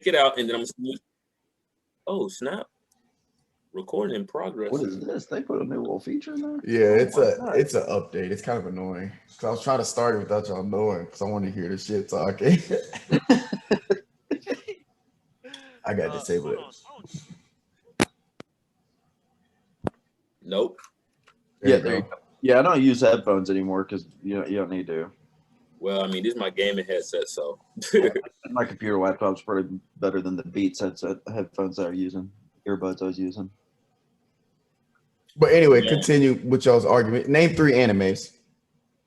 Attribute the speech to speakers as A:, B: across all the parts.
A: it out, and then I'm gonna see. Oh snap! Recording in progress.
B: What is this? They put a new little feature in there.
C: Yeah, it's an update. It's kind of annoying because I was trying to start it without y'all knowing because I want to hear the shit talking. I got disabled it.
A: Nope.
B: There you go. Yeah, I don't use headphones anymore because you don't need to.
A: Well, I mean, this is my gaming headset, so.
B: My computer laptop's probably better than the Beats headphones that I was using, earbuds I was using.
C: But anyway, continue with y'all's argument. Name 3 animes.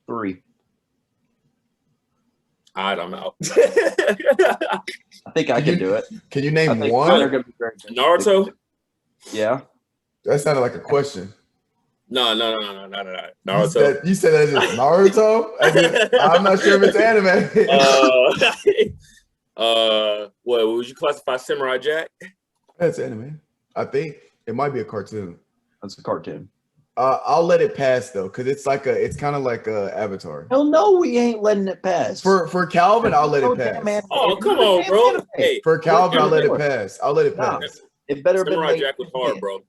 B: 3.
C: I
A: don't know.
B: I think I can do it.
C: Can you name one?
A: Naruto?
B: Yeah.
C: That sounded like a question.
A: No. Naruto.
C: You said that as Naruto? I'm not sure if it's anime.
A: What would you classify Samurai Jack?
C: That's anime. I think it might be a cartoon.
B: That's a cartoon.
C: I'll let it pass though, because it's kind of like Avatar.
B: Hell no, we ain't letting it pass.
C: For Calvin, I'll let it pass.
A: Oh, come on, bro. Hey,
C: for Calvin, I'll let it pass. I'll let it pass.
B: It better be
A: Samurai Jack was hard, bro.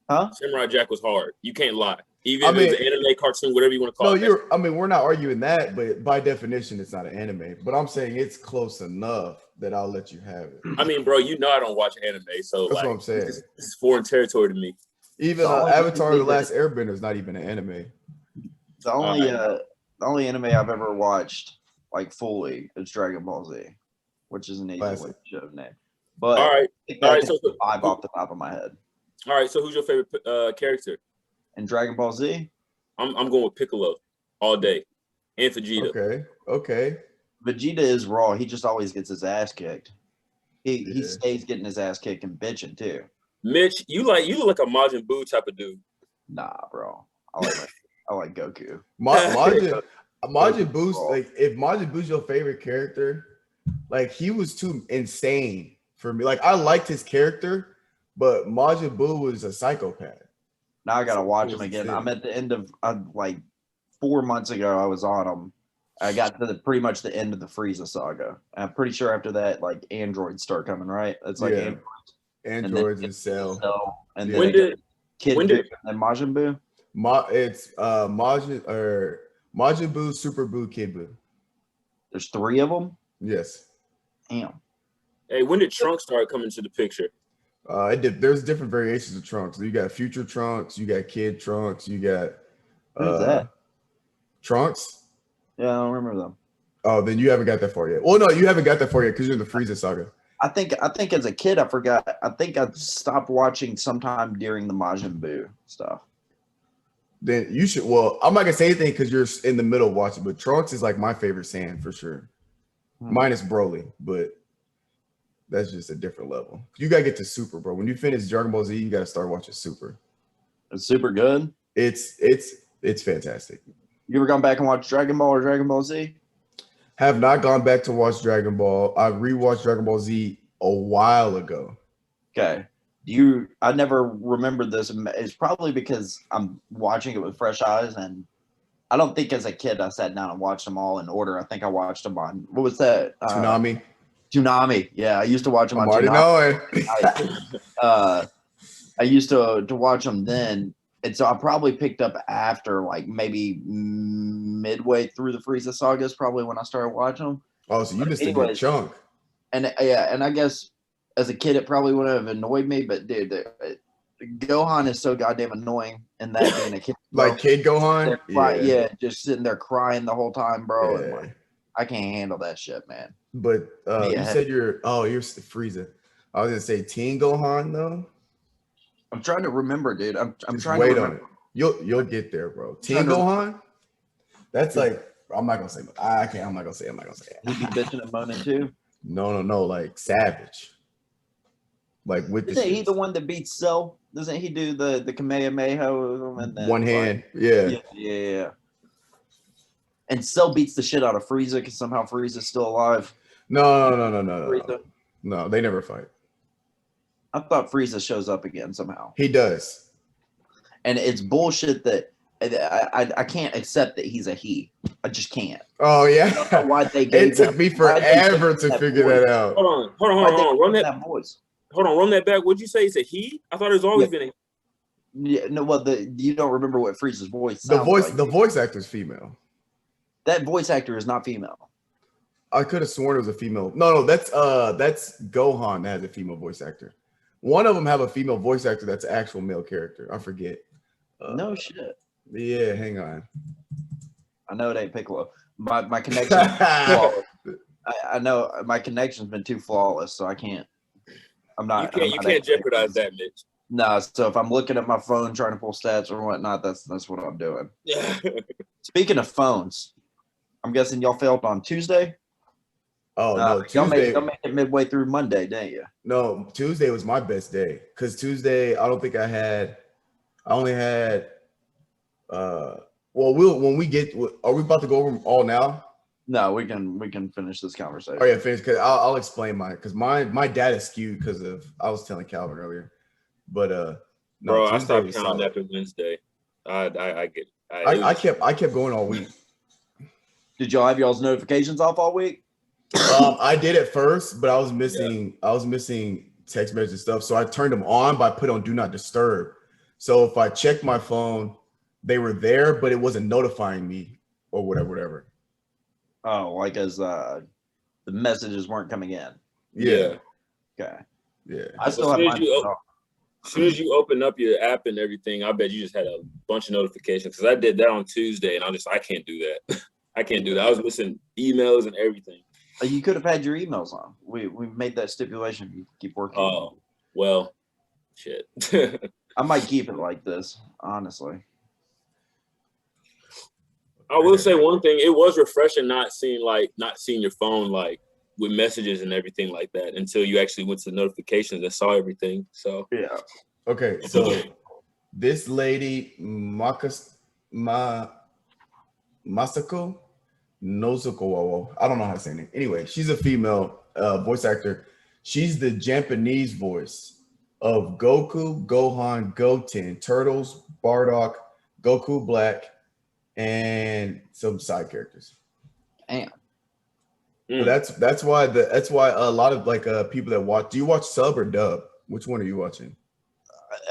B: Huh?
A: Samurai Jack was hard. You can't lie. Even if it's an anime, cartoon, whatever you want to call it.
C: We're not arguing that, but by definition, it's not an anime. But I'm saying it's close enough that I'll let you have it.
A: I mean, bro, you know I don't watch anime, so
C: that's what I'm saying.
A: It's foreign territory to me.
C: Even Avatar: The Last Airbender is not even an anime.
B: The only anime I've ever watched like fully is Dragon Ball Z, which is an easy way to show name. But
A: all right, so
B: 5 off the top of my head.
A: All right, so who's your favorite character?
B: In Dragon Ball Z?
A: I'm going with Piccolo all day, and Vegeta.
C: Okay.
B: Vegeta is raw. He just always gets his ass kicked. He stays getting his ass kicked and bitching too.
A: Mitch, you look like a Majin Buu type of dude.
B: Nah, bro. I like Goku.
C: Majin Buu, like if Majin Buu's your favorite character, like he was too insane for me. Like I liked his character, but Majin Buu was a psychopath.
B: Now I gotta watch him again. I'm at the end of like 4 months ago. I was on him. I got to pretty much the end of the Frieza saga. I'm pretty sure after that, like androids start coming, right? It's like
C: androids and Cell.
B: And then when did and Majin Buu?
C: It's Majin Buu, Super Buu, Kid Buu.
B: There's 3 of them.
C: Yes.
B: Damn.
A: Hey, when did Trunks start coming to the picture?
C: There's different variations of Trunks. You got Future Trunks, you got Kid Trunks, you got
B: who's that?
C: Trunks.
B: Yeah, I don't remember them.
C: Oh, then you haven't got that far yet. Well, no, you haven't got that far yet because you're in the Frieza saga.
B: I think as a kid I forgot. I think I stopped watching sometime during the Majin Buu stuff.
C: Then you should. Well, I'm not gonna say anything because you're in the middle of watching. But Trunks is like my favorite Saiyan for sure, minus Broly. But that's just a different level. You gotta get to Super, bro. When you finish Dragon Ball Z, you gotta start watching Super.
B: It's super good.
C: It's fantastic.
B: You ever gone back and watched Dragon Ball or Dragon Ball Z?
C: Have not gone back to watch Dragon Ball. I rewatched Dragon Ball Z a while ago.
B: Okay. I never remembered this. It's probably because I'm watching it with fresh eyes, and I don't think as a kid I sat down and watched them all in order. I think I watched them on, what was that? Toonami. Yeah, I used to watch them on Toonami. I used to watch them then. And so I probably picked up after, like, maybe midway through the Frieza saga is probably when I started watching them.
C: Oh, so you missed a good chunk.
B: And and I guess as a kid it probably wouldn't have annoyed me, but dude, Gohan is so goddamn annoying, and that being a kid,
C: like Kid Gohan,
B: just sitting there crying the whole time, bro. And like, I can't handle that shit, man.
C: But you said you're Frieza. I was gonna say Teen Gohan though.
B: I'm trying to remember, dude. I'm trying
C: to
B: wait on
C: it. You'll get there, bro. Teen Gohan. That's like I'm not gonna say. I'm not gonna say.
B: He be bitching and moaning too.
C: No. Like savage. Like with
B: Isn't he the one that beats Cell? Doesn't he do the Kamehameha and then,
C: one hand? Yeah.
B: And Cell beats the shit out of Frieza because somehow Frieza's still alive.
C: No, they never fight.
B: I thought Frieza shows up again somehow.
C: He does.
B: And it's bullshit that I can't accept that he's a he. I just can't.
C: Oh
B: I
C: yeah,
B: don't know why they gave
C: it took
B: him,
C: me
B: why they gave
C: forever
B: him
C: to
B: that
C: figure
B: voice.
C: that out.
A: Hold
B: Why they
A: on.
B: gave
A: Run
B: him
A: that.
B: that voice.
A: Hold on. Run that back. What'd you say? It's a he? I thought it's always
B: Yeah.
A: been a.
B: Yeah, no, well, you don't remember what Freeze's voice
C: The
B: sounds like.
C: voice actor's female.
B: That voice actor is not female.
C: I could have sworn it was a female. No, that's Gohan that has a female voice actor. One of them have a female voice actor that's an actual male character. I forget.
B: No shit.
C: Yeah, hang on.
B: I know it ain't Piccolo. My connection. Flawless. I know my connection's been too flawless, so I can't. I'm not.
A: You can't jeopardize that, Mitch.
B: No, so if I'm looking at my phone trying to pull stats or whatnot, that's what I'm doing.
A: Yeah.
B: Speaking of phones, I'm guessing y'all failed on Tuesday.
C: Oh no,
B: y'all
C: Tuesday.
B: made it midway through Monday, didn't you?
C: No, Tuesday was my best day because Tuesday I don't think I had. I only had. Well, when we get, are we about to go over them all now?
B: No, we can finish this conversation.
C: Oh yeah, finish because I'll explain mine because my data is skewed because of I was telling Calvin earlier, but no,
A: Bro,
C: Tuesday
A: I stopped
C: was
A: counting
C: solid.
A: after Wednesday. I get.
C: I kept going all week.
B: Did y'all have y'all's notifications off all week?
C: I did at first, but I was missing text messages and stuff, so I turned them on by put on do not disturb. So if I checked my phone, they were there, but it wasn't notifying me or whatever.
B: Oh, like as the messages weren't coming in.
C: Yeah.
B: Okay.
C: Yeah.
B: I still have mine.
A: As soon as you open up your app and everything, I bet you just had a bunch of notifications because I did that on Tuesday and I can't do that. I can't do that. I was missing emails and everything.
B: You could have had your emails on. We made that stipulation. You keep working.
A: Oh, well, shit.
B: I might keep it like this, honestly.
A: I will say one thing. It was refreshing not seeing your phone like with messages and everything like that until you actually went to the notifications and saw everything. So
B: yeah.
C: Okay, so this lady Masako Nozuko, I don't know how to say her name. Anyway, she's a female voice actor. She's the Japanese voice of Goku, Gohan, Goten, Turtles, Bardock, Goku Black, and some side characters.
B: Damn.
C: So that's why a lot of like people that watch. Do you watch sub or dub? Which one are you watching?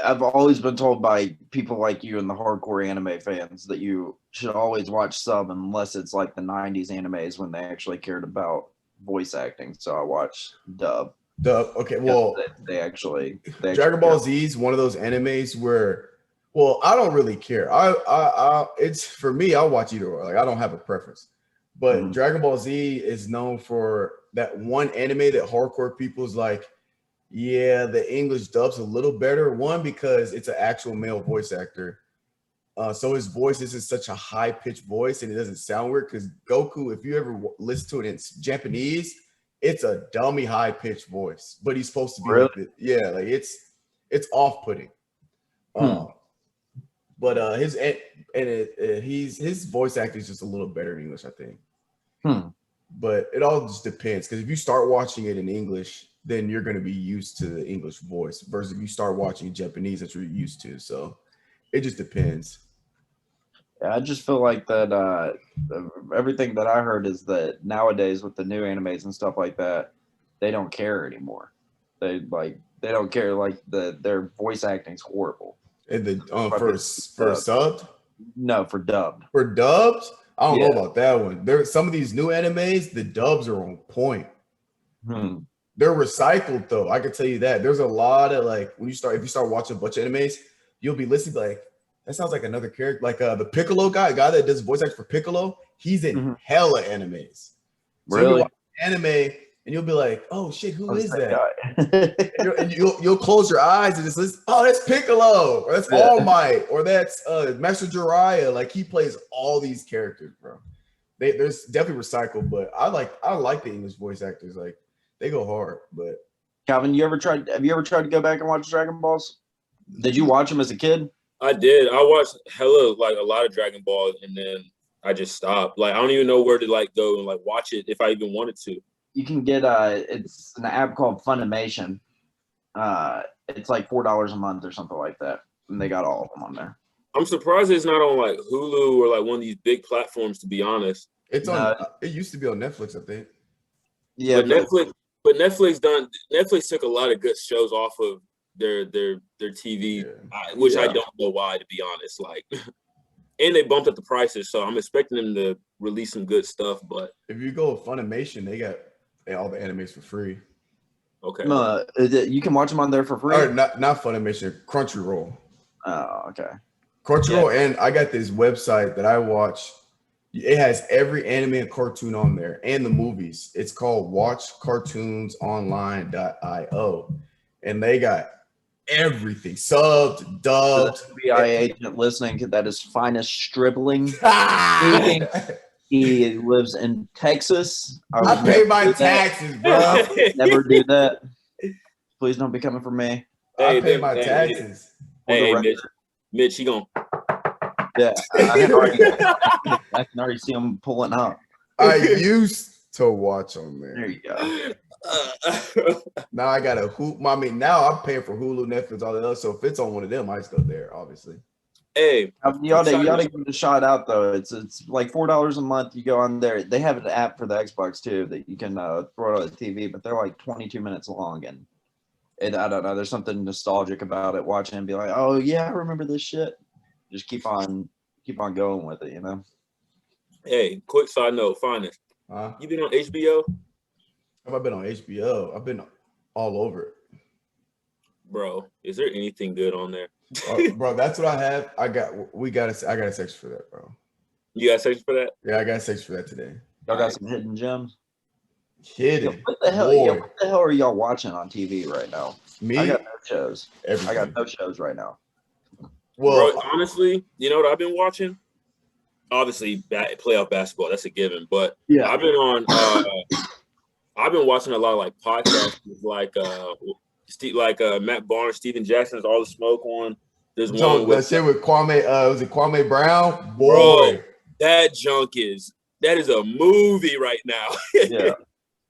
B: I've always been told by people like you and the hardcore anime fans that you should always watch sub unless it's like the 90s animes when they actually cared about voice acting. So I watch dub.
C: Dub. Okay. Well,
B: they actually
C: Dragon Ball Z is one of those animes where, well, I don't really care. It's for me. I'll watch either or. Like I don't have a preference. But Dragon Ball Z is known for that one anime that hardcore people's like, yeah, the English dub's a little better. One, because it's an actual male voice actor. So his voice isn't such a high-pitched voice and it doesn't sound weird because Goku, if you ever listen to it in Japanese, it's a dummy high-pitched voice. But he's supposed to be
B: really?
C: like it's off-putting. But his voice acting is just a little better in English, I think. But it all just depends because if you start watching it in English, then you're going to be used to the English voice versus if you start watching Japanese that you're used to. So it just depends.
B: Yeah, I just feel like that everything that I heard is that nowadays with the new animes and stuff like that, they don't care anymore. They don't care, like their voice acting's horrible.
C: And the for subbed?
B: No, for dubbed.
C: For dubbed? I don't know about that one. There some of these new animes, the dubs are on point. They're recycled though. I can tell you that. There's a lot of like if you start watching a bunch of animes, you'll be listening like that sounds like another character. Like the Piccolo guy that does voice acting for Piccolo, he's in hella animes. So
B: really?
C: You watch anime and you'll be like, oh shit, who is that? and you'll close your eyes and just listen, oh, that's Piccolo, or that's All Might, or that's Master Jiraiya. Like he plays all these characters, bro. There's definitely recycled, but I like the English voice actors. Like they go hard. But
B: Calvin, have you ever tried to go back and watch Dragon Balls? Did you watch them as a kid?
A: I did. I watched a lot of Dragon Ball, and then I just stopped. Like I don't even know where to like go and like watch it if I even wanted to.
B: You can get it's an app called Funimation. It's like $4 a month or something like that, and they got all of them on there.
A: I'm surprised it's not on like Hulu or like one of these big platforms. To be honest,
C: It's on. It used to be on Netflix, I think.
A: Yeah, but Netflix took a lot of good shows off of their TV, which I don't know why, to be honest. Like, and they bumped up the prices, so I'm expecting them to release some good stuff. But
C: if you go with Funimation, they got all the animes for free.
A: Okay.
B: You can watch them on there for free.
C: Or not Funimation, Crunchyroll.
B: Oh, okay.
C: Crunchyroll, and I got this website that I watch. It has every anime and cartoon on there and the movies. It's called watchcartoonsonline.io. And they got everything subbed, dubbed.
B: FBI agent listening, that is Finis Stribling. He lives in Texas.
C: I pay my taxes, bro.
B: Never do that. Please don't be coming for me.
C: I pay my taxes.
A: Hey, Mitch, you gonna?
B: Yeah, I can already see him pulling up.
C: I used to watch on there.
B: There you go.
C: Now I got a Hulu. I mean, now I'm paying for Hulu, Netflix, all that other. So if it's on one of them, I just go there, obviously.
A: Hey,
B: you ought to give it a shot out though. It's like $4 a month. You go on there. They have an app for the Xbox too that you can throw it on the TV, but they're like 22 minutes long, and I don't know. There's something nostalgic about it. Watching and be like, oh yeah, I remember this shit. Just keep on going with it, you know.
A: Hey, quick side note, Finis. You been on HBO?
C: Have I been on HBO? I've been all over it.
A: Bro, is there anything good on there?
C: Bro, that's what I have. I got a section for that, bro.
A: You got a section for that?
C: Yeah, I got a section for that today.
B: Y'all got some hidden gems?
C: Hidden.
B: Yo, what the hell? What the hell are y'all watching on TV right now?
C: Me?
B: I got no shows.
C: Everything.
B: I got no shows right now.
A: Well, bro, honestly, you know what I've been watching? Obviously, playoff basketball. That's a given. But yeah, I've been watching a lot of like podcasts, like Matt Barnes, Steven Jackson's All the Smoke one. There's one
C: that shit with Kwame. Was it Kwame Brown? Boy,
A: bro, that is a movie right now.
B: Yeah,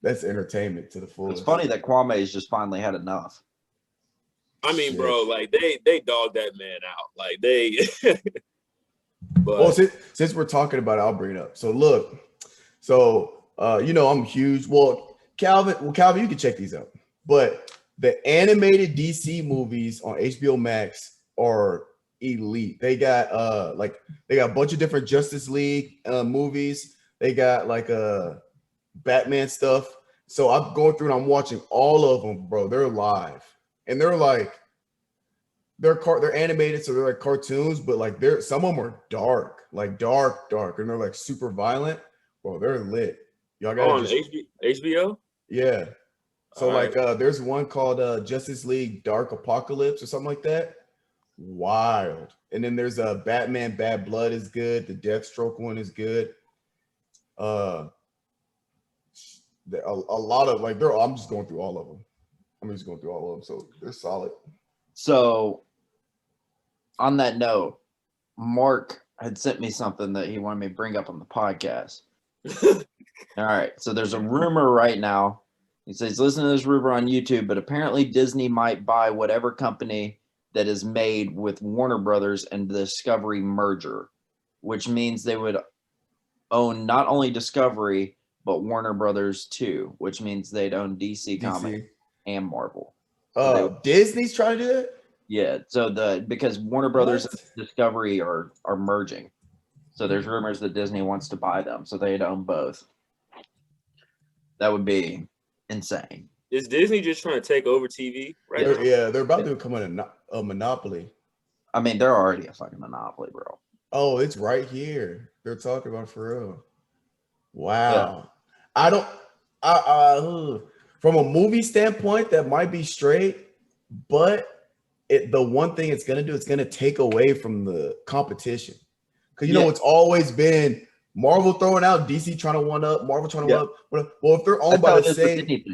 C: that's entertainment to the fullest.
B: It's funny that Kwame's just finally had enough.
A: I mean, bro, like they dogged that man out. Like they. But
C: well, since we're talking about it, I'll bring it up. So look, you know I'm huge. Well, Calvin, you can check these out. But the animated DC movies on HBO Max are elite. They got a bunch of different Justice League movies. They got like Batman stuff. So I'm going through and I'm watching all of them, bro. They're live. And they're animated, so they're like cartoons, but like some of them are dark, like dark, and they're like super violent. Bro, they're lit. Y'all got
A: on HBO?
C: Yeah. So there's one called Justice League Dark Apocalypse or something like that. Wild. And then there's a Batman Bad Blood is good. The Deathstroke one is good. A lot of I'm just going through all of them. So they're solid.
B: So on that note, Mark had sent me something that he wanted me to bring up on the podcast. All right. So there's a rumor right now. He says, listen to this rumor on YouTube, but apparently Disney might buy whatever company that is made with Warner Brothers and the Discovery merger, which means they would own not only Discovery, but Warner Brothers too, which means they'd own DC Comics and Marvel.
C: Disney's trying to do that?
B: Yeah. So because Warner Brothers and Discovery are merging. So there's rumors that Disney wants to buy them. So they'd own both. That would be insane.
A: Is Disney just trying to take over TV right now?
C: Yeah, they're about to become a monopoly.
B: I mean, they're already a fucking monopoly, bro.
C: Oh, it's right here. They're talking about it for real. Wow. Yeah. From a movie standpoint, that might be straight, but the one thing it's gonna do, it's gonna take away from the competition. Because know it's always been Marvel throwing out, DC trying to one up, Marvel trying to one up. Well, if they're owned by the same,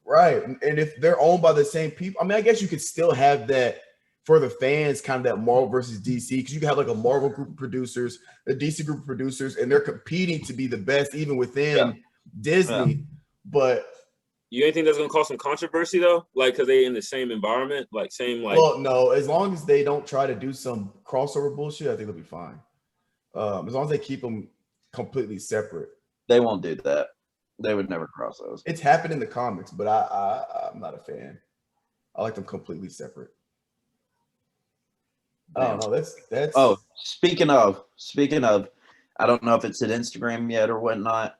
C: right, and if they're owned by the same people, I mean, I guess you could still have that for the fans, kind of that Marvel versus DC, because you can have like a Marvel group of producers, a DC group of producers, and they're competing to be the best, even within Disney. But
A: You ain't think that's gonna cause some controversy though? Like, cause they in the same environment, like same like.
C: Well, no, as long as they don't try to do some crossover bullshit, I think they'll be fine. As long as they keep them completely separate.
B: They won't do that. They would never cross those.
C: It's happened in the comics, but I'm not a fan. I like them completely separate. I don't know. That's.
B: Oh, speaking of, I don't know if it's at Instagram yet or whatnot.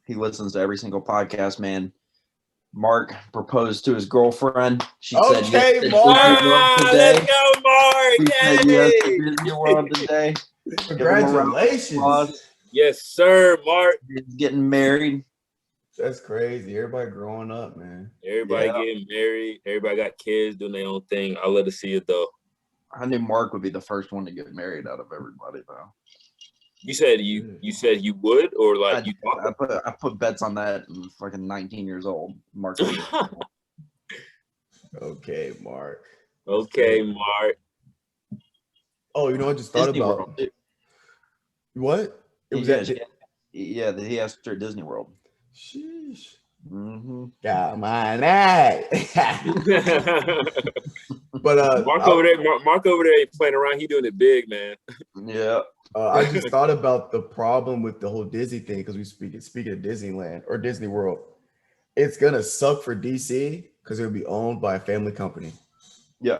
B: He listens to every single podcast, man. Mark proposed to his girlfriend. She said,
C: "Okay, Mark,
A: let's go, Mark!
B: She said yes to Disney World today."
C: Congratulations!
A: Yes, sir, Mark.
B: He's getting married.
C: That's crazy. Everybody growing up, man.
A: Everybody getting married. Everybody got kids doing their own thing. I'll let it see it though.
B: I knew Mark would be the first one to get married out of everybody, though.
A: You said you would, or like
B: I put bets on that. And fucking 19 years old, Mark.
C: Okay, Mark.
A: Okay, Mark.
C: Oh, you know, I just thought
B: Disney
C: about
B: World.
C: What? It was
B: he asked her at Disney World.
C: Sheesh.
B: Mm-hmm.
C: Got my night. But
A: Mark over there ain't playing around. He doing it big, man.
B: Yeah.
C: I just thought about the problem with the whole Disney thing because we speaking of Disneyland or Disney World. It's gonna suck for DC because it'll be owned by a family company.
B: Yeah.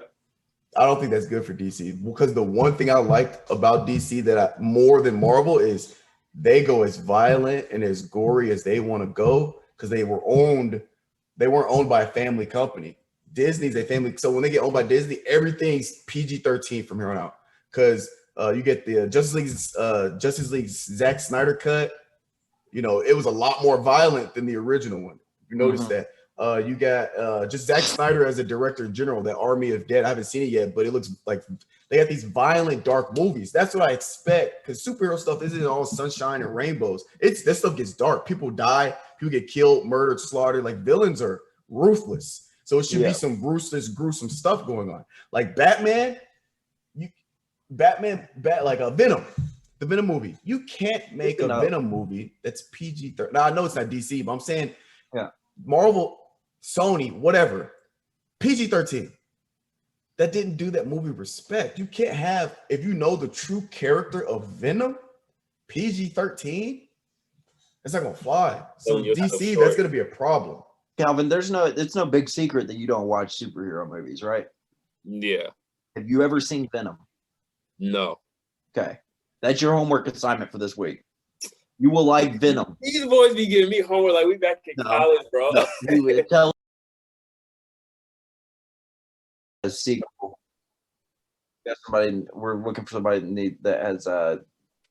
C: I don't think that's good for DC because the one thing I liked about DC that more than Marvel is they go as violent and as gory as they want to go because they weren't owned by a family company. Disney's a family, so when they get owned by Disney, everything's PG-13 from here on out. Because you get the Justice League's Zack Snyder cut. You know, it was a lot more violent than the original one. You notice that. You got just Zack Snyder as a director in general, that Army of Dead. I haven't seen it yet, but it looks like they got these violent, dark movies. That's what I expect because superhero stuff isn't all sunshine and rainbows. That stuff gets dark. People die, people get killed, murdered, slaughtered. Like villains are ruthless. So it should be some ruthless, gruesome stuff going on. Like Batman, like a Venom, the Venom movie. You can't make a Venom movie that's PG-13. Now I know it's not DC, but I'm saying Marvel, Sony, whatever, PG-13. That didn't do that movie respect. You can't have, if you know the true character of Venom, PG-13, it's not gonna fly. So DC, that's gonna be a problem.
B: Calvin, it's no big secret that you don't watch superhero movies, right?
A: Yeah.
B: Have you ever seen Venom?
A: No.
B: Okay. That's your homework assignment for this week. You will like Venom.
A: These boys be giving me homework like we back in college, bro.
B: No, tell a sequel. We're looking for somebody that has a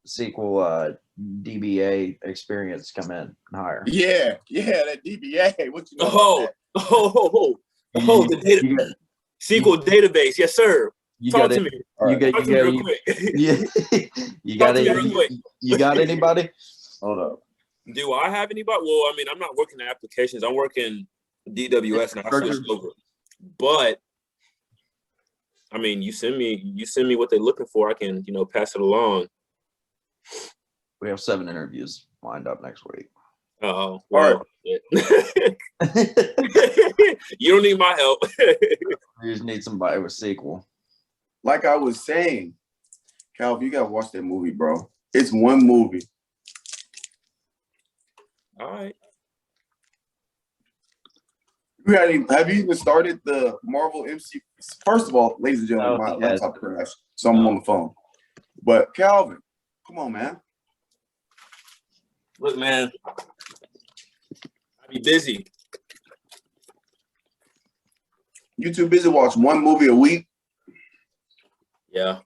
B: sequel DBA experience come in and hire.
D: Yeah, that DBA. What you know?
A: The data sequel database. Yes, sir. Talk to me.
B: You got anybody? Hold up.
A: Do I have anybody? Well, I mean, I'm not working applications. I'm working DWS now. I switched over. But I mean, you send me what they're looking for. I can, pass it along.
B: We have 7 interviews lined up next week.
A: Oh, well, you don't need my help.
B: We just need somebody with sequel.
D: Like I was saying, Cal, you gotta watch that movie, bro. It's one movie.
A: All right.
D: Have you even started the Marvel MC? First of all, ladies and gentlemen, my laptop crashed, so I'm on the phone. But Calvin, come on, man.
A: Look, man, I be busy.
D: You too busy watching one movie a week?
A: Yeah.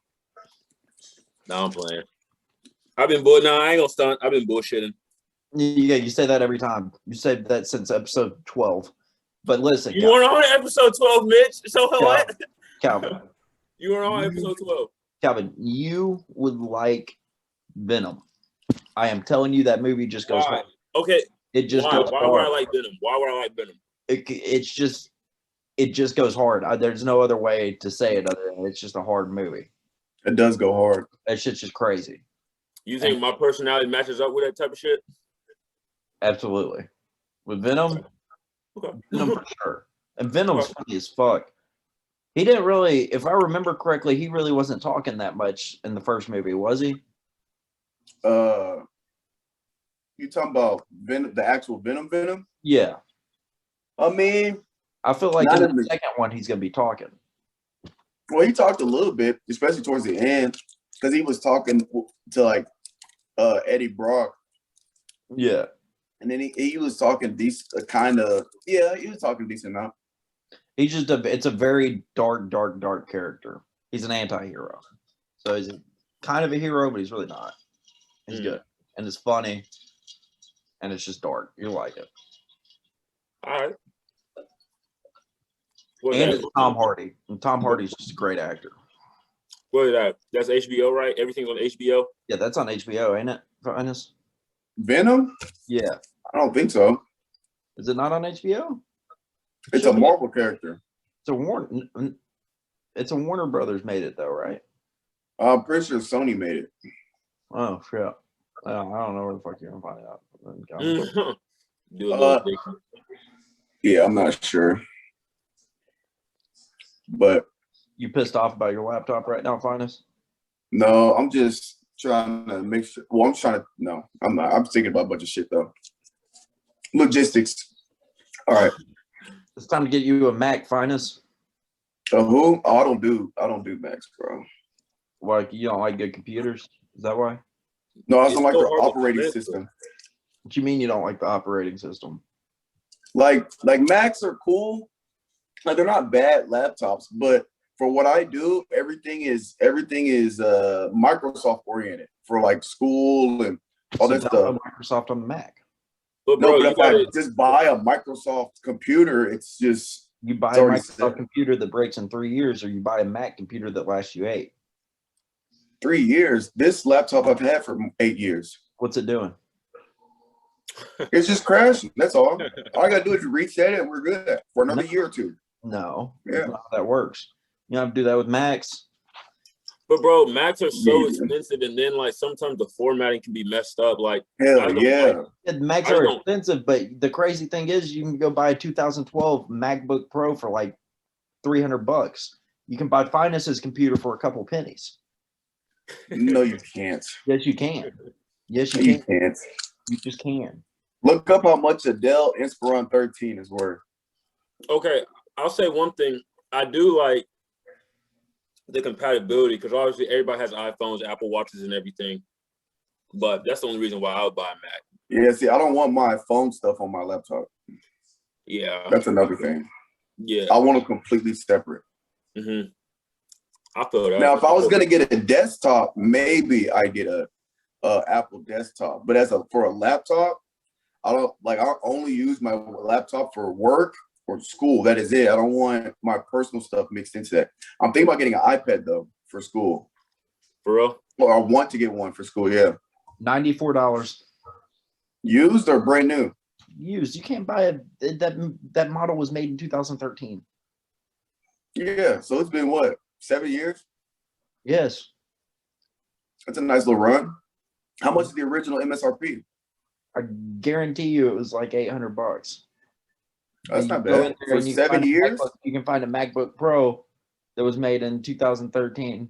A: No, I'm playing. I've been bull. No, I ain't gonna stunt. I've been bullshitting.
B: Yeah, you say that every time. You say that since episode 12. But listen,
A: you weren't on episode 12, Mitch. So what?
B: Calvin.
A: You were on episode 12.
B: Calvin, you would like Venom. I am telling you that movie just goes hard.
A: Okay.
B: It just goes
A: hard.
B: Why
A: would I like Venom? Why would I like Venom?
B: It just goes hard. There's no other way to say it other than it's just a hard movie.
D: It does go hard.
B: That shit's just crazy.
A: You think my personality matches up with that type of shit?
B: Absolutely. With Venom?
A: Okay.
B: Venom for sure. And Venom's funny as fuck. He didn't really, if I remember correctly, he really wasn't talking that much in the first movie, was he?
D: You talking about Venom, the actual Venom?
B: Yeah.
D: I mean,
B: I feel like in the second one, he's going to be talking.
D: Well, he talked a little bit, especially towards the end, because he was talking to like Eddie Brock.
B: Yeah.
D: And then he was talking decent, kind of, yeah, he was talking decent enough.
B: He's just it's a very dark character. He's an anti-hero. So he's kind of a hero, but he's really not. He's good. And it's funny. And it's just dark. You like it.
A: All right.
B: And it's Tom Hardy. And Tom Hardy's just a great actor.
A: What is that? That's HBO, right? Everything's on HBO?
B: Yeah, that's on HBO, ain't it? Finis?
D: Venom?
B: Yeah.
D: I don't think so.
B: Is it not on HBO?
D: It's a Marvel character.
B: It's a Warner Brothers made it though, right?
D: I'm pretty sure Sony made it.
B: Oh shit! I don't know where the fuck you're gonna find out.
D: Yeah, I'm not sure. But
B: you pissed off about your laptop right now, Finis?
D: No, I'm just trying to make sure. Well, I'm not. I'm thinking about a bunch of shit though. Logistics. All right.
B: It's time to get you a Mac, Finis.
D: Who? Oh, I don't do Macs, bro.
B: Like you don't like good computers? Is that why?
D: No, I don't like the operating system.
B: What you mean you don't like the operating system?
D: Like Macs are cool. Like they're not bad laptops, but for what I do, everything is Microsoft oriented for like school and all that stuff.
B: Microsoft on the Mac.
A: But bro,
D: if I just buy a Microsoft computer, it's just
B: you buy a Microsoft computer that breaks in 3 years, or you buy a Mac computer that lasts you 8.
D: 3 years. This laptop I've had for 8 years.
B: What's it doing?
D: It's just crashing. That's all. All I gotta do is reset it, and we're good for another year or two.
B: No, that's not how that works. You have to do that with Macs.
A: But bro, Macs are so expensive, and then like sometimes the formatting can be messed up. Like
D: hell yeah,
B: Macs are expensive, but the crazy thing is, you can go buy a 2012 MacBook Pro for like $300. You can buy Finis's computer for a couple pennies.
D: No, you can't.
B: Yes, you can. Yes, you
D: can't.
B: You just can.
D: Look up how much a Dell Inspiron 13 is worth.
A: Okay, I'll say one thing. I do like the compatibility, because obviously everybody has iPhones, Apple Watches, and everything. But that's the only reason why I would buy a Mac.
D: Yeah, see, I don't want my phone stuff on my laptop.
A: Yeah.
D: That's another thing.
A: Yeah.
D: I want them completely separate.
A: Mm-hmm. I feel that.
D: Now, if I was going to get a desktop, maybe I get a Apple desktop. But for a laptop, I only use my laptop for work or school. That is it. I don't want my personal stuff mixed into that. I'm thinking about getting an iPad though for school.
A: For real?
D: Or I want to get one for school. Yeah.
B: $94.
D: Used or brand new?
B: Used. You can't buy that model was made in 2013.
D: Yeah. So it's been what, 7 years?
B: Yes.
D: That's a nice little run. How much is the original MSRP?
B: I guarantee you it was like $800.
D: That's not bad. For 7 years?
B: You can find a MacBook Pro that was made in 2013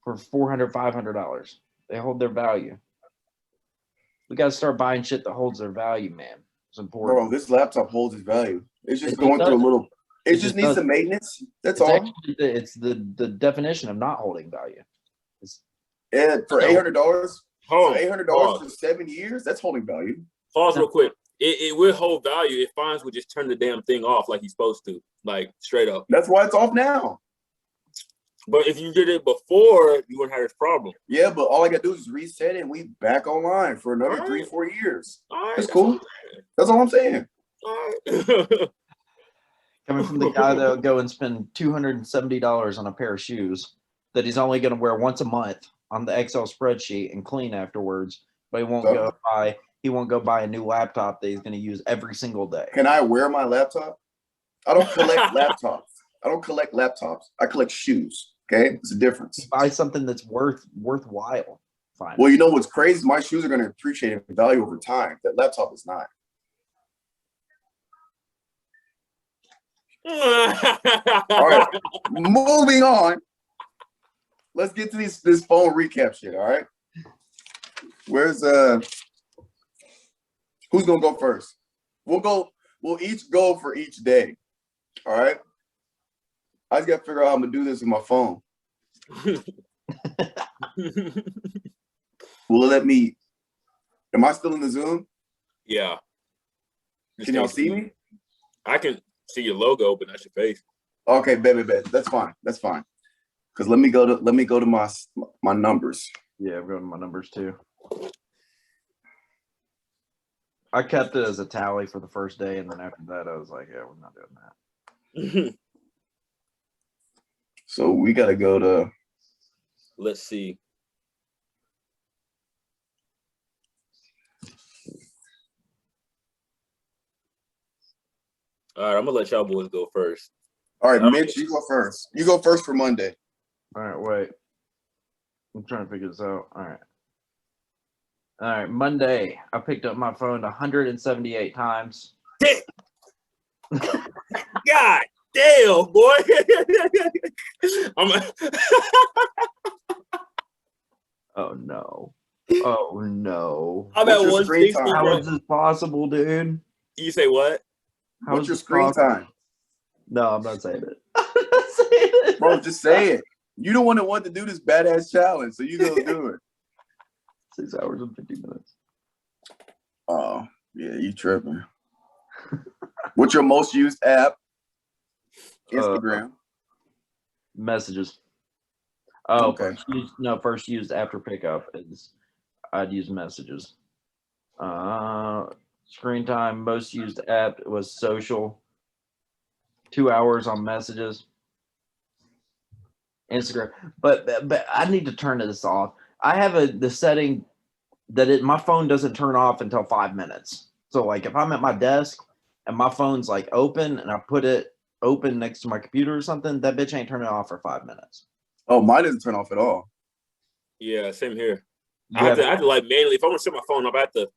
B: for $400, $500. They hold their value. We got to start buying shit that holds their value, man. It's important.
D: Bro, this laptop holds its value. It's just going through a little. It just needs some maintenance. That's all.
B: Actually, it's the definition of not holding value.
D: For $800. $800 for 7 years. That's holding value.
A: Pause real quick. It will hold value if Finis would just turn the damn thing off like he's supposed to, like straight up.
D: That's why it's off now.
A: But if you did it before, you wouldn't have this problem.
D: Yeah, but all I gotta do is reset it and we back online for another 3-4 years. That's cool. That's all I'm saying.
B: Coming from the guy that'll go and spend $270 on a pair of shoes that he's only gonna wear once a month on the Excel spreadsheet and clean afterwards, but he won't go buy a new laptop that he's going to use every single day.
D: Can I wear my laptop? I don't collect laptops. I collect shoes. Okay, it's a difference.
B: Buy something that's worthwhile. Fine.
D: Well, you know what's crazy? My shoes are going to appreciate in value over time. That laptop is not. All right, moving on. Let's get to this phone recap shit. All right, where's who's gonna go first? We'll each go for each day. All right. I just gotta figure out how I'm gonna do this with my phone. Will it let me? Am I still in the Zoom?
A: Yeah.
D: Can y'all see me?
A: I can see your logo, but not your face.
D: Okay, baby, that's fine. That's fine. Cause let me go to my numbers.
B: Yeah, I'm going to my numbers too. I kept it as a tally for the first day, and then after that, I was like, yeah, we're not doing that.
D: So we got to go to.
A: Let's see. All right, I'm gonna let y'all boys go first.
D: All right, Mitch, you go first. You go first for Monday.
B: All right, wait. I'm trying to figure this out. All right, Monday, I picked up my phone 178 times.
A: God damn, boy.
B: Oh, no. Oh, no.
A: I'm at 160.
B: How is this possible, dude?
A: You say what?
D: What's your screen time?
B: No, I'm not saying it. I'm not saying it.
D: Bro, just say it. You don't want to do this badass challenge, so you go do it.
B: 6 hours and 50 minutes.
D: Oh, yeah, you tripping. What's your most used app? Instagram.
B: Messages. Oh,
D: okay.
B: First used after pickup is I'd use messages. Screen time, most used app was social. 2 hours on messages. Instagram. But I need to turn this off. I have the setting that my phone doesn't turn off until 5 minutes. So like if I'm at my desk and my phone's like open and I put it open next to my computer or something, that bitch ain't turning off for 5 minutes.
D: Oh, mine doesn't turn off at all.
A: Yeah, same here. I have to like manually, if I want to set my phone up, I have to.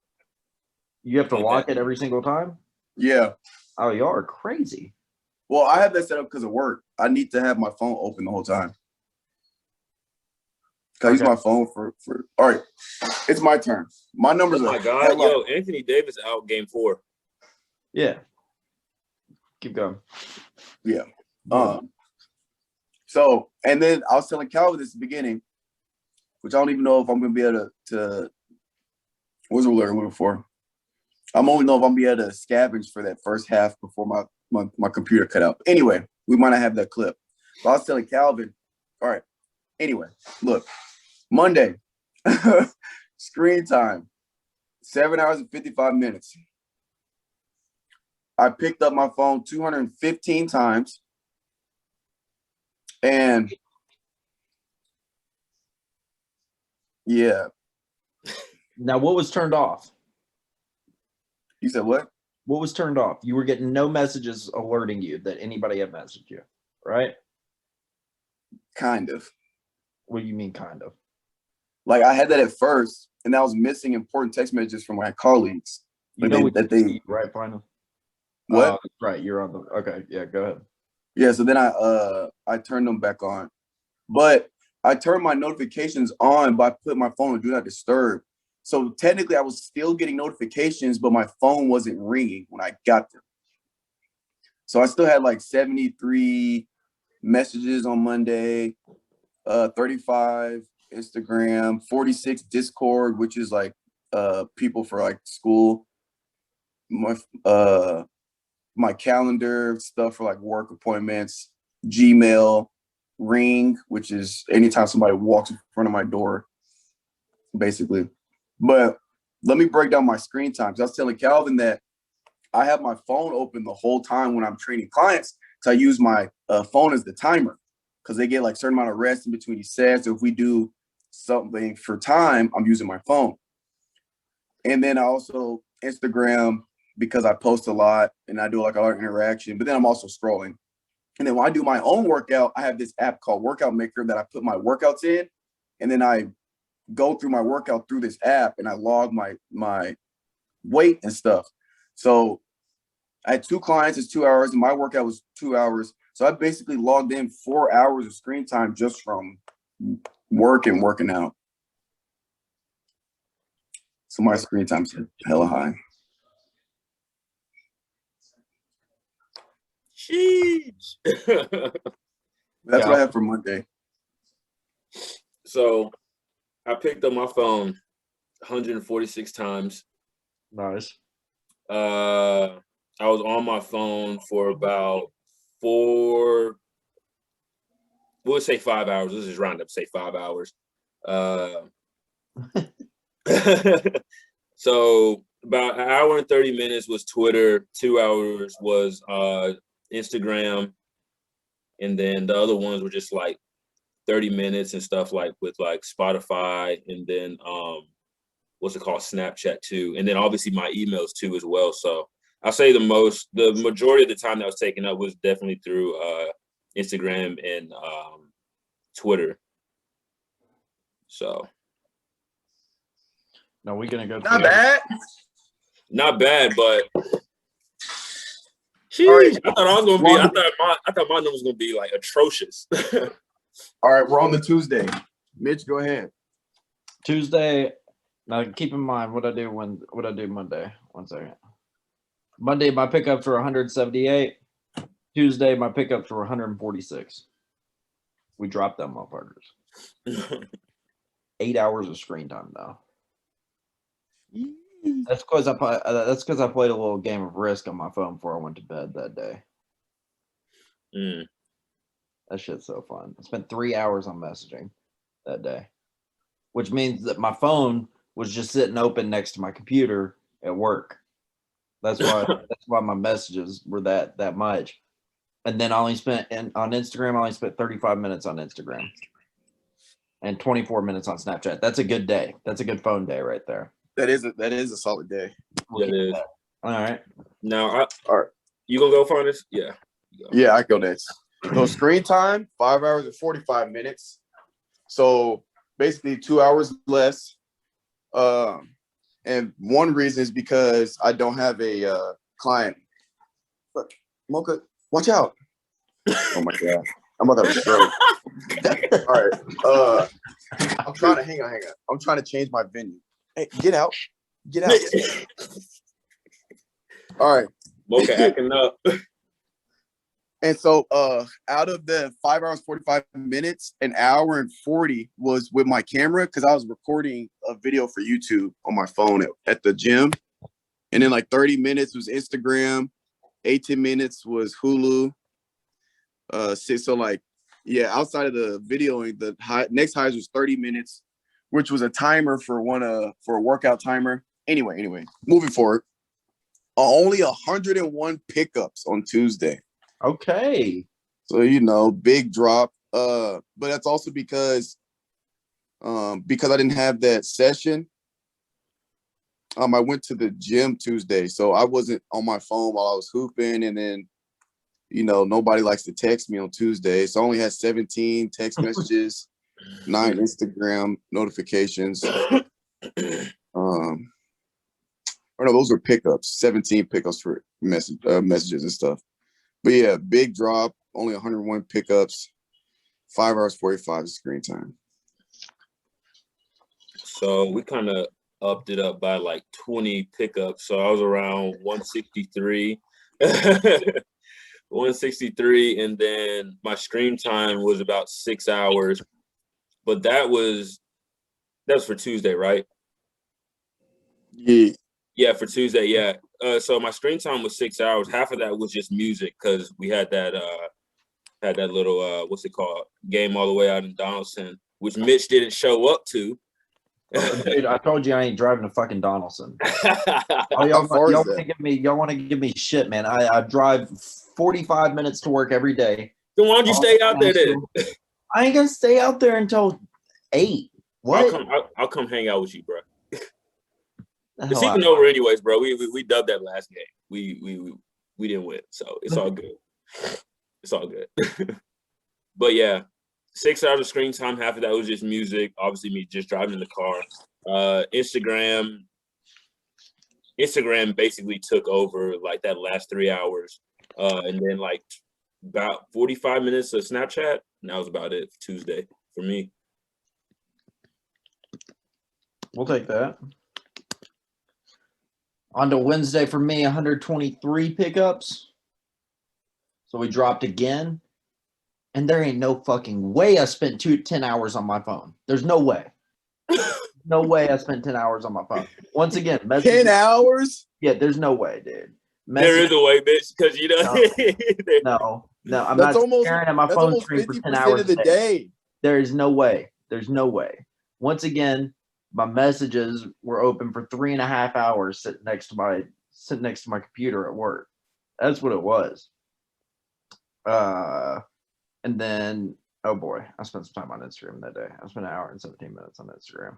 B: You have to lock it every single time?
D: Yeah.
B: Oh, y'all are crazy.
D: Well, I have that set up because of work. I need to have my phone open the whole time. I use my phone for all right. It's my turn. My numbers
A: are. Oh my God, yo, Anthony Davis out game 4.
B: Yeah. Keep going.
D: Yeah. So, and then I was telling Calvin this at the beginning, which I don't even know if I'm gonna be able to what's the word I'm looking for? I'm only know if I'm gonna be able to scavenge for that first half before my computer cut out. Anyway, we might not have that clip. But I was telling Calvin, all right. Anyway, look, Monday, screen time, 7 hours and 55 minutes. I picked up my phone 215 times. And yeah.
B: Now, what was turned off?
D: You said what?
B: What was turned off? You were getting no messages alerting you that anybody had messaged you, right?
D: Kind of.
B: What do you mean, kind of?
D: Like I had that at first, and I was missing important text messages from my colleagues.
B: You know what you see, right, Final?
D: What?
B: Right, you're on the. Okay, yeah, go ahead.
D: Yeah, so then I turned them back on, but I turned my notifications on by putting my phone on Do Not Disturb. So technically, I was still getting notifications, but my phone wasn't ringing when I got them. So I still had like 73 messages on Monday, 35 Instagram, 46 Discord, which is like people for like school. My calendar stuff for like work appointments, Gmail, Ring, which is anytime somebody walks in front of my door, basically. But let me break down my screen time. I was telling Calvin that I have my phone open the whole time when I'm training clients. So I use my phone as the timer because they get like a certain amount of rest in between each set. So if we do something for time, I'm using my phone. And then I also Instagram because I post a lot and I do like a lot of interaction, but then I'm also scrolling. And then when I do my own workout, I have this app called Workout Maker that I put my workouts in, and then I go through my workout through this app and I log my weight and stuff. So I had 2 clients, it's 2 hours, and my workout was 2 hours. So I basically logged in 4 hours of screen time just from work and working out. So my screen time's hella high.
A: Sheesh.
D: That's what I have for Monday.
A: So I picked up my phone 146 times.
B: Nice.
A: I was on my phone for about 4, we'll say 5 hours. Let's just round up, say 5 hours. So about an hour and 30 minutes was Twitter, 2 hours was Instagram, and then the other ones were just like 30 minutes and stuff like with like Spotify, and then what's it called, Snapchat too, and then obviously my emails too as well. So I'll say the majority of the time that was taken up was definitely through Instagram and Twitter. So
B: no, we're gonna go.
D: Not bad,
A: but
D: right.
A: I thought I was gonna be. I thought my number was gonna be like atrocious.
D: All right, we're on the Tuesday. Mitch, go ahead.
B: Tuesday. Now keep in mind what I do Monday. 1 second. Monday my pickups were 178. Tuesday my pickups were 146. We dropped them motherfuckers. 8 hours of screen time now. That's because I played a little game of Risk on my phone before I went to bed that day. That shit's so fun. I spent 3 hours on messaging that day, which means that my phone was just sitting open next to my computer at work. That's why my messages were that much. And then I only spent on Instagram. I only spent 35 minutes on Instagram and 24 minutes on Snapchat. That's a good day. That's a good phone day right there.
D: That is a solid day.
A: Yeah, it is.
B: All right.
A: Now,
D: all right.
A: You gonna go, Finis? Yeah.
D: Yeah, I go next. So screen time, 5 hours and 45 minutes. So basically 2 hours less. And one reason is because I don't have a client. Look, Mocha, watch out. Oh my God. I'm about to have a stroke. All right. I'm trying to hang on. I'm trying to change my venue. Hey, get out. Get out. All right.
A: Mocha acting up.
D: And so out of the 5 hours, 45 minutes, an hour and 40 was with my camera because I was recording a video for YouTube on my phone at the gym. And then like 30 minutes was Instagram. 18 minutes was Hulu. So like, yeah, outside of the videoing, the next highest was 30 minutes, which was a timer for a workout timer. Anyway, moving forward. Only 101 pickups on Tuesday.
B: Okay.
D: So, big drop. But that's also because I didn't have that session. I went to the gym Tuesday, so I wasn't on my phone while I was hooping, and then, nobody likes to text me on Tuesday. So I only had 17 text messages, 9 Instagram notifications. Or no, those were pickups, 17 pickups for messages and stuff. But yeah, big drop, only 101 pickups, 5 hours, 45 screen time.
A: So we kind of upped it up by like 20 pickups. So I was around 163. 163, and then my screen time was about 6 hours. But that was for Tuesday, right?
D: Yeah.
A: Yeah, for Tuesday, yeah. So my screen time was 6 hours. Half of that was just music because we had that little what's it called, game all the way out in Donaldson, which Mitch didn't show up to.
B: Dude, I told you I ain't driving to fucking Donaldson.
D: Oh,
B: y'all want to give me shit, man. I drive 45 minutes to work every day.
A: Then why don't you stay out there then?
B: I ain't gonna stay out there until 8. What?
A: I'll come hang out with you, bro. The season over anyways, bro. We dubbed that last game. We didn't win, so it's all good. It's all good. But yeah, 6 hours of screen time. Half of that was just music. Obviously, me just driving in the car. Instagram Instagram basically took over like that last 3 hours. And then like about 45 minutes of Snapchat. And that was about it for Tuesday for me.
B: We'll take that. On to Wednesday for me, 123 pickups. So we dropped again. And there ain't no fucking way I spent 10 hours on my phone. There's no way. No way I spent 10 hours on my phone. Once again,
D: 10 hours?
B: Yeah, there's no way, dude.
A: There is a way, bitch, because you
B: No,
A: know.
B: I'm not staring at my phone screen for 10 hours
D: of the day.
B: There is no way. There's no way. Once again, my messages were open for 3.5 hours sitting next to my computer at work. That's what it was. And then, oh boy, I spent some time on Instagram that day. I spent 1 hour and 17 minutes on Instagram.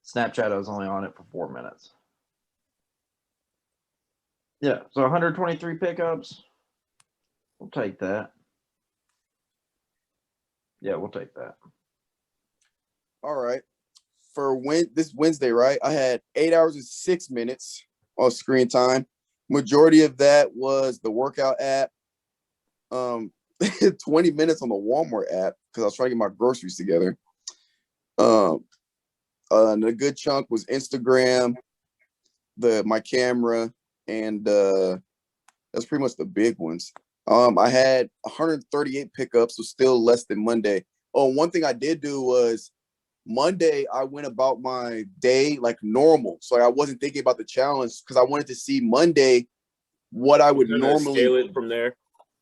B: Snapchat, I was only on it for 4 minutes. Yeah, so 123 pickups. We'll take that. Yeah, we'll take that.
D: All right. For this Wednesday, right? I had 8 hours and 6 minutes of screen time. Majority of that was the workout app. 20 minutes on the Walmart app because I was trying to get my groceries together. And a good chunk was Instagram, my camera, and that's pretty much the big ones. I had 138 pickups, so still less than Monday. Oh, one thing I did do was Monday, I went about my day like normal. So I wasn't thinking about the challenge because I wanted to see Monday what I would normally
A: scale it from there.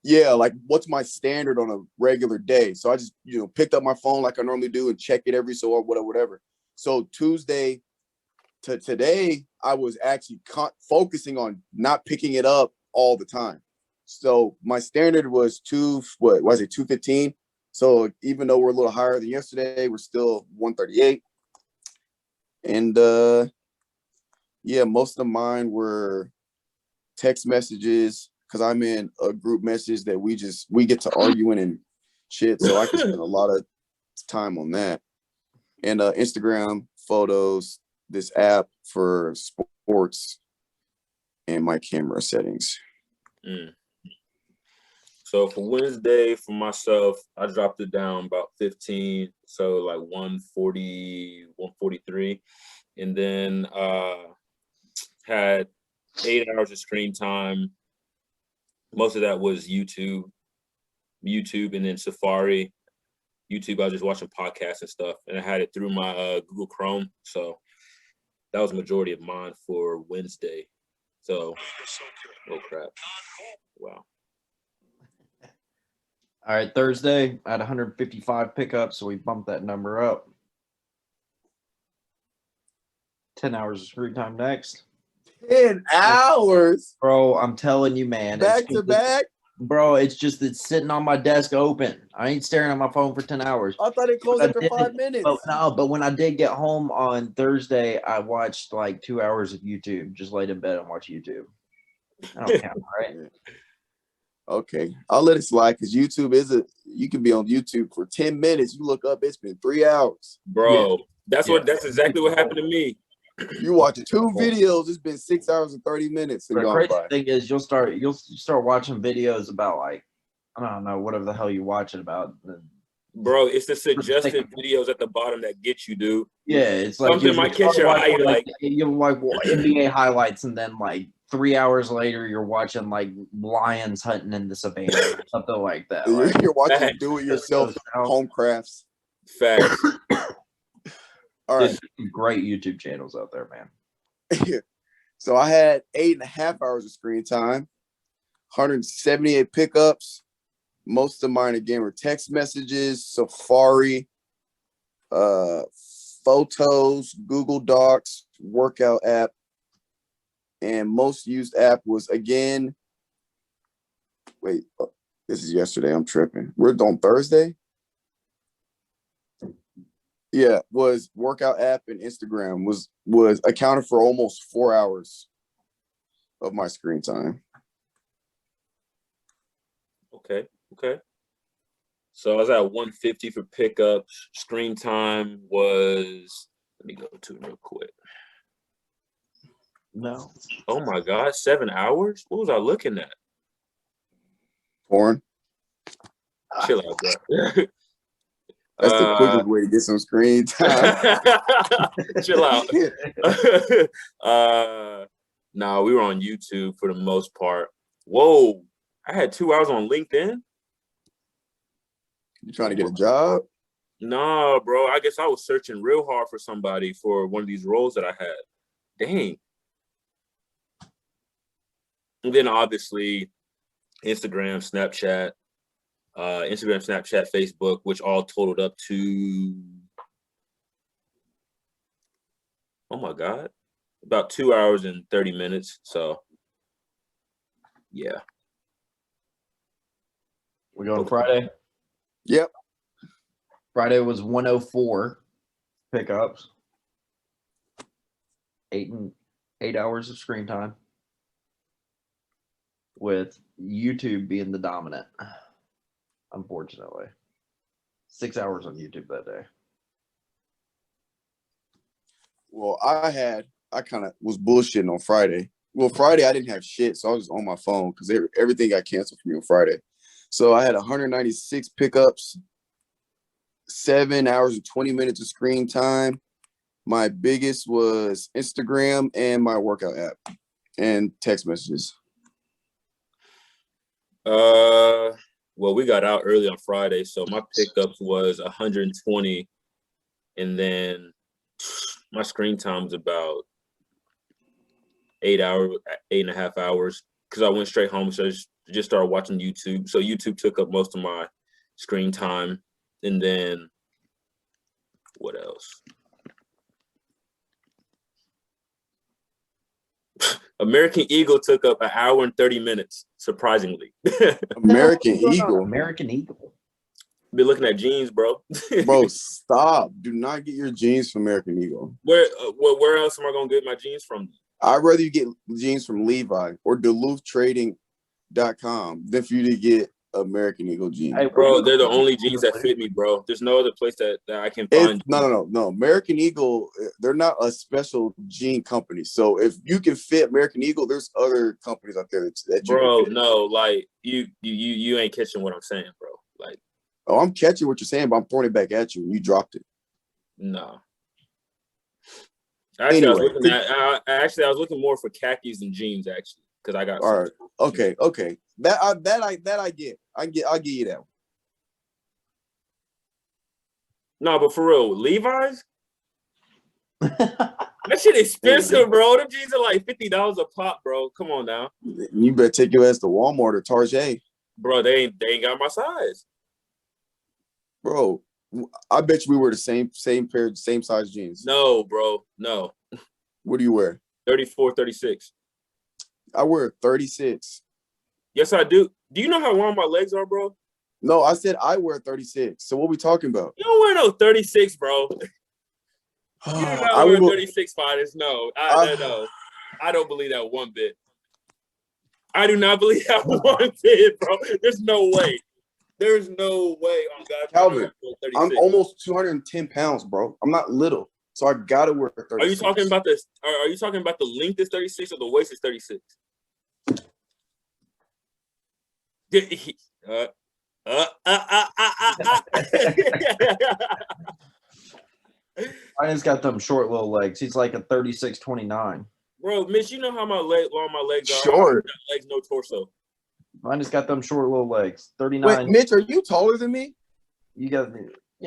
D: Yeah, like what's my standard on a regular day? So I just, picked up my phone like I normally do and check it every so whatever. So Tuesday to today, I was actually focusing on not picking it up all the time. So my standard was 215. So even though we're a little higher than yesterday, we're still 138. And yeah, most of mine were text messages because I'm in a group message that we get to arguing and shit. So I can spend a lot of time on that. And Instagram, photos, this app for sports, and my camera settings.
A: So for Wednesday, for myself, I dropped it down about 15, so like 140, 143. And then had 8 hours of screen time. Most of that was YouTube, and then Safari. YouTube, I was just watching podcasts and stuff, and I had it through my Google Chrome. So that was the majority of mine for Wednesday. So, oh crap. Wow.
B: All right, Thursday, I had 155 pickups, so we bumped that number up. 10 hours of screen time next.
D: 10 hours?
B: Bro, I'm telling you, man.
D: Back to back?
B: Bro, it's sitting on my desk open. I ain't staring at my phone for 10 hours.
D: I thought it closed after 5 minutes.
B: But when I did get home on Thursday, I watched like 2 hours of YouTube. Just laid in bed and watched YouTube. I don't count, right?
D: Okay, I'll let it slide because YouTube you can be on YouTube for 10 minutes. You look up, it's been 3 hours.
A: Bro, yeah. That's exactly what happened to me.
D: You watch 2 videos, it's been 6 hours and 30 minutes.
B: The crazy thing is you'll start watching videos about like, I don't know, whatever the hell you're watching about.
A: Bro, it's the suggested videos at the bottom that get you, dude.
B: Yeah, it's like
A: something might catch your eye.
B: You'll like NBA highlights, and then like 3 hours later, you're watching like lions hunting in the savannah or something like that. Like,
D: you're watching do-it-yourself home crafts.
A: Facts.
D: All right.
B: Great YouTube channels out there, man.
D: So I had 8.5 hours of screen time, 178 pickups. Most of mine, again, were text messages, Safari, photos, Google Docs, workout app. And most used app was, again, this is yesterday. I'm tripping. We're on Thursday? Yeah, was workout app and Instagram was accounted for almost 4 hours of my screen time.
A: Okay. So I was at 150 for pickups. Screen time was, let me go to it real quick.
B: No.
A: Oh my God, 7 hours? What was I looking at?
D: Porn.
A: Chill out, bro.
D: That's the quickest way to get some screen time.
A: Chill out. Nah, we were on YouTube for the most part. Whoa, I had 2 hours on LinkedIn.
D: You trying to get a job?
A: Nah, bro. I guess I was searching real hard for somebody for one of these roles that I had. Dang. And then obviously Instagram, Snapchat, Facebook, which all totaled up to, oh my God, about 2 hours and 30 minutes. So, yeah.
B: We going Friday?
D: Yep.
B: Friday was 104 pickups. 8 hours of screen time. With YouTube being the dominant, unfortunately. 6 hours on YouTube that day.
D: Well, I kind of was bullshitting on Friday. Well, Friday I didn't have shit, so I was on my phone because everything got canceled for me on Friday. So I had 196 pickups, 7 hours and 20 minutes of screen time. My biggest was Instagram and my workout app and text messages.
A: Well, we got out early on Friday, so my pickups was 120, and then my screen time was about 8.5 hours, because I went straight home, so I just started watching YouTube. So YouTube took up most of my screen time, and then what else? American Eagle took up 1 hour and 30 minutes, surprisingly.
D: American Eagle.
B: American Eagle.
A: Be looking at jeans, bro.
D: Bro, stop. Do not get your jeans from American Eagle.
A: Where else am I going to get my jeans from?
D: I'd rather you get jeans from Levi or DuluthTrading.com than for you to get American Eagle jeans.
A: Hey, bro, they're the only jeans that fit me, bro. There's no other place that I can find.
D: No. American Eagle, they're not a special jean company. So if you can fit American Eagle, there's other companies out there that you
A: bro,
D: can fit.
A: No, like you ain't catching what I'm saying, bro. Like,
D: oh, I'm catching what you're saying, but I'm throwing it back at you and you dropped it.
A: No. Actually, anyway, I was looking more for khakis and jeans, actually, because I got.
D: All right. Okay. That I get. I'll give you that one.
A: No, but for real, Levi's? That shit expensive, bro. Them jeans are like $50 a pop, bro. Come on now.
D: You better take your ass to Walmart or Target.
A: Bro, they ain't got my size.
D: Bro, I bet you we wear the same pair, same size jeans.
A: No, bro. No.
D: What do you wear?
A: 34, 36.
D: I wear 36.
A: Yes, I do. Do you know how long my legs are, bro?
D: No, I said I wear 36. So what we talking about?
A: You don't wear no 36, bro. You do not wear 36, Finis. No, no. I don't believe that one bit. I do not believe that one bit, bro. There's no way. There's no way. Oh God,
D: Calvin, I'm almost 210 pounds, bro. I'm not little, so I gotta wear 36.
A: Are you talking about this? Are you talking about the length is 36 or the waist is 36?
B: I just got them short little legs. He's like a 36-29.
A: Bro, Mitch, you know how long my legs are.
D: Short.
A: Legs, no torso.
B: I just got them short little legs. 39.
D: Wait, Mitch, are you taller than me?
B: Yeah,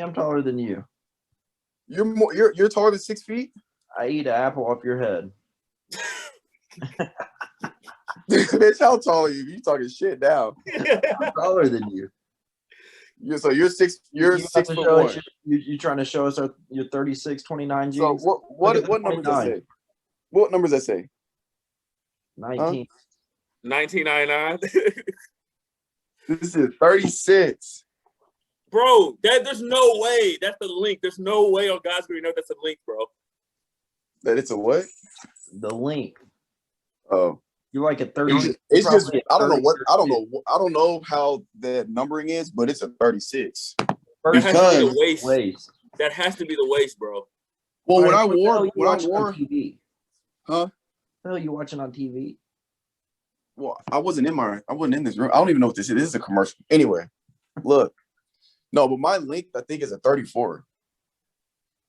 B: I'm taller than you.
D: You're taller than 6 feet?
B: I eat an apple off your head.
D: Mitch, how tall are you? You talking shit now.
B: I'm taller than you.
D: You're 6'1".
B: You trying to show us your 36-29 jeans?
D: So what numbers that say? What numbers that say?
B: 19.
A: 1999.
D: This is 36.
A: Bro, there's no way. That's the link. There's no way on God's green earth that's a link, bro.
D: That it's a what?
B: The link.
D: Oh.
B: You're like a 30.
D: It's just I don't know how that numbering is, but it's a 36.
A: That has to be the waist. That has to be the waist, bro.
D: Well, when I wore,
B: TV.
D: huh?
B: The hell you watching on TV?
D: Well, I wasn't in this room. I don't even know what this is. This is a commercial. Anyway, look. No, but my length, I think, is a 34.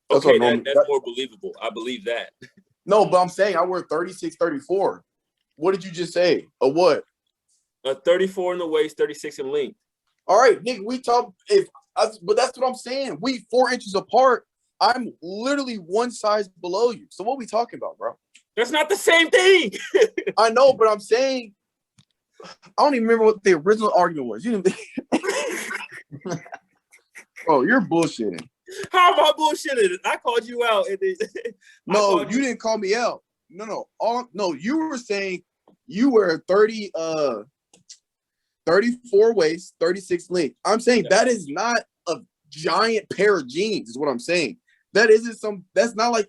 A: That's more believable. I believe that.
D: No, but I'm saying I wear 36, 34. What did you just say? A what?
A: A 34 in the waist, 36 in length.
D: All right, Nick, but that's what I'm saying. We 4 inches apart. I'm literally one size below you. So what are we talking about, bro?
A: That's not the same thing.
D: I know, but I'm saying I don't even remember what the original argument was. You didn't. Oh, you're bullshitting.
A: How am I bullshitting? I called you out.
D: No, you didn't call me out. No. No, you were saying you were 34 waist, 36 length. I'm saying that is not a giant pair of jeans, is what I'm saying. That's not like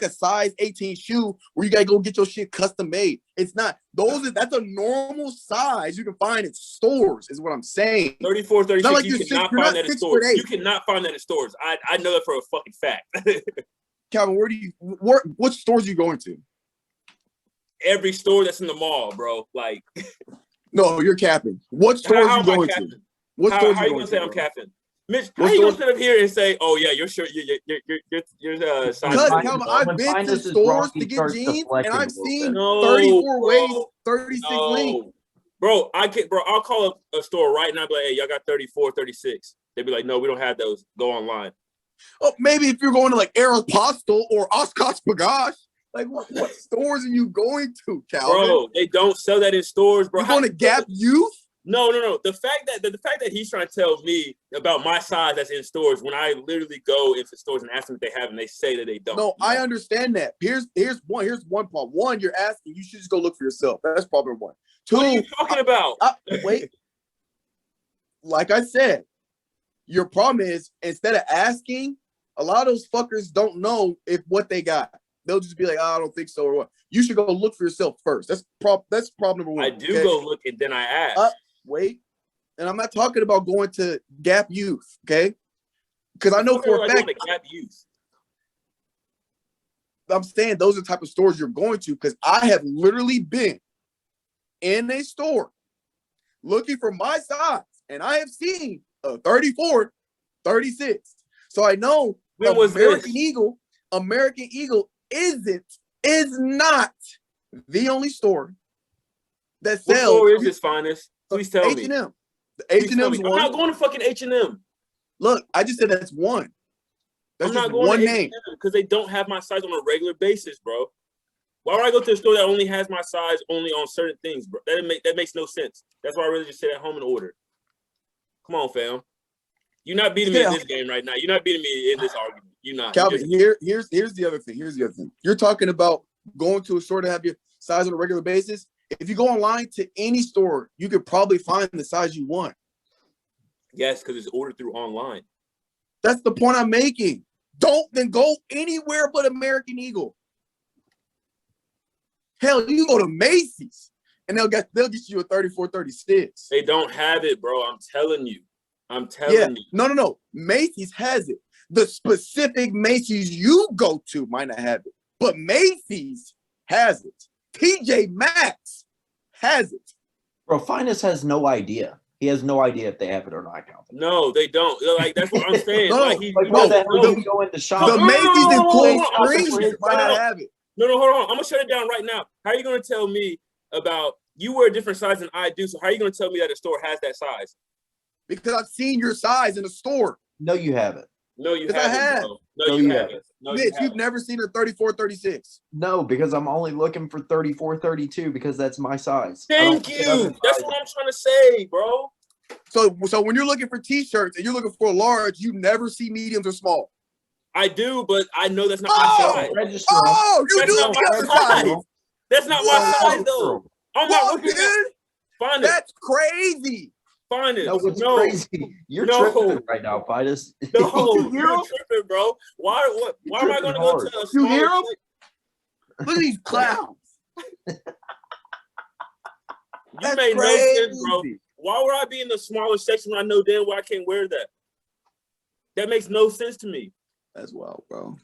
D: a size 18 shoe where you gotta go get your shit custom made. It's not. That's a normal size you can find in stores, is what I'm saying.
A: 34, 36, like you cannot find that in stores. You cannot find that in stores. I know that for a fucking fact.
D: Calvin, what stores are you going to?
A: Every store that's in the mall, bro. Like,
D: no, you're capping. What stores are you going to? What stores are you going to say I'm capping? Mitch, how you gonna sit up here and say, "Oh yeah, you're sure you're size"?
B: Because
D: Calvin, I've been to stores to get jeans, and I've seen 34 waist, 36 length.
A: Bro, I'll call up a store right now, and be like, "Hey, y'all got 34, 36." They'd be like, "No, we don't have those. Go online."
D: Oh, maybe if you're going to like Aeropostale or Oshkosh B'gosh, like what stores are you going to, Calvin?
A: Bro, they don't sell that in stores, bro.
D: You're going to Gap Youth?
A: No. The fact that he's trying to tell me about my size that's in stores when I literally go into stores and ask them if they have and they say that they don't.
D: No, I understand that. Here's one problem. One, you're asking, you should just go look for yourself. That's problem one. Two,
A: what are you talking about?
D: Wait. Like I said, your problem is instead of asking, a lot of those fuckers don't know what they got. They'll just be like, "Oh, I don't think so," or what. You should go look for yourself first. That's problem number one.
A: I do go look and then I ask.
D: Wait, and I'm not talking about going to Gap Youth, okay? Because I know for a fact
A: Gap Youth.
D: I'm saying those are the type of stores you're going to, because I have literally been in a store looking for my size, and I have seen a 34, 36. So I know American Eagle is not the only store that sells.
A: What store is this, Finis? Please tell me.
D: H&M. The H&M's one.
A: I'm not going to fucking H&M.
D: Look, I just said that's one. That's just one name.
A: Because they don't have my size on a regular basis, bro. Why would I go to a store that only has my size only on certain things, bro? That makes no sense. That's why I really just sit at home and order. Come on, fam. You're not beating me in this game right now. You're not beating me in this argument. You're not.
D: Calvin, here's the other thing. You're talking about going to a store to have your size on a regular basis. If you go online to any store, you could probably find the size you want.
A: Yes, because it's ordered through online.
D: That's the point I'm making. Don't then go anywhere but American Eagle. Hell, you go to Macy's and they'll get you a 34, 36.
A: They don't have it, bro. I'm telling you. You.
D: No. Macy's has it. The specific Macy's you go to might not have it, but Macy's has it. TJ Maxx has it.
B: Bro, Finis has no idea. He has no idea if they have it or not.
A: No, they don't. Like, that's what I'm saying.
B: Go into shop.
D: The Macy's in Cold Springs might not have it.
A: No, hold on. I'm gonna shut it down right now. How are you gonna tell me about you wear a different size than I do? So how are you gonna tell me that a store has that size?
D: Because I've seen your size in the store.
B: No, you haven't.
A: No, you haven't.
D: I have.
A: No, you haven't. No,
D: Mitch, you've never seen a 34, 36.
B: No, because I'm only looking for 34, 32 because that's my size.
A: Thank you. That's what I'm trying to say, bro.
D: So when you're looking for t-shirts and you're looking for a large, you never see mediums or small.
A: I do, but I know that's not my
D: size. You do have a size.
A: That's not my size, though. I'm not looking at it.
D: That's crazy.
A: Finis.
B: No, what's crazy? You're tripping right now, Finis.
A: No, you're tripping, bro. Why am I going to go to a
D: You hear him? Look at these clowns.
A: You made no sense, bro. Why would I be in the smaller section when I know damn well I can't wear that? That makes no sense to me.
D: That's wild, bro.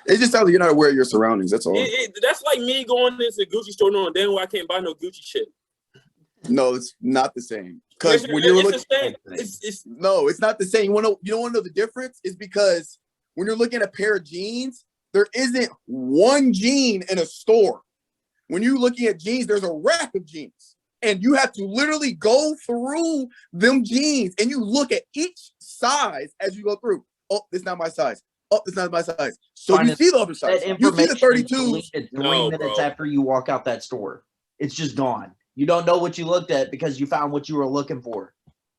D: It just sounds like you're not aware of your surroundings. That's all.
A: That's like me going into the Gucci store knowing damn well I can't buy no Gucci shit.
D: No, it's not the same. Because when you're looking, no, it's not the same. You don't want to know the difference? Is because when you're looking at a pair of jeans, there isn't one jean in a store. When you're looking at jeans, there's a rack of jeans. And you have to literally go through them jeans and you look at each size as you go through. Oh, this is not my size. Oh, this is not my size. So you see the other size. You see the 32s.
B: 3 minutes after you walk out that store. It's just gone. You don't know what you looked at because you found what you were looking for.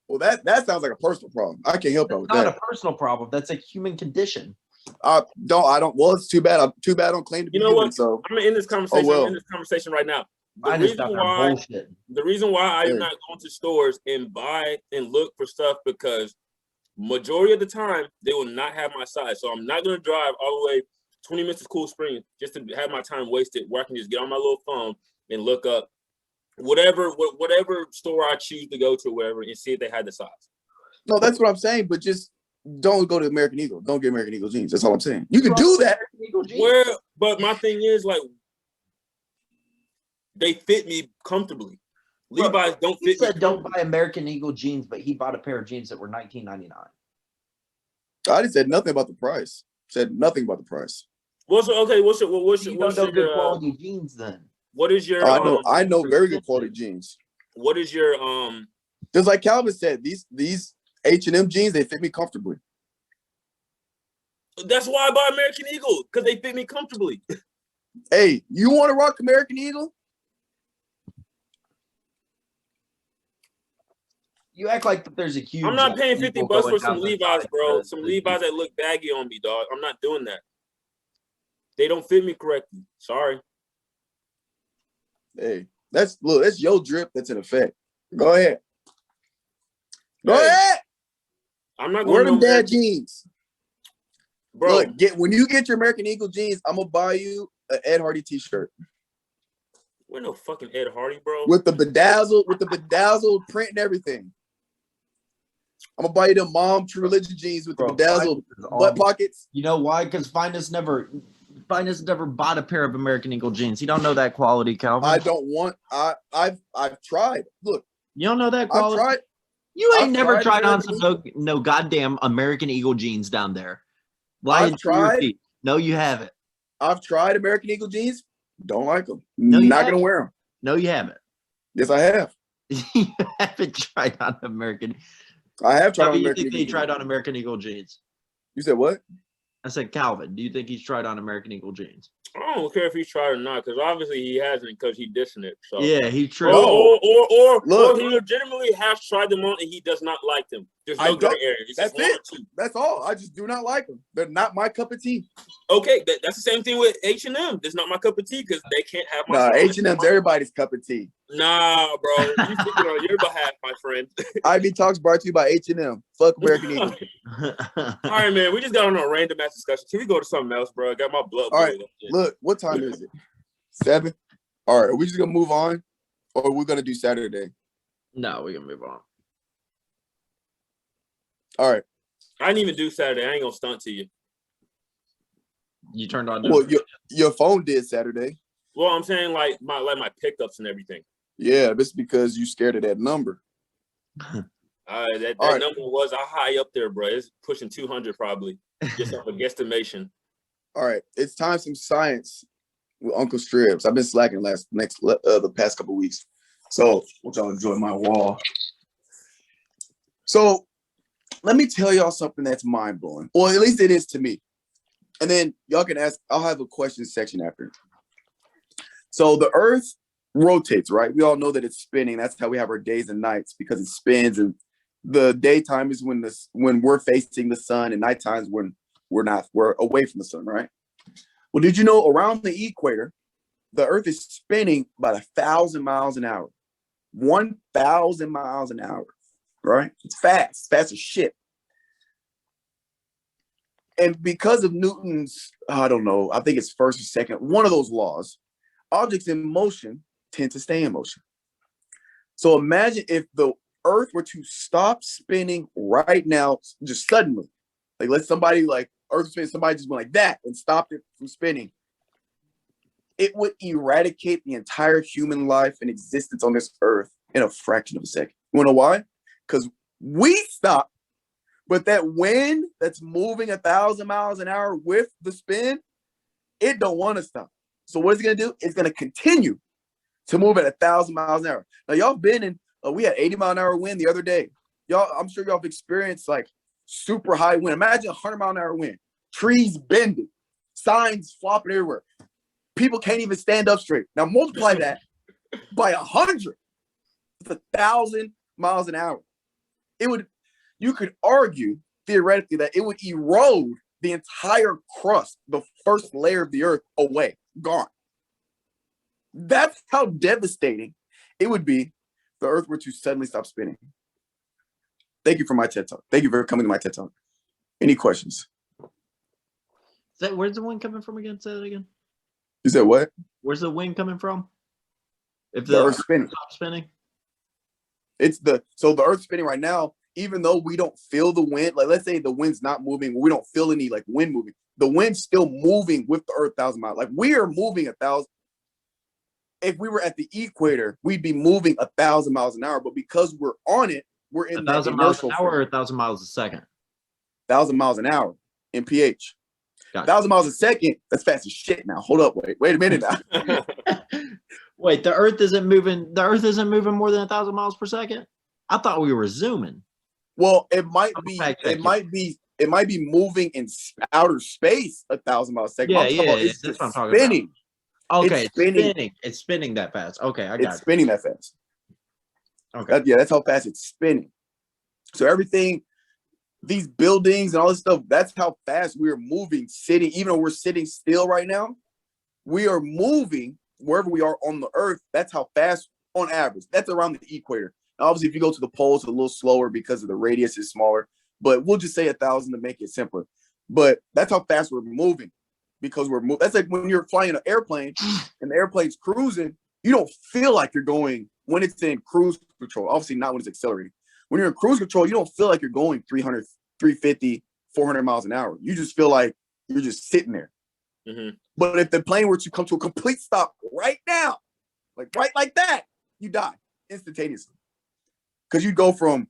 D: Well, that sounds like a personal problem. I can't help out with that.
B: Not a personal problem. That's a human condition.
D: I don't. Well, it's too bad. I don't claim to be.
A: You know
D: human,
A: what?
D: So
A: I'm in this conversation. I'm in this conversation right now. The reason why I am not going to stores and buy and look for stuff because majority of the time they will not have my size. So I'm not going to drive all the way 20 minutes to Cool Springs just to have my time wasted where I can just get on my little phone and look up whatever store I choose to go to, wherever, and see if they had the size.
D: No, that's what I'm saying. But just don't go to American Eagle. Don't get American Eagle jeans. That's all I'm saying. You can do that.
A: Well, but my thing is like they fit me comfortably. Levi's don't fit.
B: He said don't buy American Eagle jeans, but he bought a pair of jeans that were $19.99.
D: I just said nothing about the price. Said nothing about the price.
A: What's your
B: good quality jeans then?
A: What is your?
D: I know very good quality jeans.
A: What is your
D: Just like Calvin said, these H&M jeans, they fit me comfortably.
A: That's why I buy American Eagle, because they fit me comfortably.
D: Hey, you want to rock American Eagle?
B: You act like there's a huge.
A: I'm not paying $50 for some Levi's, bro. Some Levi's that look baggy on me, dog. I'm not doing that. They don't fit me correctly. Sorry.
D: Hey, that's your drip that's in effect. Go ahead. Go ahead.
A: I'm not
D: going to wear them dad jeans.
A: Bro,
D: look, when you get your American Eagle jeans, I'm gonna buy you an Ed Hardy t-shirt.
A: We're no fucking Ed Hardy, bro.
D: With the bedazzled print and everything. I'm gonna buy you the Mom True Religion jeans with the bedazzled butt pockets.
B: You know why? Because Finis never bought a pair of American Eagle jeans. You don't know that quality, Calvin.
D: I don't want. I've tried. Look,
B: you don't know that quality.
D: I've tried.
B: You ain't never tried on some no goddamn American Eagle jeans down there.
D: I've tried.
B: No, you haven't.
D: I've tried American Eagle jeans. Don't like them. No, not gonna wear them.
B: No, you haven't.
D: Yes, I have.
B: You haven't tried on American.
D: I have tried on
B: American.
D: You think
B: he tried on American Eagle jeans?
D: You said what?
B: I said, Calvin, do you think he's tried on American Eagle jeans?
A: I don't care if he's tried or not, because obviously he hasn't, because he dissing it. So
B: yeah, he tried.
A: Or he legitimately has tried them on and he does not like them. There's no gray area.
D: That's it. That's all. I just do not like them. They're not my cup of tea.
A: Okay, that's the same thing with H&M. It's not my cup of tea because they can't have my.
D: Nah, H&M's everybody's cup of tea.
A: Nah, bro, you speaking on your behalf, my friend.
D: IB Talks brought to you by H&M. Fuck American Eagle.
A: All right, man. We just got on a random ass discussion. Can we go to something else, bro? I got my blood.
D: All right, look, what time is it? 7. All right, are we just gonna move on, or are we gonna do Saturday?
B: No, we're gonna move on.
D: All right.
A: I didn't even do Saturday. I ain't gonna stunt to you.
B: You turned on.
D: Well, your phone did Saturday.
A: Well, I'm saying like my pickups and everything.
D: Yeah, this is because you scared of that number.
A: That number was high up there, bro. It's pushing 200 probably, just off a guesstimation.
D: All right, it's time some science with Uncle Stribs. I've been slacking the past couple weeks, so hope y'all enjoy my wall. So let me tell y'all something that's mind blowing, or at least it is to me. And then y'all can ask. I'll have a question section after. So the Earth rotates, right? We all know that it's spinning. That's how we have our days and nights, because it spins. And the daytime is when we're facing the sun, and nighttime is when we're away from the sun, right? Well, did you know around the equator, the Earth is spinning about 1,000 miles an hour, 1,000 miles an hour, right? It's fast as shit. And because of Newton's, I don't know, I think it's first or second, one of those laws, objects in motion tend to stay in motion. So imagine if the Earth were to stop spinning right now, just suddenly, like let somebody like Earth spin, somebody just went like that and stopped it from spinning, it would eradicate the entire human life and existence on this earth in a fraction of a second. You wanna know why? Because we stop, but that wind that's moving 1,000 miles an hour with the spin, it don't want to stop. So what is it gonna do? It's gonna continue to move at 1,000 miles an hour. Now y'all been in, we had 80-mile-an-hour wind the other day. Y'all, I'm sure y'all have experienced like super high wind. Imagine 100-mile-an-hour wind, trees bending, signs flopping everywhere. People can't even stand up straight. Now multiply that by 100. It's 1,000 miles an hour. It would, you could argue theoretically that it would erode the entire crust, the first layer of the earth, away, gone. That's how devastating it would be if the earth were to suddenly stop spinning. Thank you for my TED Talk. Thank you for coming to my TED Talk. Any questions?
E: Where's the wind coming from again? Say that again.
D: You said what?
E: Where's the wind coming from? If
D: the earth spinning.
E: Stop spinning?
D: So the earth's spinning right now, even though we don't feel the wind, like let's say the wind's not moving, we don't feel any like wind moving. The wind's still moving with the earth 1,000 miles. Like we are moving 1,000. If we were at the equator, we'd be moving 1,000 miles an hour. But because we're on it, we're in
E: 1,000 miles an hour or 1,000 miles a second?
D: 1,000 miles an hour in pH. 1,000 miles a second, that's fast as shit now. Hold up, wait a minute now.
E: Wait, the earth isn't moving more than 1,000 miles per second? I thought we were zooming.
D: Well, it might be moving in outer space 1,000 miles a second.
E: Yeah, that's what I'm talking
D: spinning.
E: About. Okay, it's spinning that fast. Okay, I got it.
D: It's spinning that fast.
E: Okay.
D: That's how fast it's spinning. So everything, these buildings and all this stuff, that's how fast we're moving, sitting, even though we're sitting still right now, we are moving wherever we are on the earth. That's how fast on average. That's around the equator. Now, obviously, if you go to the poles, it's a little slower because of the radius is smaller, but we'll just say 1,000 to make it simpler. But that's how fast we're moving because we're moving. That's like when you're flying an airplane and the airplane's cruising, you don't feel like you're going when it's in cruise control. Obviously, not when it's accelerating. When you're in cruise control, you don't feel like you're going 300, 350, 400 miles an hour. You just feel like you're just sitting there.
A: Mm-hmm.
D: But if the plane were to come to a complete stop right now, right like that, you die instantaneously. Because you'd go from,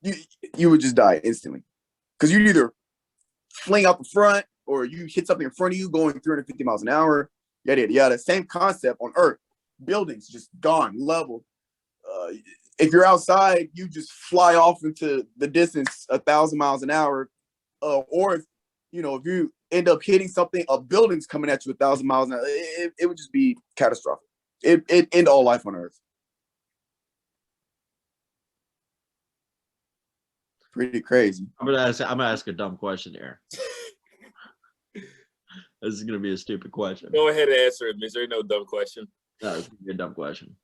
D: you would just die instantly. Because you'd either fling out the front or you hit something in front of you going 350 miles an hour, yada, yada, yada. Same concept on Earth. Buildings just gone, leveled. If you're outside, you just fly off into the distance 1,000 miles an hour. Or if you end up hitting something, a building's coming at you 1,000 miles an hour, it would just be catastrophic. It end all life on Earth. Pretty crazy.
E: I'm gonna ask a dumb question here. This is gonna be a stupid question.
A: Go ahead and answer it. Is there no dumb question?
E: No, it's gonna be a dumb question.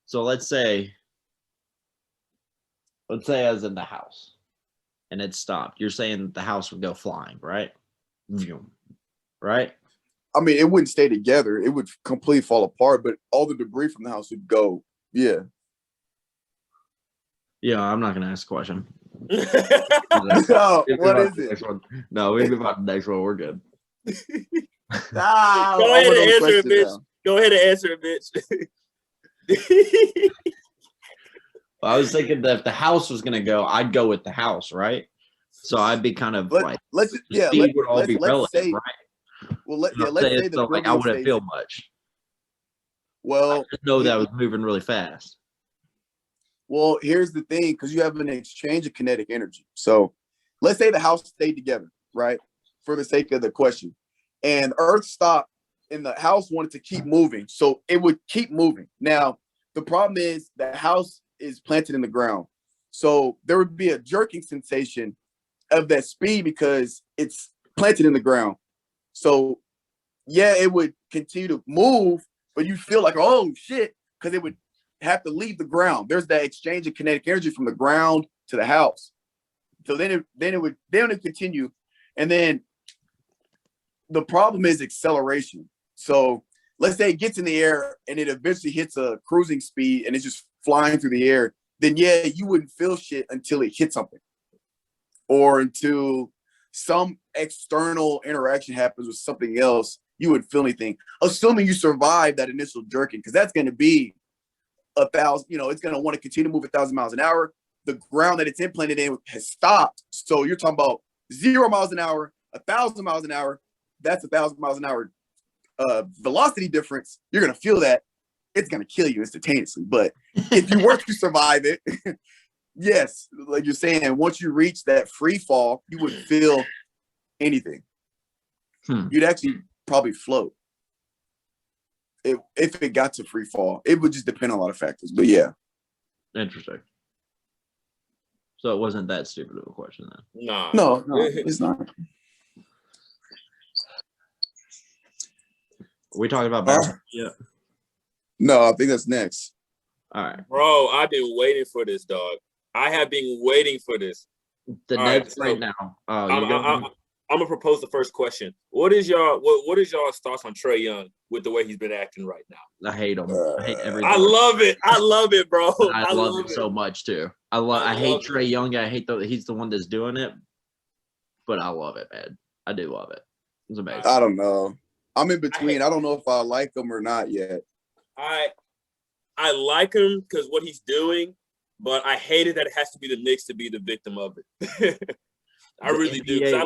E: So let's say I was in the house and it stopped. You're saying the house would go flying, right? Right?
D: I mean, it wouldn't stay together. It would completely fall apart, but all the debris from the house would go. Yeah.
E: Yeah, I'm not gonna ask a question.
D: No, what is it?
E: No, we move on to the next one. We're good.
A: Go ahead and answer it, bitch. Go ahead and answer it, bitch.
E: Well, I was thinking that if the house was gonna go, I'd go with the house, right? So I'd be kind of speed would all be relative, right?
D: Well, let's say the
E: like I wouldn't feel much.
D: Well,
E: I just know that I was moving really fast.
D: Well, here's the thing, because you have an exchange of kinetic energy. So let's say the house stayed together, right? For the sake of the question. And Earth stopped and the house wanted to keep moving. So it would keep moving. Now, the problem is the house is planted in the ground. So there would be a jerking sensation of that speed because it's planted in the ground. So yeah, it would continue to move, but you feel like, oh shit, because it would have to leave the ground. There's that exchange of kinetic energy from the ground to the house. So then it would continue. And then the problem is acceleration. So let's say it gets in the air and it eventually hits a cruising speed and it's just flying through the air. Then yeah, you wouldn't feel shit until it hit something. or until some external interaction happens with something else, you would feel anything. Assuming you survive that initial jerking, because that's going to be 1,000. It's going to want to continue to move 1,000 miles an hour. The ground that it's implanted in has stopped. So you're talking about 0 miles an hour, 1,000 miles an hour. That's 1,000 miles an hour velocity difference. You're going to feel that. It's going to kill you instantaneously. But if you were to survive it, yes, like you're saying, once you reach that free fall, you would feel anything. You'd actually probably float. If it got to free fall, it would just depend on a lot of factors. But yeah.
E: Interesting. So it wasn't that stupid of a question then.
D: No, it's not.
E: Are we talking about basketball? Yeah.
D: No, I think that's next.
E: All right.
A: Bro, I've been waiting for this, dog. I have been waiting for this.
E: The Nets right now.
A: I'm gonna propose the first question. What is y'all's thoughts on Trae Young with the way he's been acting right now?
E: I hate him. I hate everything.
A: I love it, bro.
E: I love it so much too. I hate Trae Young. I hate he's the one that's doing it, but I love it, man. I do love it. It's amazing.
D: I don't know. I'm in between. I don't know if I like him or not yet.
A: I like him because what he's doing, but I hated that it has to be the Knicks to be the victim of it. I really do. Because I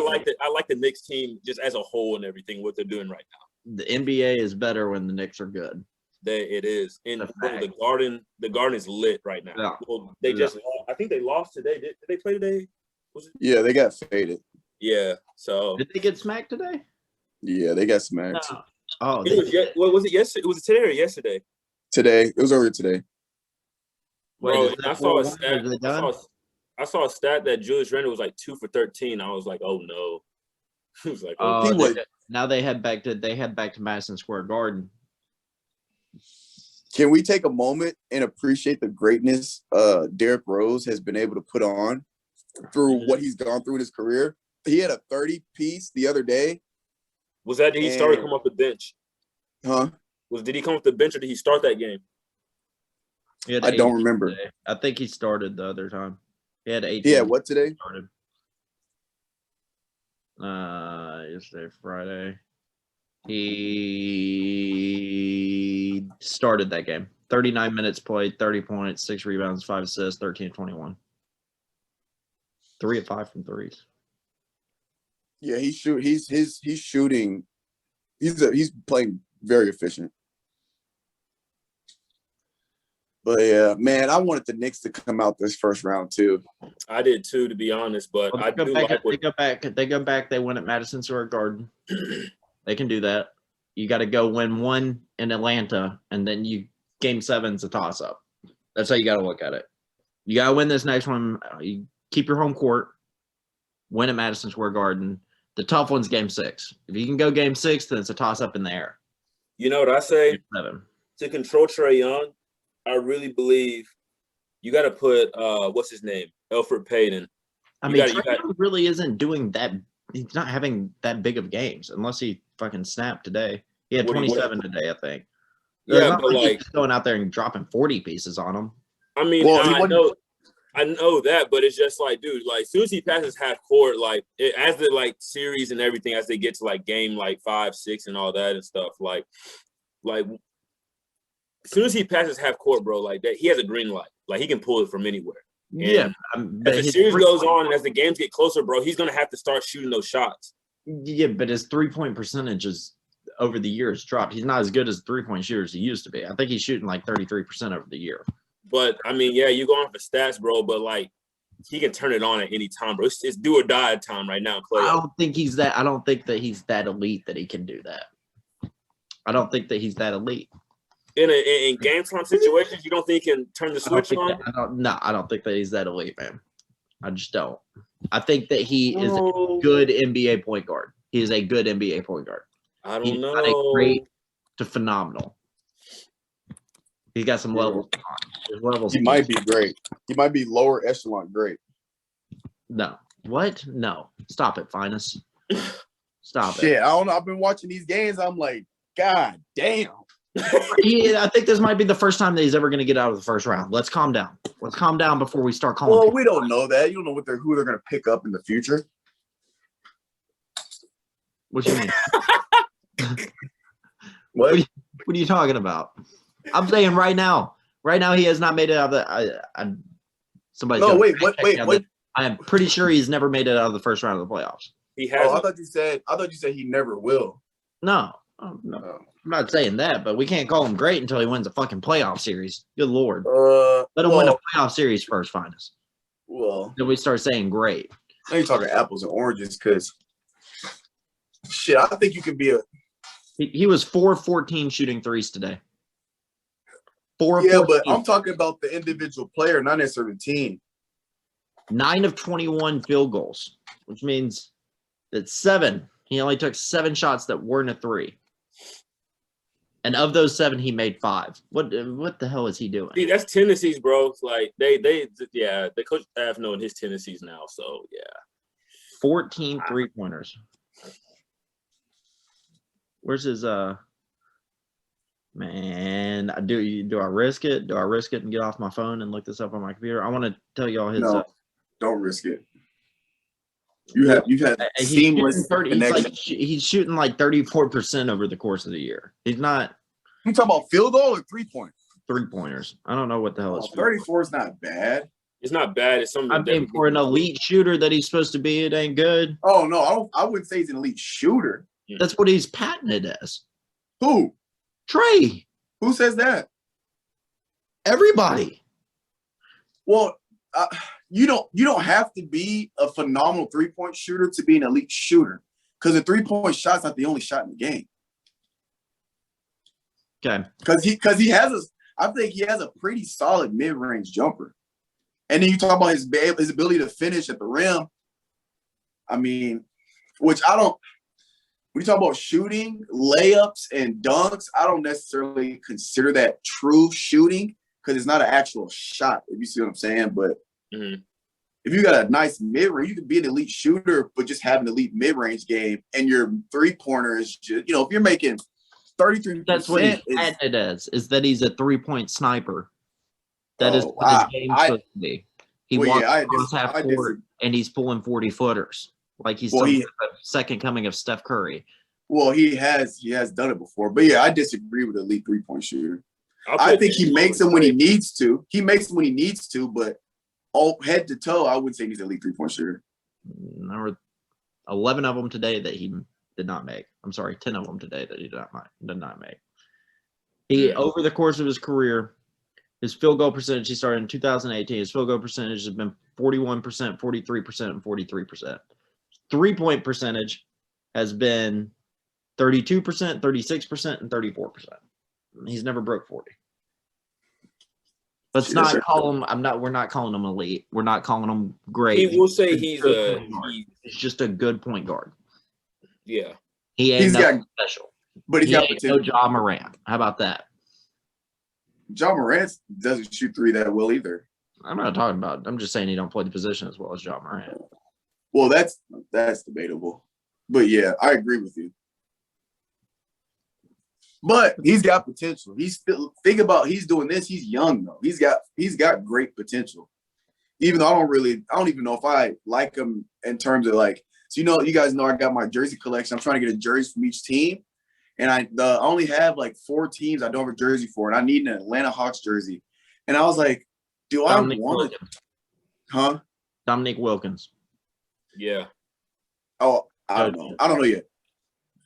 A: like the Knicks team just as a whole and everything, what they're doing right now.
E: The NBA is better when the Knicks are good.
A: It is. And the Garden is lit right now.
E: Yeah.
A: Well, they just I think they lost today. Did they play today?
D: Yeah, they got faded.
A: Yeah. So
E: did they get smacked today?
D: Yeah, they got smacked.
E: No. Oh,
A: was it yesterday? Was it today or yesterday?
D: Today. It was earlier today.
A: Bro, I saw a stat. I saw a stat that Julius Randle was like 2 for 13. I was like, oh no. He was like,
E: now they head back to Madison Square Garden.
D: Can we take a moment and appreciate the greatness Derrick Rose has been able to put on through what he's gone through in his career? He had a 30-piece the other day.
A: Was that did he start to come off the bench?
D: Huh?
A: Did he come off the bench or did he start that game?
D: I don't remember.
E: Today. I think he started the other time. He had 18.
D: Yeah, what today?
E: Started. Yesterday, Friday. He started that game. 39 minutes played, 30 points, 6 rebounds, 5 assists, 13-21. 3 of 5 from threes.
D: Yeah, he's shooting. He's playing very efficient. But yeah, man, I wanted the Knicks to come out this first round too.
A: I did too, to be honest. But I do like
E: they go back. They win at Madison Square Garden. They can do that. You got to go win one in Atlanta, and then game 7's a toss up. That's how you got to look at it. You got to win this next one. You keep your home court. Win at Madison Square Garden. The tough one's game 6. If you can go game 6, then it's a toss up in the air.
A: You know what I say?
E: 7.
A: To control Trae Young, I really believe you got to put what's his name, Elfrid Payton.
E: Trae really isn't doing that. He's not having that big of games unless he fucking snapped today. He had 27 today, I think.
A: Yeah, but like
E: he's going out there and dropping 40 pieces on him.
A: I mean, I know that, but it's just like, dude, like as soon as he passes half court, like as the like series and everything, as they get to like game like 5, 6, and all that and stuff, like as soon as he passes half court, bro, like that, he has a green light. Like he can pull it from anywhere. And as the series goes on and as the games get closer, bro, he's gonna have to start shooting those shots.
E: Yeah, but his 3-point percentage is over the years dropped. He's not as good as 3-point shooter as he used to be. I think he's shooting like 33% over the year.
A: But I mean, yeah, you're going for stats, bro. But like, he can turn it on at any time, bro. It's do or die time right now.
E: I don't think that he's that elite that he can do that. I don't think that he's that elite.
A: In game time situations, you don't think he can turn the switch on?
E: I don't think that he's that elite, man. I just don't. I think that he is a good NBA point guard. He is a good NBA point guard.
A: I don't know.
E: Not a great to phenomenal. He got some levels.
D: He might be great. He might be lower echelon great.
E: No. What? No. Stop it, Finis. Stop it.
D: Shit, I don't know. I've been watching these games. I'm like, God damn.
E: I think this might be the first time that he's ever going to get out of the first round. Let's calm down. Let's calm down before we start calling.
D: Well, we don't know that. You don't know who they're going to pick up in the future.
E: What do you mean?
D: What?
E: What are you talking about? I'm saying right now he has not made it out of the. Somebody.
D: No, wait. What?
E: I am pretty sure he's never made it out of the first round of the playoffs.
A: He has.
D: I thought you said he never will.
E: No. I'm not saying that, but we can't call him great until he wins a fucking playoff series. Good Lord. Let him win a playoff series first, Finis.
D: Well,
E: then we start saying great.
D: Now you're talking apples and oranges because shit, I think you could be a.
E: He was 4-14 shooting threes today.
D: 4-14. Yeah, but I'm talking about the individual player, not necessarily the team.
E: 9 of 21 field goals, which means that 7. He only took 7 shots that weren't a 3. And of those 7, he made 5. What the hell is he doing?
A: See, that's tendencies, bro. It's like the coach staff knowing his tendencies now. So yeah.
E: 14 3-pointers. Where's his man? Do I risk it? Do I risk it and get off my phone and look this up on my computer? I want to tell y'all his.
D: No, don't risk it. You've had seamless connection.
E: He's shooting like 34% over the course of the year. He's not.
D: You talking about field goal or 3-point?
E: 3-pointers. I don't know what the hell is.
D: 34 is not bad.
A: It's not bad. It's something.
E: I mean, for an elite shooter that he's supposed to be, it ain't good.
D: Oh no, I wouldn't say he's an elite shooter.
E: That's what he's patented as.
D: Who?
E: Trey.
D: Who says that?
E: Everybody.
D: Well, you don't have to be a phenomenal 3-point shooter to be an elite shooter, because a 3-point shot's not the only shot in the game.
E: Okay.
D: Because he has I think he has a pretty solid mid-range jumper, and then you talk about his ability to finish at the rim. I mean, which I don't. When you talk about shooting, layups, and dunks, I don't necessarily consider that true shooting because it's not an actual shot, if you see what I'm saying. But if you got a nice mid-range, you can be an elite shooter, but just have an elite mid-range game, and your 3-pointer is just, if you're making 33%.
E: That's what he's patented as, is that he's a 3-point sniper. That is what his game's supposed to be. He walks across half court, and he's pulling 40-footers. Like he's the second coming of Steph Curry.
D: Well, he has done it before. But yeah, I disagree with elite 3-point shooter. I think he makes them when he needs to. He makes them when he needs to, but all head to toe, I would say he's an elite 3-point shooter.
E: There 11 of them today that he did not make. I'm sorry, 10 of them today that he did not make. He, over the course of his career, his field goal percentage, he started in 2018. His field goal percentage has been 41%, 43%, and 43%. 3-point percentage has been 32%, 36%, and 34%. He's never broke 40. Let's not call him. We're not calling him elite. We're not calling him great.
A: He will say he's
E: just a good point guard.
A: Yeah.
E: He ain't nothing special.
D: But he got
E: no Ja Morant. How about that?
D: Ja Morant doesn't shoot 3 that well either.
E: I'm not talking about. I'm just saying he don't play the position as well as Ja Morant.
D: Well, that's debatable. But yeah, I agree with you. But he's got potential. He's doing this. He's young though. He's got great potential. Even though I don't even know if I like him in terms of like. So you guys know I got my jersey collection. I'm trying to get a jersey from each team, and I only have like 4 teams I don't have a jersey for, and I need an Atlanta Hawks jersey. And I was like, do I want it? Huh?
E: Dominique Wilkins.
A: Yeah.
D: Oh, I don't know. I don't know yet.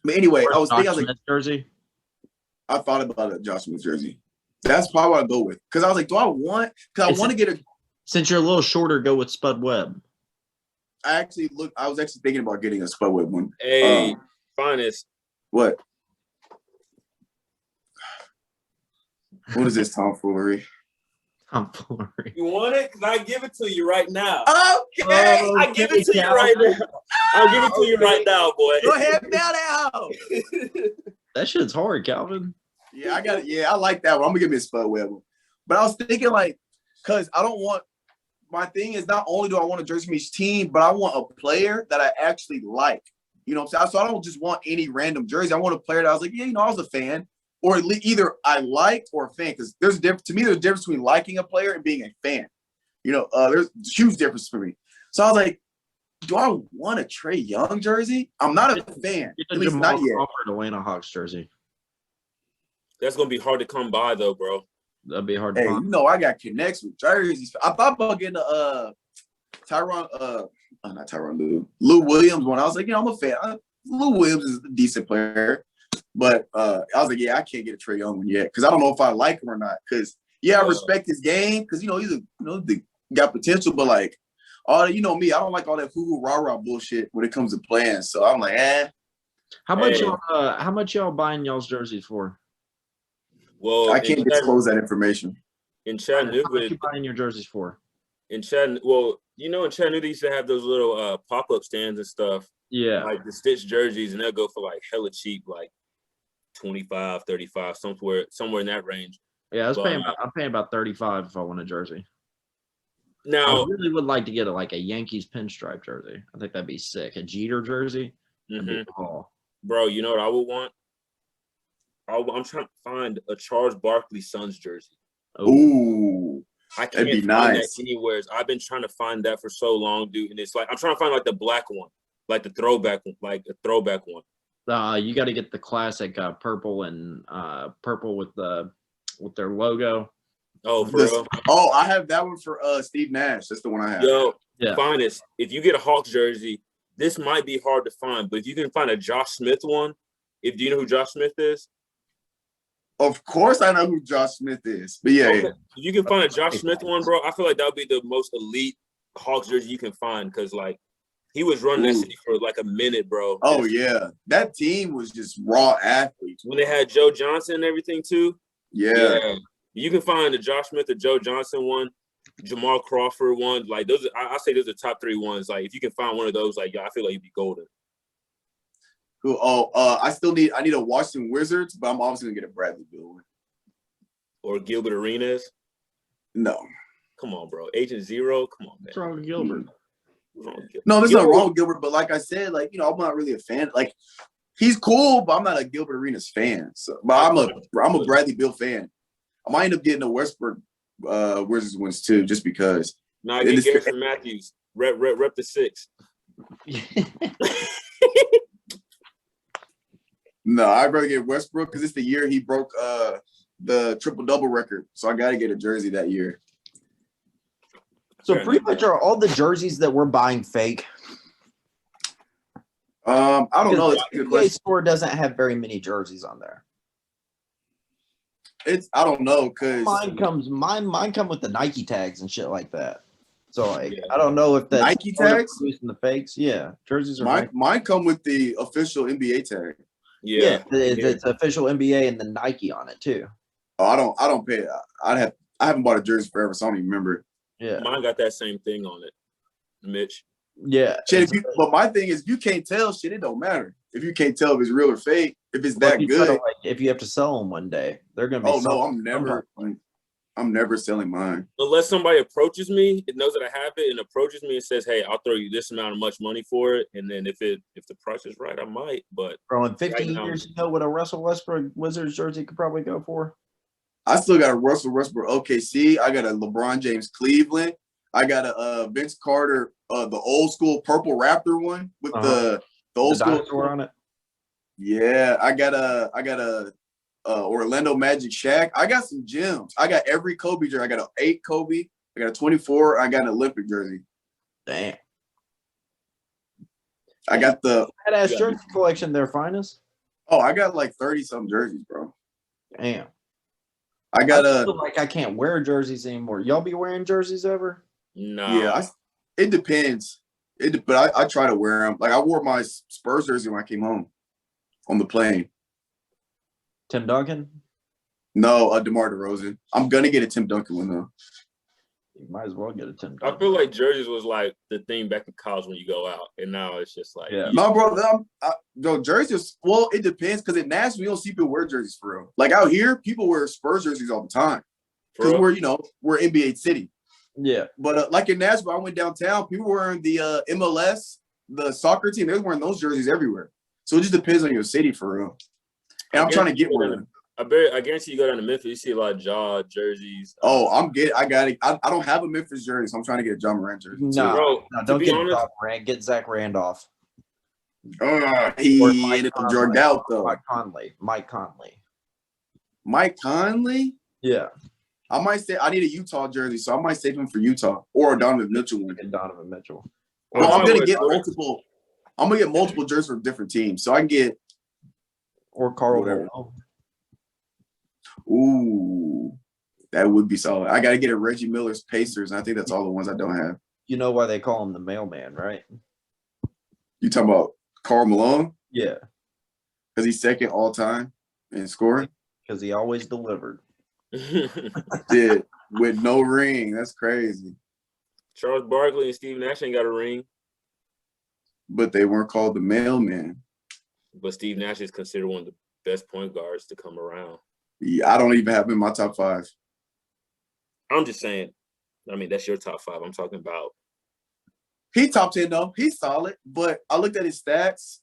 D: But anyway, I was like,
E: jersey.
D: I thought about a Josh Smith jersey. That's probably what I go with. Because I was like, I want to get a.
E: Since you're a little shorter, go with Spud Webb.
D: I was actually thinking about getting a Spud Webb one.
A: Hey, Finis.
D: What? What is this tomfoolery?
E: Tomfoolery.
A: You want it? Because I give it to you right now.
D: Okay.
A: I give it to you right now. I'll give it to you right now, boy.
D: Go ahead, now.
E: That shit's hard, Calvin.
D: Yeah, I got it. Yeah, I like that one. I'm gonna give me a Spud Webb one. But I was thinking because I don't want. My thing is not only do I want a jersey from each team, but I want a player that I actually like. You know what I'm saying? So I don't just want any random jersey. I want a player that I was like, I was a fan. or either I like or a fan. Because there's a difference. To me, there's a difference between liking a player and being a fan. You know, there's a huge difference for me. So I was like, do I want a Trae Young jersey? I'm not a fan. At least not yet.
E: Atlanta Hawks jersey.
D: That's
A: gonna be hard to come by though, bro.
E: That'd be hard to
D: find.
E: You
D: know, I got connects with jerseys. I thought about getting a not Tyronn Lou Williams one. I was like, I'm a fan. Lou Williams is a decent player, but I was like, I can't get a Trae Young one yet because I don't know if I like him or not. Because I respect his game because he's they got potential, but like me, I don't like all that hoo rah rah bullshit when it comes to playing. So I'm like,
E: How much y'all buying y'all's jerseys for?
A: Well,
D: I can't disclose that information.
A: In Chattanooga,
E: how much you buying your jerseys for?
A: In Chattanooga, in Chattanooga, they used to have those little pop-up stands and stuff.
E: Yeah.
A: Like the stitch jerseys, and they'll go for like hella cheap, like 25, 35, somewhere in that range.
E: Yeah, I'm paying about 35 if I want a jersey.
A: Now,
E: I really would like to get a Yankees pinstripe jersey. I think that'd be sick. A Jeter jersey.
A: Bro, you know what I would want? I'm trying to find a Charles Barkley Suns jersey.
D: Ooh,
A: I can't find that anywhere. I've been trying to find that for so long, dude. And it's like I'm trying to find like the black one, like the throwback one, like a throwback one.
E: You got to get the classic purple and purple with their logo.
A: Oh, for real?
D: Oh, I have that one for Steve Nash. That's the one I have.
A: Yo, Finis, if you get a Hawks jersey, this might be hard to find, but if you can find a Josh Smith one, do you know who Josh Smith is?
D: Of course I know who Josh Smith is. But yeah.
A: If you can find a Josh Smith one, bro, I feel like that would be the most elite Hawks jersey you can find because, like, he was running that city for, like, a minute, bro.
D: Oh, yeah. That team was just raw athletes.
A: When they had Joe Johnson and everything, too.
D: Yeah.
A: You can find the Josh Smith or Joe Johnson one, Jamal Crawford one. Like, those I say those are top 3 ones. Like, if you can find one of those, like, I feel like you'd be golden.
D: Cool. I need a Washington Wizards, but I'm obviously gonna get a Bradley Beal one.
A: Or Gilbert Arenas.
D: No.
A: Come on, bro. Agent Zero. Come on, man.
E: What's wrong with Gilbert?
D: No, there's nothing wrong with Gilbert, but like I said, like I'm not really a fan. Like he's cool, but I'm not a Gilbert Arenas fan. So, but I'm a Bradley Beal fan. I might end up getting a Westbrook Wizards ones too, just because.
A: Nah, get Garrison Matthews. Rep the 6.
D: No, I'd rather get Westbrook because it's the year he broke the triple-double record. So I got to get a jersey that year.
B: So pretty much are all the jerseys that we're buying fake?
D: I don't know.
B: The NBA store doesn't have very many jerseys on there.
D: I don't know because
B: mine come with the Nike tags and shit like that. So I don't know if the
D: Nike tags
B: producing the fakes. Yeah, jerseys are
D: mine come with the official NBA tag.
B: Yeah, it's official NBA and the Nike on it too.
D: Oh, I don't pay. I haven't bought a jersey forever, so I don't even remember.
B: Yeah,
A: mine got that same thing on it, Mitch.
B: Yeah,
D: shit, but my thing is, if you can't tell, shit, it don't matter. If you can't tell if it's real or fake, if it's that good,
B: if you have to sell them one day, they're gonna be.
D: Oh no, I'm never selling mine
A: unless somebody approaches me, it knows that I have it, and approaches me and says, "Hey, I'll throw you this amount of much money for it." And then if the price is right, I might. But
B: bro, in 15 years, you know what a Russell Westbrook Wizards jersey could probably go for?
D: I still got a Russell Westbrook OKC. I got a LeBron James Cleveland. I got a Vince Carter, the old school purple Raptor one with the old school
B: on it.
D: Yeah, I got a Orlando Magic Shaq. I got some gems. I got every Kobe jersey. I got an 8 Kobe. I got a 24. I got an Olympic jersey.
B: Damn.
D: I got the
B: badass jersey collection there, Finis.
D: Oh, I got like 30-something jerseys, bro.
B: Damn.
D: I
B: feel like I can't wear jerseys anymore. Y'all be wearing jerseys ever?
A: No.
D: Yeah, it depends. But I try to wear them. Like I wore my Spurs jersey when I came home on the plane.
B: Tim Duncan?
D: No, DeMar DeRozan. I'm gonna get a Tim Duncan one though.
B: You might as well get a Tim Duncan.
A: I feel like jerseys was like the thing back in college when you go out, and now it's just like
D: No, bro. Jerseys. Well, it depends because in Nashville you don't see people wear jerseys for real. Like out here, people wear Spurs jerseys all the time because we're NBA city.
B: Yeah,
D: but like in Nashville, I went downtown. People wearing the MLS, the soccer team. They're wearing those jerseys everywhere. So it just depends on your city for real. And I'm trying to get one.
A: I guarantee you go down to Memphis, you see a lot of Jaw jerseys.
D: Oh, I got it. I don't have a Memphis jersey, so I'm trying to get a John Morant jersey.
B: No, don't get honest, Rand. Get Zach Randolph.
D: He ended up drugged out though.
B: Mike Conley.
D: Mike Conley?
B: Yeah.
D: I might say I need a Utah jersey, so I might save him for Utah or a Donovan Mitchell one.
B: Donovan Mitchell.
D: Well, I'm gonna get multiple. I'm gonna get multiple jerseys from different teams, so I can get
B: or Carl Malone.
D: Ooh, that would be solid. I gotta get a Reggie Miller's Pacers, and I think that's all the ones I don't have.
B: You know why they call him the mailman, right?
D: You talking about Karl Malone?
B: Yeah.
D: Because he's second all time in scoring?
B: Because he always delivered.
D: Did with no ring. That's crazy.
A: Charles Barkley and Steve Nash ain't got a ring.
D: But they weren't called the mailman.
A: But Steve Nash is considered one of the best point guards to come around.
D: Yeah, I don't even have him in my top 5.
A: I'm just saying. I mean, that's your top 5. I'm talking about.
D: He top 10 though. He's solid. But I looked at his stats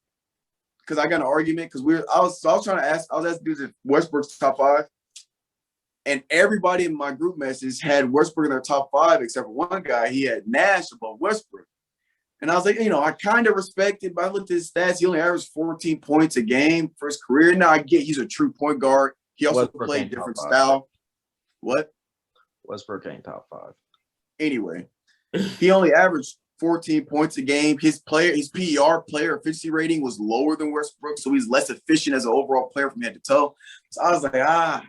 D: because I got an argument because I was trying to ask. I was asking dudes if Westbrook's top 5, and everybody in my group message had Westbrook in their top 5 except for one guy. He had Nash above Westbrook, and I was like, I kind of respect it, but I looked at his stats. He only averaged 14 points a game for his career. Now I get he's a true point guard. He also played different style. What?
B: Westbrook ain't top 5.
D: Anyway, he only averaged 14 points a game. His PER player efficiency rating was lower than Westbrook, so he's less efficient as an overall player from head to toe. So I was like, I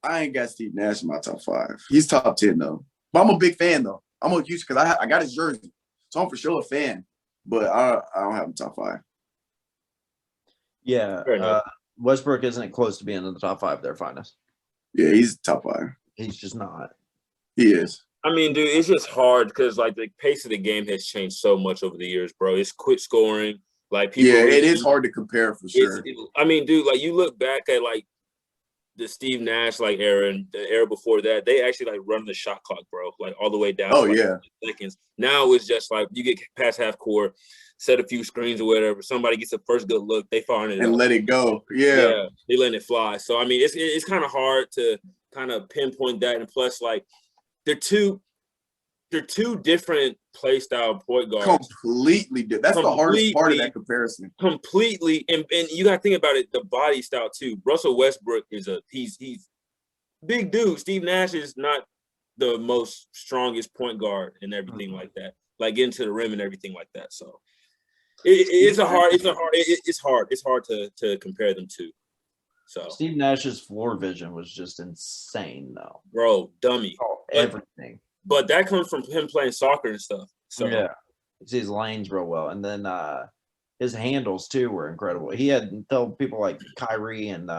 D: ain't got Steve Nash in my top 5. He's top 10 though. But I'm a big fan though. I'm a huge because I got his jersey, so I'm for sure a fan. But I don't have him top 5.
B: Yeah, Westbrook isn't close to being in the top 5 there, Finis.
D: Yeah, he's top 5.
B: He's just not.
D: He is.
A: I mean, dude, it's just hard because like the pace of the game has changed so much over the years, bro. It's quit scoring. Like people,
D: it is hard to compare for sure.
A: I mean, dude, like you look back at like the Steve Nash like era and the era before that, they actually like run the shot clock, bro, like all the way down.
D: Oh
A: to, like,
D: yeah.
A: Seconds. Now it's just like you get past half court, set a few screens or whatever. Somebody gets a first good look, they find it
D: and let it go. Yeah,
A: they letting it fly. So I mean, it's kind of hard to kind of pinpoint that, and plus like. They're two different play style point guards.
D: Completely different. That's the hardest part of that comparison.
A: Completely, and you got to think about it. The body style too. Russell Westbrook is he's big dude. Steve Nash is not the most strongest point guard and everything like that. Like getting to the rim and everything like that. So it's hard to compare them to. So
B: Steve Nash's floor vision was just insane, though.
A: Bro, dummy.
B: Everything.
A: But that comes from him playing soccer and stuff. So
B: yeah, he sees lanes real well, and then his handles too were incredible. He had people like Kyrie and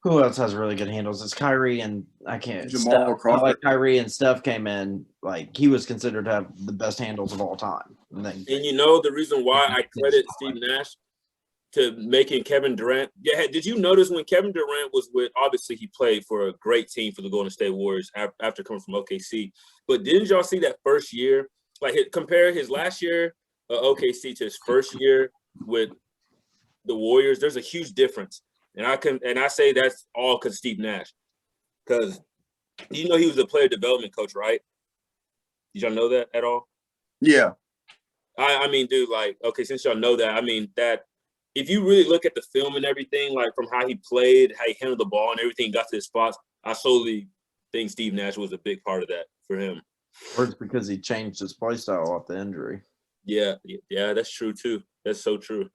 B: who else has really good handles? It's Kyrie and
D: Jamal Crawford.
B: Like Kyrie and Steph came in, like he was considered to have the best handles of all time. And
A: the reason why I credit Steve Nash to making Kevin Durant. Yeah, did you notice when Kevin Durant was with, obviously he played for a great team for the Golden State Warriors after coming from OKC, but didn't y'all see that first year, like compare his last year OKC to his first year with the Warriors? There's a huge difference. And I say that's all because Steve Nash. Because he was a player development coach, right? Did y'all know that at all?
D: Yeah.
A: I mean, dude, like, okay, since y'all know that, I mean, that if you really look at the film and everything, like from how he played, how he handled the ball and everything, got to his spots, I solely think Steve Nash was a big part of that for him.
B: Or it's because he changed his play style off the injury.
A: Yeah, that's true too. That's so true.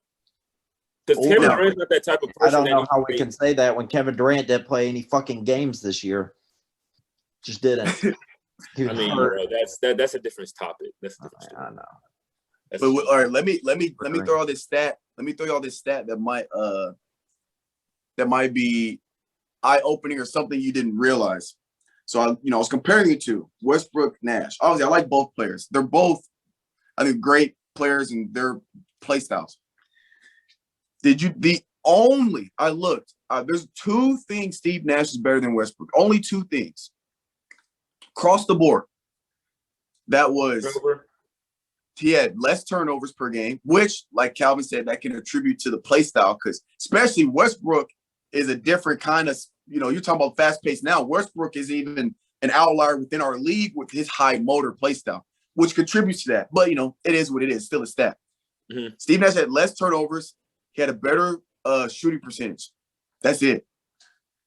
A: Because Kevin Durant's not that type of person.
B: I don't know how we can say that when Kevin Durant didn't play any fucking games this year. Just didn't.
A: I mean, bro, that's a different topic. That's a different story.
B: I know.
D: But all right, let me throw all this stat. Let me throw y'all this stat that might be eye-opening or something you didn't realize. So I was comparing the two, Westbrook, Nash. Obviously, I like both players. They're both, I think, great players in their play styles. I looked. There's 2 things Steve Nash is better than Westbrook. Only 2 things. Across the board. That was he had less turnovers per game, which, like Calvin said, that can attribute to the play style, because especially Westbrook is a different kind of, you're talking about fast pace now. Westbrook is even an outlier within our league with his high motor play style, which contributes to that. But, it is what it is, still a stat. Mm-hmm. Steve Nash had less turnovers. He had a better shooting percentage. That's it.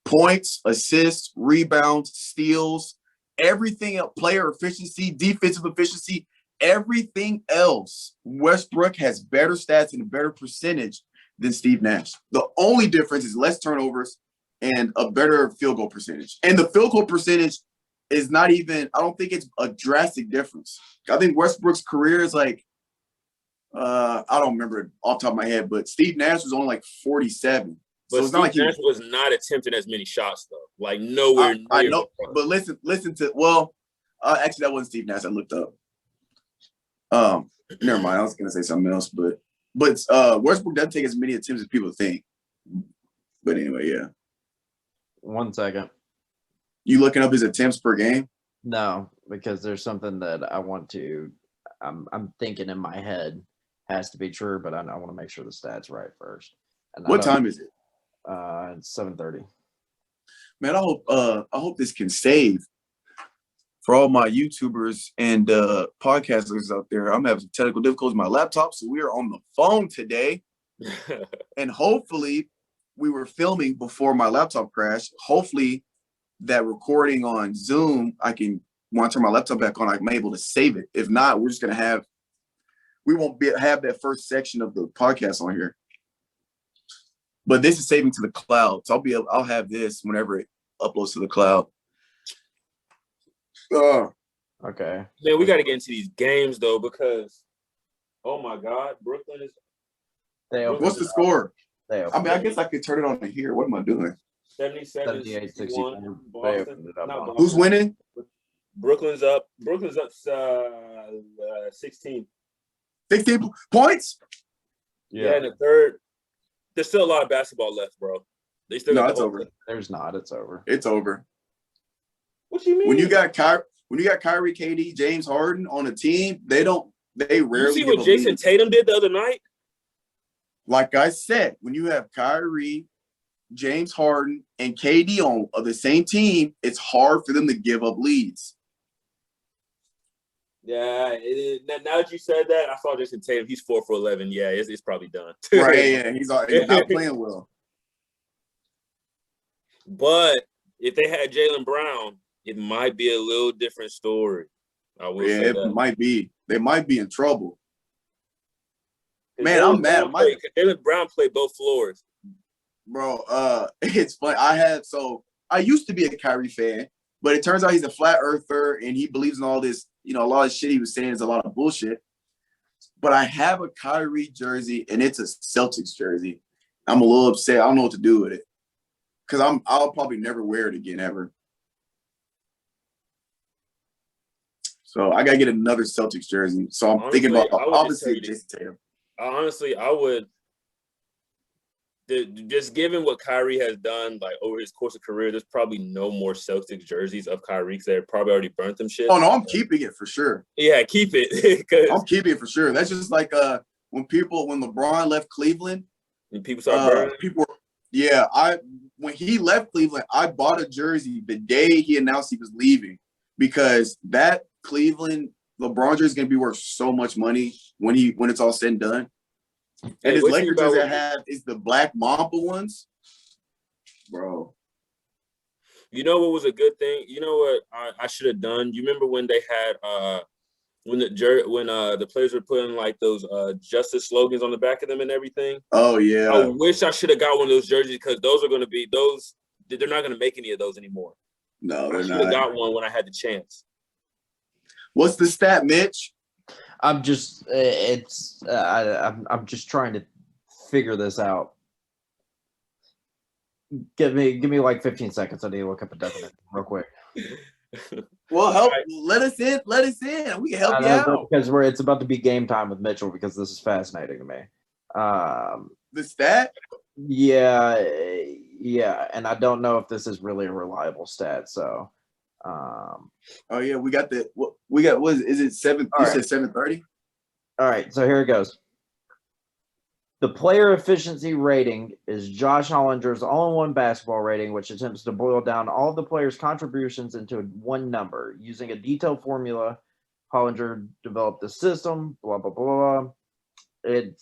D: Points, assists, rebounds, steals, everything else, player efficiency, defensive efficiency, everything else. Westbrook has better stats and a better percentage than Steve Nash. The only difference is less turnovers and a better field goal percentage. And the field goal percentage is not even, I don't think it's a drastic difference. I think Westbrook's career is like, I don't remember it off the top of my head, but Steve Nash was only like 47.
A: But
D: so it's
A: Steve
D: not like
A: Nash was not attempting as many shots, though. Like, nowhere near.
D: I know, but listen to, actually, that wasn't Steve Nash. I looked up. Never mind. I was going to say something else, but Westbrook doesn't take as many attempts as people think. But anyway, yeah.
E: 1 second.
D: You looking up his attempts per game?
E: No, because there's something that I want to. I'm thinking in my head has to be true, but I want to make sure the stats right first. And
D: what time is it?
E: It's 7:30.
D: Man, I hope this can save for all my YouTubers and podcasters out there. I'm having some technical difficulties with my laptop, so we are on the phone today. And hopefully we were filming before my laptop crashed. Hopefully that recording on Zoom, when I turn my laptop back on, I'm able to save it. If not, we're just going to we won't have that first section of the podcast on here. But this is saving to the cloud. So I'll have this whenever it uploads to the cloud.
E: Okay.
A: Man, we got to get into these games, though, because, oh, my God, Brooklyn is –
D: what's the score? I guess I could turn it on to here. What am I doing?
A: 77, 61. Boston.
D: Who's winning?
A: Brooklyn's up 16.
D: 16 points?
A: Yeah, in the third. There's still a lot of basketball left, bro. They still got
D: it's over.
E: There's not. It's over.
D: It's over.
A: What you mean?
D: When you got Kyrie, KD, James Harden on a team, they rarely.
A: You see what Jason Tatum did the other night?
D: Like I said, when you have Kyrie, James Harden, and KD on the same team, it's hard for them to give up leads.
A: Yeah, now that you said that, I saw Jason Tatum. He's 4 for 11. Yeah, it's probably done.
D: Right, yeah, he's not playing well.
A: But if they had Jaylen Brown, it might be a little different story. I will say that.
D: It might be. They might be in trouble. Man, I'm mad.
A: Jaylen Brown played both floors.
D: Bro, it's funny. I used to be a Kyrie fan, but it turns out he's a flat earther and he believes in all this, a lot of shit he was saying is a lot of bullshit. But I have a Kyrie jersey and it's a Celtics jersey. I'm a little upset. I don't know what to do with it. Because I'll probably never wear it again ever. So I gotta get another Celtics jersey. So I'm thinking about obviously Jason Tatum.
A: Honestly, I would. Just given what Kyrie has done, like over his course of career, there's probably no more Celtics jerseys of Kyrie because they probably already burnt them shit.
D: Oh no, I'm keeping it for sure.
A: Yeah, keep it.
D: I'm keeping it for sure. That's just like when LeBron left Cleveland,
A: and people started burning.
D: When he left Cleveland, I bought a jersey the day he announced he was leaving because that Cleveland LeBron jersey is gonna be worth so much money when it's all said and done. And his Lakers jersey I have is the black Mamba ones, bro.
A: You know what was a good thing? You know what I should have done? You remember when they had when the players were putting like those justice slogans on the back of them and everything?
D: Oh yeah.
A: I wish I should have got one of those jerseys because those are going to be those. They're not going to make any of those anymore.
D: No, they're not.
A: I should have got one when I had the chance.
D: What's the stat, Mitch?
E: I'm just I'm just trying to figure this out. Give me like 15 seconds. I need to look up a definition real quick.
D: Well, help. Let us in. We can help you out
E: because it's about to be game time with Mitchell because this is fascinating to me.
D: The stat?
E: Yeah, and I don't know if this is really a reliable stat. So.
D: Oh yeah, we got what is it 7? You said 7:30?
E: All right, so here it goes. The player efficiency rating is Josh Hollinger's all-in-one basketball rating, which attempts to boil down all of the players' contributions into one number. Using a detailed formula, Hollinger developed the system, blah, blah, blah. That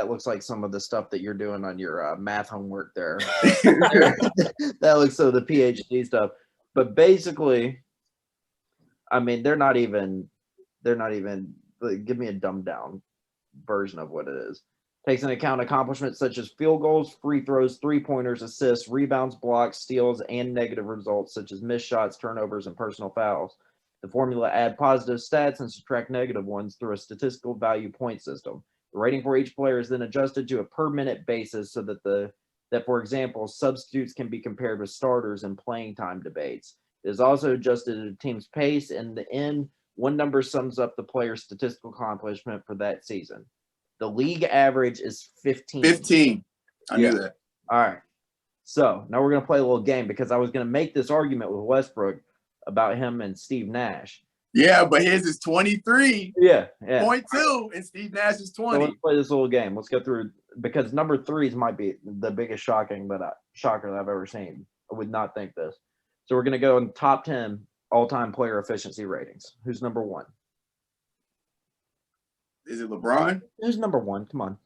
E: looks like some of the stuff that you're doing on your math homework there. That looks so the PhD stuff. But basically, I mean, they're not even, like, give me a dumbed down version of what it is. Takes into account accomplishments such as field goals, free throws, 3-pointers, assists, rebounds, blocks, steals, and negative results such as missed shots, turnovers, and personal fouls. The formula add positive stats and subtract negative ones through a statistical value point system. The rating for each player is then adjusted to a per minute basis so that for example, substitutes can be compared with starters in playing time debates. It is also adjusted to the team's pace, and in the end, one number sums up the player's statistical accomplishment for that season. The league average is 15.
D: 15. I knew that.
E: All right. So now we're going to play a little game because I was going to make this argument with Westbrook about him and Steve Nash.
D: Yeah, but his is 23.
E: Yeah.
D: 0.2, and Steve Nash is 20.
E: So let's play this little game. Let's go through, because number 3s might be the biggest shocker that I've ever seen. I would not think this. So we're going to go in top 10 all-time player efficiency ratings. Who's number 1?
D: Is it LeBron?
E: Who's number 1? Come on.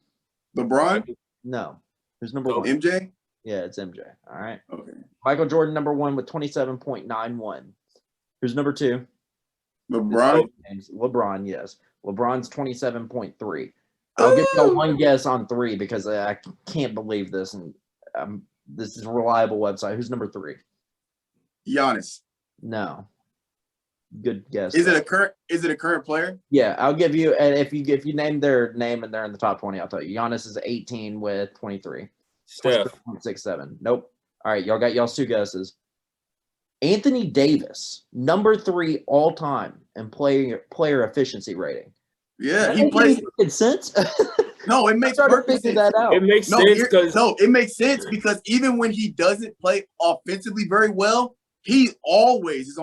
D: LeBron?
E: No. Who's number 1?
D: MJ?
E: Yeah, it's MJ. All right.
D: Okay.
E: Michael Jordan, number 1 with 27.91. Who's number 2?
D: LeBron?
E: LeBron, yes. LeBron's 27.3. I'll give you one guess on 3 because I can't believe this, and this is a reliable website. Who's number 3?
D: Giannis.
E: No. Good guess.
D: Is it a current player?
E: Yeah, I'll give you, and if you name their name and they're in the top 20, I'll tell you. Giannis is 18 with 23.
A: Steph.
E: 23.67. Nope. All right, y'all got y'all's 2 guesses. Anthony Davis, number 3 all time in player efficiency rating.
D: Yeah, he plays.
E: Sense.
D: No, it makes perfect sense.
E: That out.
A: It makes sense because
D: it makes sense because even when he doesn't play offensively very well, he always is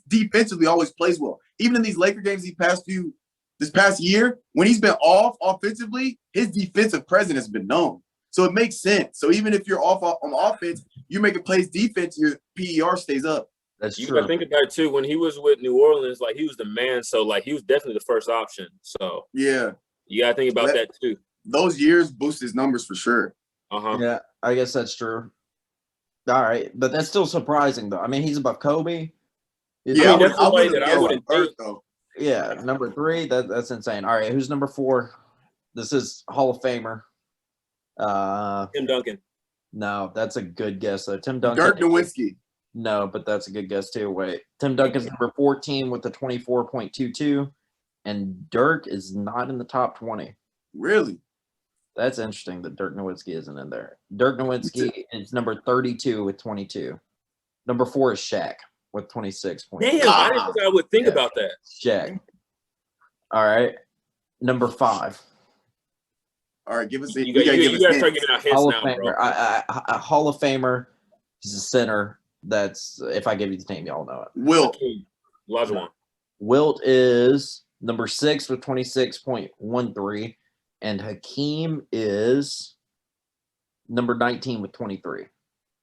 D: defensively always plays well. Even in these Laker games this past year, when he's been off offensively, his defensive presence has been known. So it makes sense. So even if you're off on offense, you're making plays defense, your PER stays up.
E: That's
A: you
E: true.
A: gotta think about it too. When he was with New Orleans, like, he was the man, so like he was definitely the first option. So
D: yeah,
A: you gotta think about that too.
D: Those years boost his numbers for sure.
E: Yeah, I guess that's true. All right, but that's still surprising though. I mean, he's above Kobe.
D: Yeah,
A: I wouldn't think.
E: Yeah, number 3. That's insane. All right, who's number 4? This is Hall of Famer.
A: Tim Duncan.
E: No, that's a good guess though. Tim Duncan.
D: Dirk Nowitzki.
E: No, but that's a good guess too. Wait, Tim Duncan's number 14 with the 24.22, and Dirk is not in the top 20.
D: Really?
E: That's interesting that Dirk Nowitzki isn't in there. Dirk Nowitzki is number 32 with 22. Number 4 is Shaq with 26.
A: Damn, I didn't think I would think about that.
E: Shaq. All right. Number 5.
D: All right, give us.
A: You gotta start giving out hints
E: Hall
A: now,
E: of Famer.
A: bro.
E: A Hall of Famer. He's a center. That's, if I give you the name, y'all know it.
D: Wilt.
A: Olajuwon.
E: Wilt is number 6 with 26.13. And Hakeem is number 19 with 23.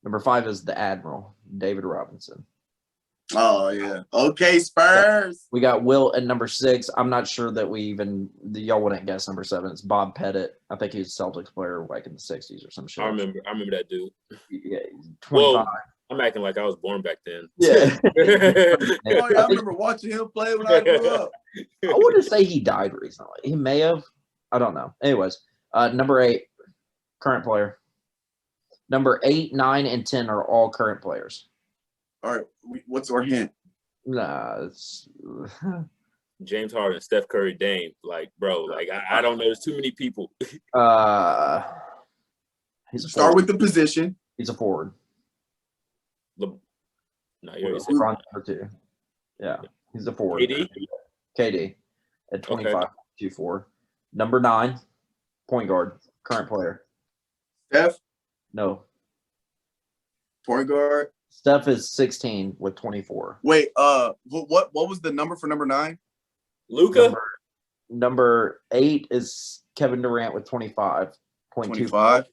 E: Number 5 is the Admiral, David Robinson.
D: Oh, yeah. Okay, Spurs.
E: We got Wilt at number 6. I'm not sure that y'all wouldn't guess number 7. It's Bob Pettit. I think he was a Celtics player like in the 60s or some shit.
A: I remember that dude.
E: Yeah, 25.
A: Whoa, I'm acting like I was born back then.
E: Yeah.
D: Oh, yeah, I remember watching him play when I grew up.
E: I want to say he died recently. He may have. I don't know. Anyways, number 8, current player. Number 8, 9, and 10 are all current players.
D: All right, what's our hint?
E: Nah, it's
A: James Harden, Steph Curry, Dame. Like, bro, like I don't know. There's too many people.
E: he's a
D: Start
E: forward.
D: with the position.
E: He's a forward.
A: No, you already said
E: LeBron number 2. Yeah, he's a forward. KD at 25.24. Number 9, point guard, current player.
D: Steph.
E: No.
D: Point guard.
E: Steph is 16 with 24.
D: Wait, what was the number for number 9?
A: Luka.
B: Number 8 is Kevin Durant with 25.25.
D: 25.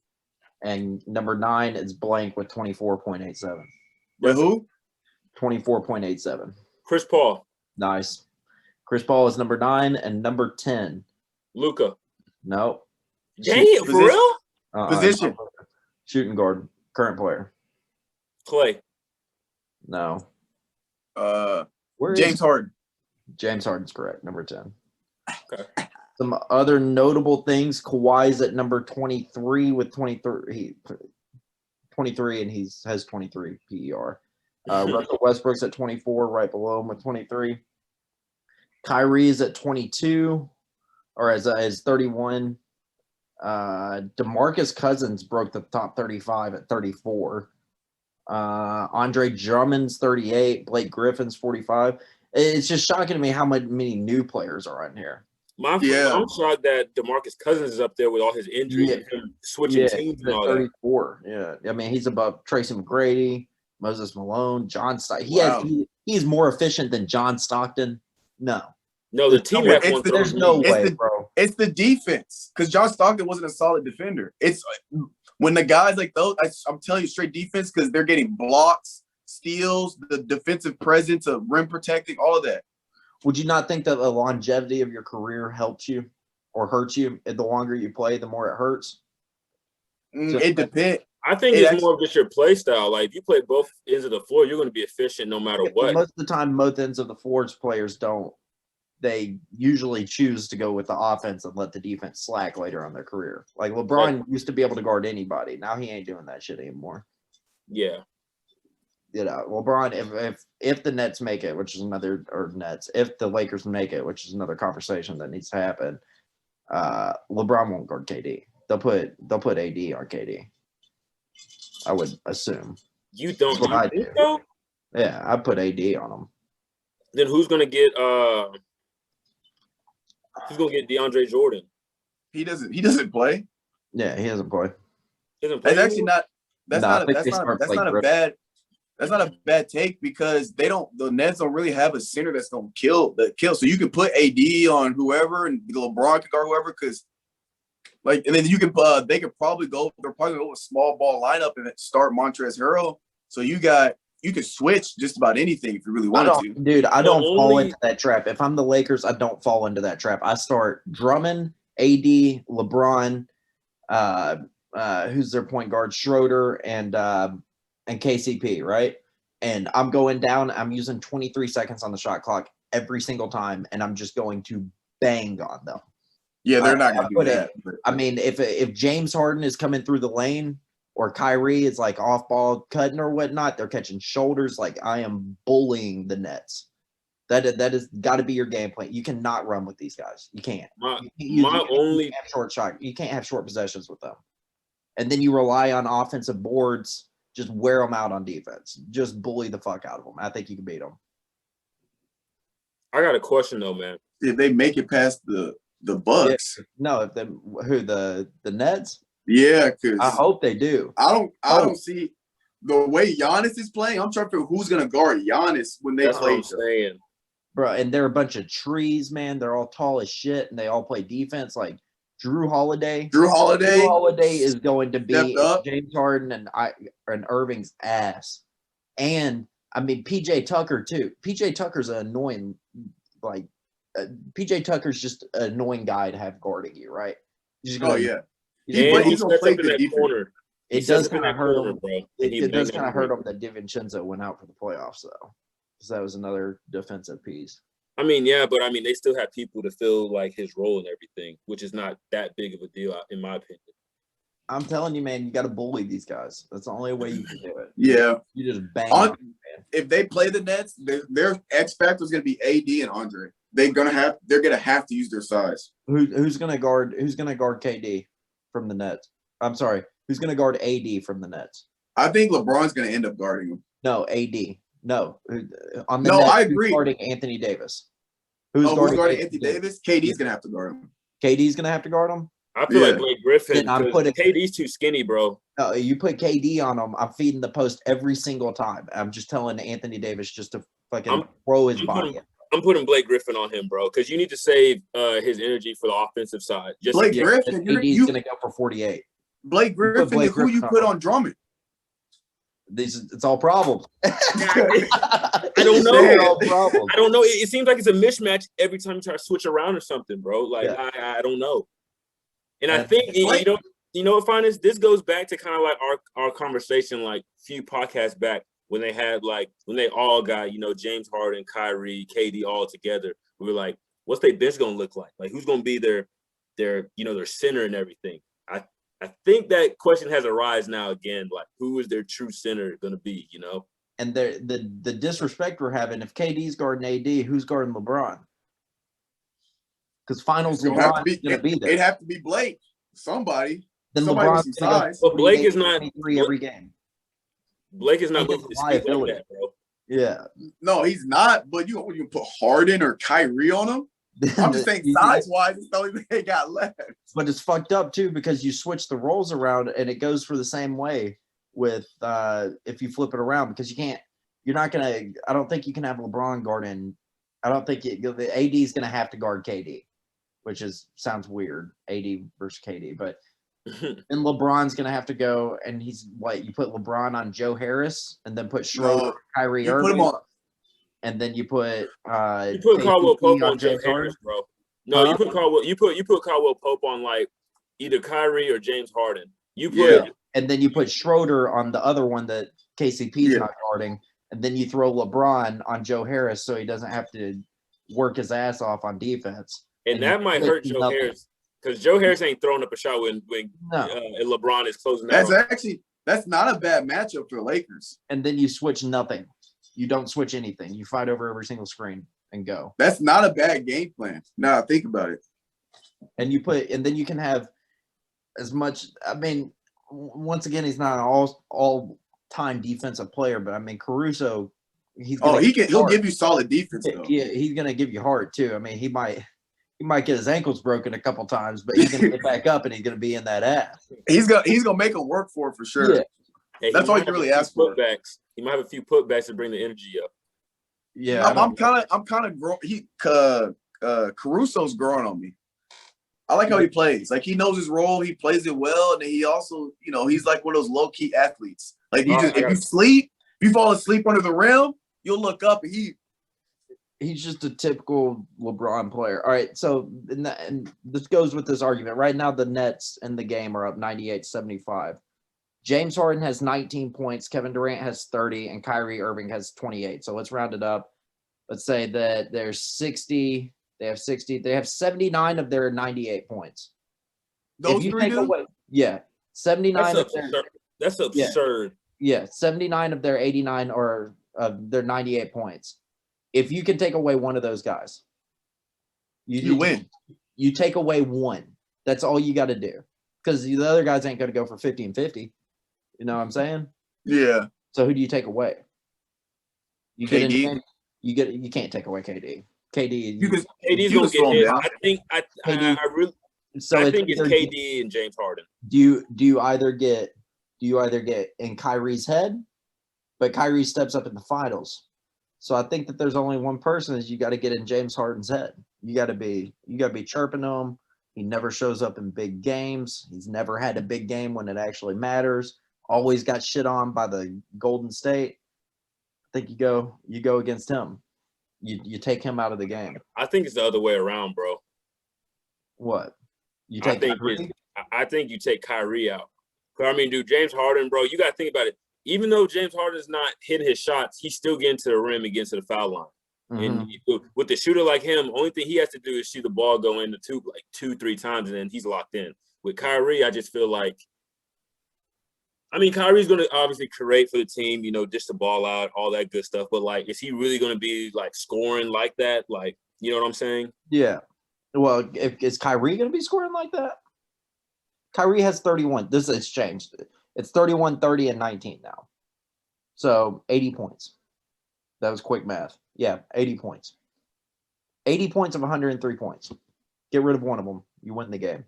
B: And number 9 is blank with 24.87.
D: With who?
B: 24.87.
A: Chris Paul.
B: Nice. Chris Paul is number 9 and number 10.
A: Luka.
B: No.
A: Damn, for real?
D: Position.
B: Shooting guard. Current player.
A: Clay.
B: No.
D: James Harden.
B: James Harden's correct. Number 10.
A: Okay.
B: Some other notable things. Kawhi's at number 23 with 23. 23, and he has 23 PER. Russell Westbrook's at 24, right below him with 23. Kyrie's at 22, or as 31. DeMarcus Cousins broke the top 35 at 34. Andre Drummond's 38. Blake Griffin's 45. It's just shocking to me how many new players are on here.
A: I'm shocked that DeMarcus Cousins is up there with all his injuries and him switching teams and all
B: 34. That. Yeah. I mean, he's above Tracy McGrady, Moses Malone, John Stockton. He's more efficient than John Stockton. No,
A: the team
B: there's no way, bro.
D: It's the defense, because John Stockton wasn't a solid defender. It's when the guys like those, I'm telling you, straight defense, because they're getting blocks, steals, the defensive presence of rim protecting, all of that.
B: Would you not think that the longevity of your career helps you or hurts you? The longer you play, the more it hurts?
D: It depends.
A: I think it's more of just your play style. Like, if you play both ends of the floor, you're going to be efficient no matter what.
B: Most of the time, both ends of the floors players don't. They usually choose to go with the offense and let the defense slack later on their career. Like LeBron used to be able to guard anybody. Now he ain't doing that shit anymore.
A: Yeah.
B: LeBron, if the Nets make it, which is if the Lakers make it, which is another conversation that needs to happen, LeBron won't guard KD. They'll put AD on KD. I would assume.
A: You don't think so?
B: Yeah, I put AD on him.
A: Then who's gonna get DeAndre Jordan?
D: He doesn't play.
B: Yeah, he doesn't play.
D: That's actually not. That's not a bad take, because the Nets don't really have a center that's gonna kill. So you can put AD on whoever, and LeBron can guard whoever, because and then you can they're probably going to go with small ball lineup and start Montrezl Harrell. So you can switch just about anything if you really wanted to.
B: Dude, I don't fall into that trap. If I'm the Lakers, I don't fall into that trap. I start Drummond, AD, LeBron, who's their point guard, Schroeder, and KCP, right? And I'm going down. I'm using 23 seconds on the shot clock every single time, and I'm just going to bang on them.
D: Yeah, they're not going to do that.
B: I mean, if James Harden is coming through the lane, or Kyrie is like off ball cutting or whatnot, they're catching shoulders. Like, I am bullying the Nets. That is got to be your game plan. You cannot run with these guys. You can't. You can't have short shot. You can't have short possessions with them. And then you rely on offensive boards. Just wear them out on defense. Just bully the fuck out of them. I think you can beat them.
A: I got a question though, man.
D: If they make it past the Bucks,
B: the Nets?
D: Yeah, because
B: I hope they do.
D: I don't see the way Giannis is playing. I'm trying to figure who's gonna guard Giannis when they play.
B: Bro, and they're a bunch of trees, man. They're all tall as shit, and they all play defense. Like Drew Holiday is going to be James Harden and Irving's ass. And I mean PJ Tucker too. PJ Tucker's an annoying, PJ Tucker's just an annoying guy to have guarding you, right?
A: He's gonna play the defense.
B: It does kind of hurt him. It does kind of hurt him that DiVincenzo went out for the playoffs, though, because that was another defensive piece.
A: I mean, yeah, but I mean, they still have people to fill like his role and everything, which is not that big of a deal, in my opinion.
B: I'm telling you, man, you got to bully these guys. That's the only way you can do it.
D: Yeah,
B: you just bang them, man.
D: If they play the Nets, their X factor is going to be AD and Andre. They're gonna have to use their size.
B: Who's gonna guard KD from the Nets? I'm sorry, who's gonna guard AD from the Nets?
D: I think LeBron's gonna end up guarding him.
B: No, AD. No, on the
D: Nets, I
B: who's
D: agree.
B: guarding Anthony Davis.
D: Who's guarding Anthony Davis? KD's gonna have to guard him.
B: KD's gonna have to guard him.
A: I feel like Blake Griffin. KD's too skinny, bro.
B: No, you put KD on him. I'm feeding the post every single time. I'm just telling Anthony Davis just to fucking throw his body.
A: I'm putting Blake Griffin on him, bro, because you need to save his energy for the offensive side.
D: Just Blake Griffin,
B: he's going to go for 48.
D: Blake Griffin is who you put on Drummond.
B: It's all problems.
A: I don't know. I don't know. It seems like it's a mismatch every time you try to switch around or something, bro. Like I don't know. And I think you know what, Finis? This goes back to kind of like our conversation like a few podcasts back when they had when they all got, James Harden, Kyrie, KD all together. We were like, what's their bench gonna look like? Like who's gonna be their center and everything? I think that question has arisen now again. Like, who is their true center going to be?
B: And the disrespect we're having. If KD's guarding AD, who's guarding LeBron? Because finals LeBron is going to be there.
D: It'd have to be Blake. Somebody.
B: Then
D: LeBron's size.
A: But Blake is not
B: every game.
A: Blake is not moving his feet like that, bro.
B: Yeah.
D: No, he's not. But you put Harden or Kyrie on him. I'm just saying size-wise, it's the only thing they got left.
B: But it's fucked up, too, because you switch the roles around, and it goes for the same way with if you flip it around, because I don't think you can have LeBron guarding. I don't think the AD is going to have to guard KD, which sounds weird, AD versus KD. But then LeBron's going to have to go, and you put LeBron on Joe Harris, and then put Schroeder, Kyrie Irving.
D: Put him on.
B: And then you put
A: Caldwell Pope on Joe Harris, bro. No, you put Caldwell Pope on like either Kyrie or James Harden.
B: And then you put Schroeder on the other one that KCP's not guarding, and then you throw LeBron on Joe Harris so he doesn't have to work his ass off on defense.
A: And that might hurt Joe Harris because Joe Harris ain't throwing up a shot when LeBron is closing out.
D: That's not a bad matchup for the Lakers.
B: And then you switch nothing. You don't switch anything. You fight over every single screen and go.
D: That's not a bad game plan. Now think about it.
B: And then you can have as much. I mean, once again, he's not an all-time defensive player, but I mean, Caruso. He'll
D: give you solid defense though.
B: Yeah, he's gonna give you heart too. I mean, he might get his ankles broken a couple times, but he's gonna get back up and he's gonna be in that ass.
D: He's gonna make him work for it for sure. Yeah.
A: Hey, that's all you can really ask for. He might have a few putbacks to bring the energy up.
B: Yeah,
D: I'm kind of growing. Caruso's growing on me. I like how he plays. Like he knows his role. He plays it well, and then he also, he's like one of those low key athletes. Like if you fall asleep under the rim, you'll look up and
B: he's just a typical LeBron player. All right, so and this goes with this argument. Right now, the Nets in the game are up 98-75. James Harden has 19 points, Kevin Durant has 30, and Kyrie Irving has 28. So let's round it up. Let's say that there's 60. They have 60. They have 79 of their 98 points.
D: Those three do?
B: 79.
A: That's absurd.
B: Yeah, 79 of their 89 or their 98 points. If you can take away one of those guys,
D: you win.
B: You take away one. That's all you got to do. Because the other guys ain't going to go for 50 and 50. You know what I'm saying?
D: Yeah.
B: So who do you take away?
D: KD.
B: You can't take away KD. KD's
A: gonna get hit. I think it's KD and James Harden.
B: Do you either get in Kyrie's head, but Kyrie steps up in the finals. So I think that there's only one person is you got to get in James Harden's head. You got to be chirping him. He never shows up in big games. He's never had a big game when it actually matters. Always got shit on by the Golden State. I think you go against him. You take him out of the game.
A: I think it's the other way around, bro.
B: What?
A: I think you take Kyrie out. I mean, dude, James Harden, bro, you got to think about it. Even though James Harden's not hitting his shots, he's still getting to the rim and getting to the foul line. Mm-hmm. And with a shooter like him, only thing he has to do is see the ball go in the tube like 2-3 times, and then he's locked in. With Kyrie, I just feel like, I mean, Kyrie's going to obviously create for the team, dish the ball out, all that good stuff. But, like, is he really going to be, like, scoring like that? Like, you know what I'm saying?
B: Yeah. Well, is Kyrie going to be scoring like that? Kyrie has 31. It's changed. It's 31, 30, and 19 now. So 80 points. That was quick math. Yeah, 80 points. 80 points of 103 points. Get rid of one of them. You win the game.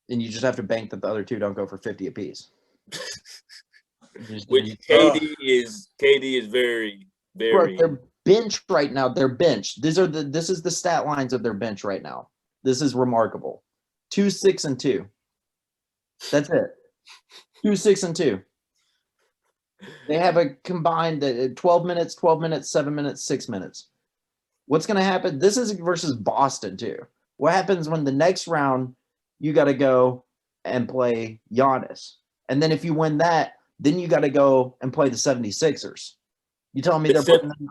B: And you just have to bank that the other two don't go for 50 apiece.
A: Which KD is very, very.
B: Bro, bench right now, their bench. This is the stat lines of their bench right now. This is remarkable. 2, 6, and 2. That's it. 2, 6, and 2. They have a combined 12 minutes, 12 minutes, 7 minutes, 6 minutes. What's going to happen? This is versus Boston, too. What happens when the next round you got to go and play Giannis? And then if you win that, then you got to go and play the 76ers. You telling me they're putting them?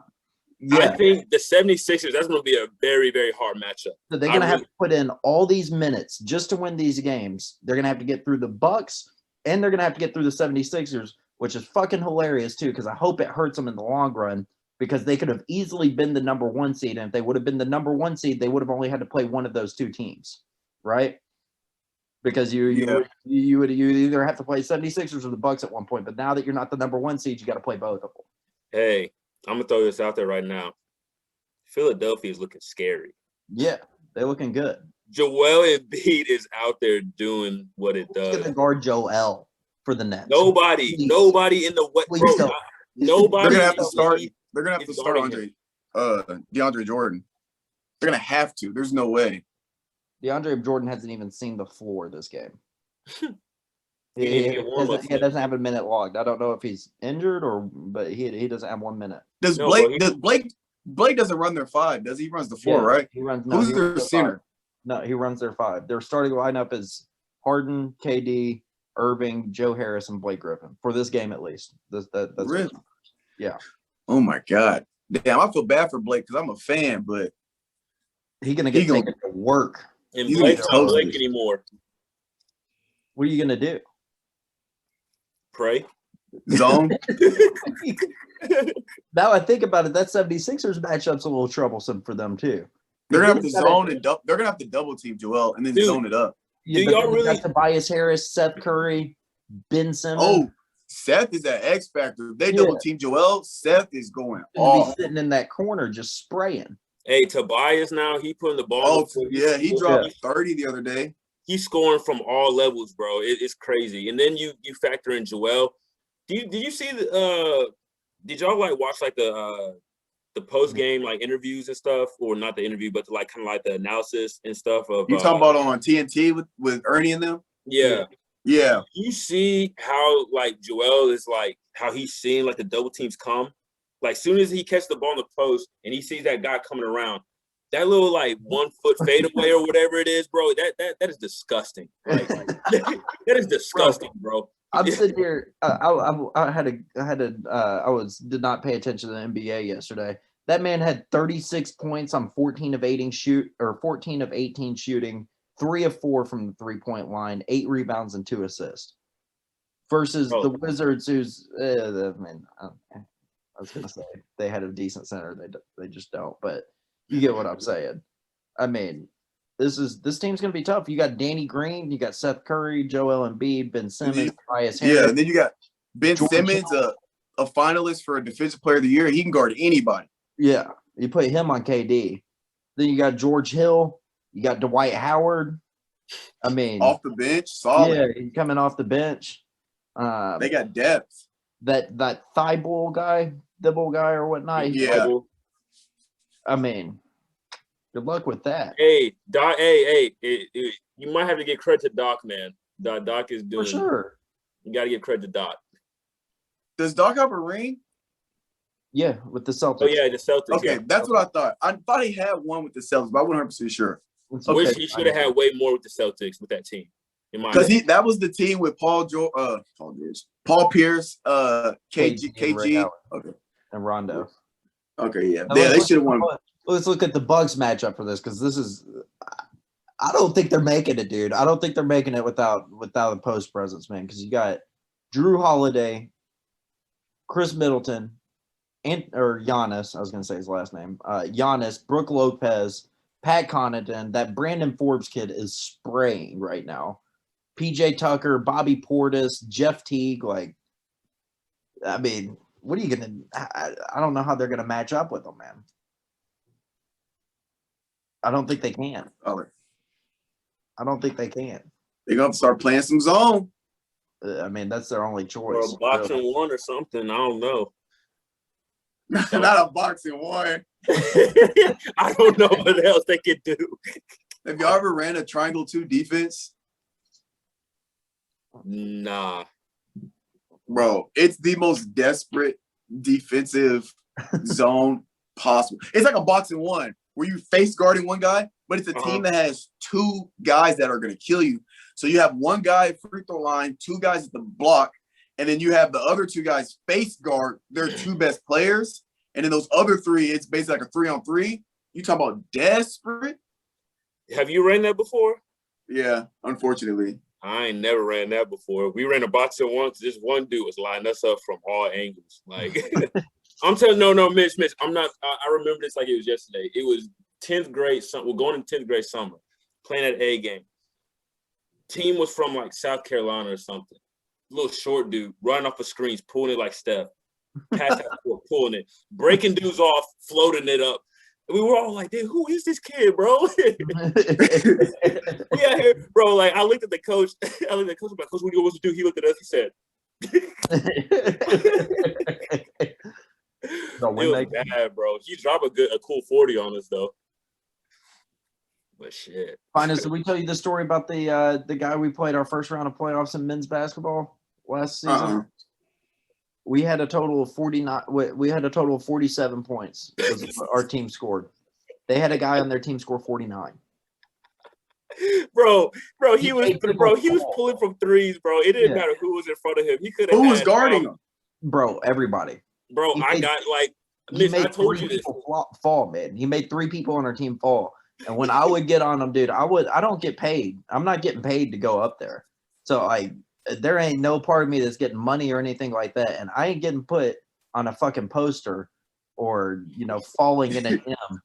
A: Yeah. I think the 76ers, that's going to be a very, very hard matchup.
B: So they're going to have to put in all these minutes just to win these games. They're going to have to get through the Bucks, and they're going to have to get through the 76ers, which is fucking hilarious, too, because I hope it hurts them in the long run, because they could have easily been the number 1 seed. And if they would have been the number 1 seed, they would have only had to play one of those 2 teams, right? Because you would either have to play 76ers or the Bucks at one point. But now that you're not the number 1 seed, you got to play both of them.
A: Hey, I'm going to throw this out there right now. Philadelphia is looking scary.
B: Yeah, they're looking good.
A: Joel Embiid is out there doing what it does.
B: Who's going to guard Joel for the Nets?
A: Nobody in the West. Nobody.
D: They're going to have to start. They're going to have to start DeAndre Jordan. They're going to have to. There's no way.
B: DeAndre Jordan hasn't even seen the floor this game. He doesn't have a minute logged. I don't know if he's injured but he doesn't have 1 minute.
D: Blake doesn't run their 5, does he? He runs the 4, right?
B: He runs.
D: Who's their center?
B: No, he runs their 5. Their starting lineup is Harden, KD, Irving, Joe Harris, and Blake Griffin for this game at least. That's
D: really?
B: Yeah.
D: Oh my God. Damn, I feel bad for Blake because I'm a fan, but
B: he's gonna get taken to work.
A: And Blake's not Blake anymore.
B: What are you gonna do?
A: Pray.
D: Zone.
B: Now I think about it, that 76ers matchup's a little troublesome for them too.
D: They're gonna have to zone and they're gonna have to double team Joel and then zone it up.
B: Yeah, do y'all really? Tobias Harris, Seth Curry, Ben Simmons.
D: Oh, Seth is that X factor. If they double team Joel, Seth is going off.
B: Be sitting in that corner just spraying.
A: Hey, Tobias now, he putting the ball.
D: Oh, yeah, he dropped 30 the other day.
A: He's scoring from all levels, bro. It's crazy. And then you factor in Joel. Did you see did y'all watch the post game interviews and stuff, or not the interview, but kind of the analysis and stuff of
D: you talking about on TNT with Ernie and them?
A: Yeah.
D: Yeah.
A: You see how Joel is how he's seeing the double teams come. Soon as he catches the ball in the post and he sees that guy coming around, that little 1 foot fadeaway or whatever it is, bro, that is disgusting. That is disgusting, bro.
B: I'm sitting here. I did not pay attention to the NBA yesterday. That man had 36 points on 14 of 18 shooting, 3 of 4 from the 3-point line, 8 rebounds and 2 assists. Versus the Wizards, who's I was gonna say they had a decent center. They just don't. But you get what I'm saying. I mean, this team's gonna be tough. You got Danny Green, you got Seth Curry, Joel Embiid, Ben Simmons, Tobias Harris.
D: Yeah, and then you got Ben Simmons, a finalist for a Defensive Player of the Year. He can guard anybody.
B: Yeah, you put him on KD. Then you got George Hill. You got Dwight Howard. I mean,
D: off the bench, solid.
B: Yeah, he's coming off the bench.
D: They got depth.
B: That Thibault guy or whatnot.
D: Yeah.
B: I mean, good luck with that.
A: Hey, Doc. Hey, you might have to get credit to Doc, man. Doc is doing.
B: For sure.
A: You got to give credit to Doc.
D: Does Doc have a ring?
B: Yeah, with the Celtics.
A: Oh yeah, the Celtics.
D: Okay, that's what I thought. I thought he had one with the Celtics, but I wasn't 100% sure.
A: Wish he should have had way more with the Celtics with that team.
D: Because that was the team with Paul Pierce, KG, okay,
B: and Rondo.
D: Okay, yeah, they should have won.
B: Let's look at the Bucks matchup for this, because this is. I don't think they're making it, dude. I don't think they're making it without a post presence, man. Because you got Drew Holiday, Chris Middleton, or Giannis. I was going to say his last name. Giannis, Brooke Lopez, Pat Connaughton. That Brandon Forbes kid is spraying right now. PJ Tucker, Bobby Portis, Jeff Teague. I mean, what are you going to – I don't know how they're going to match up with them, man. I don't think they can. I don't think they can.
D: They're going to start playing some zone.
B: I mean, that's their only choice.
A: Or boxing one or something. I don't know.
D: Not a boxing one.
A: I don't know what else they could do.
D: Have y'all ever ran a triangle 2 defense?
A: Nah.
D: Bro, it's the most desperate defensive zone possible. It's like a boxing one where you face guarding one guy, but it's a team that has 2 guys that are going to kill you. So you have one guy at free throw line, 2 guys at the block, and then you have the other 2 guys face guard their 2 best players. And then those other 3, it's basically like a 3-on-3. You talk about desperate?
A: Have you ran that before?
D: Yeah, unfortunately.
A: I ain't never ran that before. We ran a boxing once. This one dude was lining us up from all angles. Like, I'm telling no, Mitch. I'm not. I remember this like it was yesterday. It was 10th grade. We're going in 10th grade summer, playing at A game. Team was from like South Carolina or something. Little short dude running off the screens, pulling it like Steph. Pass out court, pulling it, breaking dudes off, floating it up. We were all like, dude, who is this kid, bro? We out here, bro. Like, I looked at the coach. I looked at the coach. I'm like, Coach, what do you want to do? He looked at us. He said, it was bad, bro. He dropped a cool 40 on us, though. But shit.
B: Finis, did we tell you the story about the guy we played our first round of playoffs in men's basketball last season? We had a total of 49. We had a total of 47 points. Our team scored. They had a guy on their team score 49.
A: Bro, he was pulling from threes, bro. It didn't matter who was in front of him. He could have.
D: Who was guarding him?
B: Bro, everybody.
A: Bro, I told you this.
B: Fall, man. He made 3 people on our team fall. And when I would get on them, dude, I don't get paid. I'm not getting paid to go up there. So there ain't no part of me that's getting money or anything like that. And I ain't getting put on a fucking poster or, falling in an M.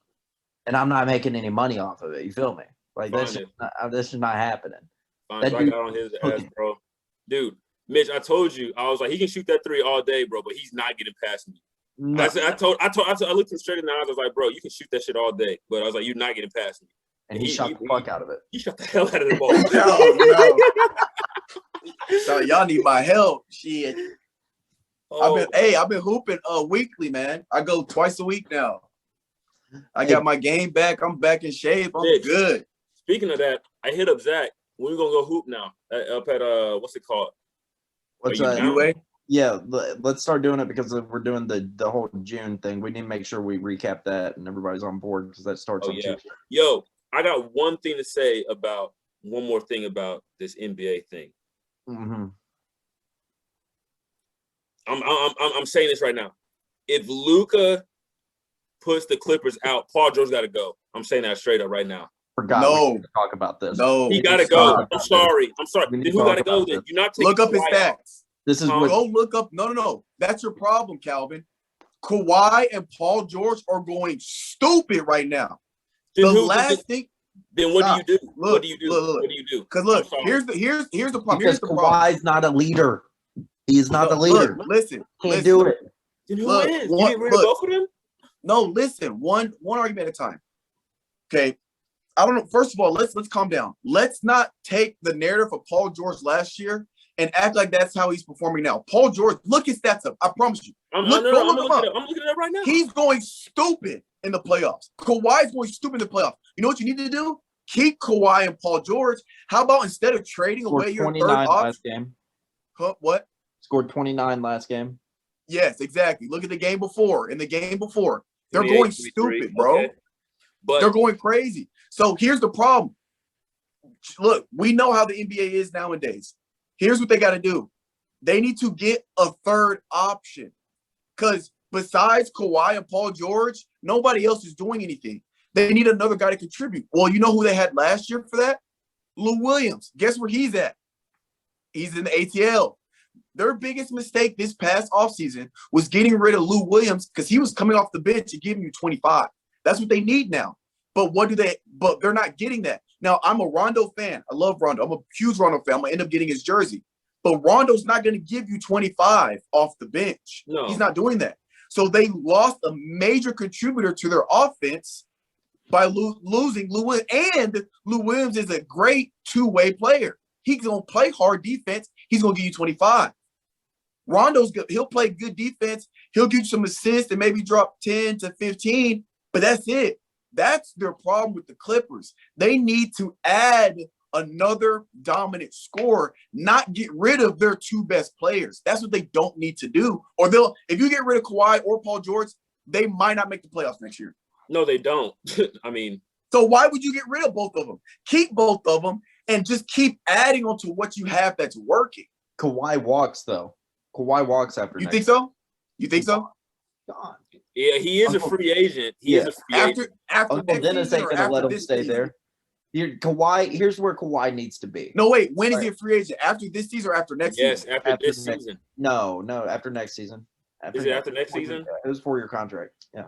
B: And I'm not making any money off of it. You feel me? Like, this is not happening.
A: I got on his ass, bro. Dude, Mitch, I told you, I was like, he can shoot that 3 all day, bro, but he's not getting past me. No. I looked him straight in the eyes. I was like, bro, you can shoot that shit all day. But I was like, you're not getting past me.
B: And he shot the fuck out of it.
A: He shot the hell out of the ball.
D: No. So y'all need my help. Shit. I've been hooping weekly, man. I go twice a week now. I got my game back. I'm back in shape. I'm good.
A: Speaking of that, I hit up Zach. We're gonna go hoop now. Up at what's it called?
B: What's that? UA? Yeah, let's start doing it because if we're doing the whole June thing, we need to make sure we recap that and everybody's on board because that starts on Tuesday.
A: Yo, I got one more thing about this NBA thing.
B: Mm-hmm.
A: I'm saying this right now. If Luka puts the Clippers out, Paul George got to go. I'm saying that straight up right now.
B: Forgot. No, to talk about this.
D: No,
A: he got to go. I'm sorry. Then who got to go? Then you're not taking.
D: Look up his stats.
B: This is
D: go look up. No. That's your problem, Calvin. Kawhi and Paul George are going stupid right now.
A: Then what do you do? What do you do?
D: Because look, here's the problem.
B: Because Kawhi's not a leader. He's not the leader.
D: Listen,
B: can't do it.
A: Then who is? You get rid of both of them?
D: No, listen. One argument at a time. Okay. I don't know. First of all, let's calm down. Let's not take the narrative of Paul George last year and act like that's how he's performing now. Paul George, look his stats up. I promise you.
A: I'm looking at it right now.
D: He's going stupid in the playoffs. Kawhi's going stupid in the playoffs. You know what you need to do? Keep Kawhi and Paul George. How about instead of trading away your third option?
B: Last game.
D: What?
B: Scored 29 last game.
D: Yes, exactly. Look at the game before. In the game before, they're going stupid, bro. Okay. But they're going crazy. So here's the problem. Look, we know how the NBA is nowadays. Here's what they got to do. They need to get a third option. Because besides Kawhi and Paul George, nobody else is doing anything. They need another guy to contribute. Well, you know who they had last year for that? Lou Williams. Guess where he's at? He's in the ATL. Their biggest mistake this past offseason was getting rid of Lou Williams because he was coming off the bench and giving you 25. That's what they need now. But they're not getting that. Now, I'm a Rondo fan. I love Rondo. I'm a huge Rondo fan. I'm going to end up getting his jersey. But Rondo's not going to give you 25 off the bench.
A: No.
D: He's not doing that. So they lost a major contributor to their offense by losing Lou Williams. And Lou Williams is a great two-way player. He's going to play hard defense. He's going to give you 25. Rondo's good. He'll play good defense. He'll get you some assists and maybe drop 10 to 15, but that's it. That's their problem with the Clippers. They need to add another dominant scorer, not get rid of their two best players. That's what they don't need to do. Or if you get rid of Kawhi or Paul George, they might not make the playoffs next year.
A: No, they don't. I mean,
D: so why would you get rid of both of them? Keep both of them and just keep adding on to what you have that's working.
B: Kawhi walks though. Kawhi walks after.
D: You think so? You think so?
B: God.
A: Yeah, he is a free agent. He is a free agent.
D: After
B: Uncle Dennis ain't gonna let him stay there. Here's where Kawhi needs to be.
D: No, wait. When is he a free agent? After this season or after next season?
A: Yes, after this season.
B: No, after next season.
A: Is it after next season?
B: It was 4-year contract. Yeah.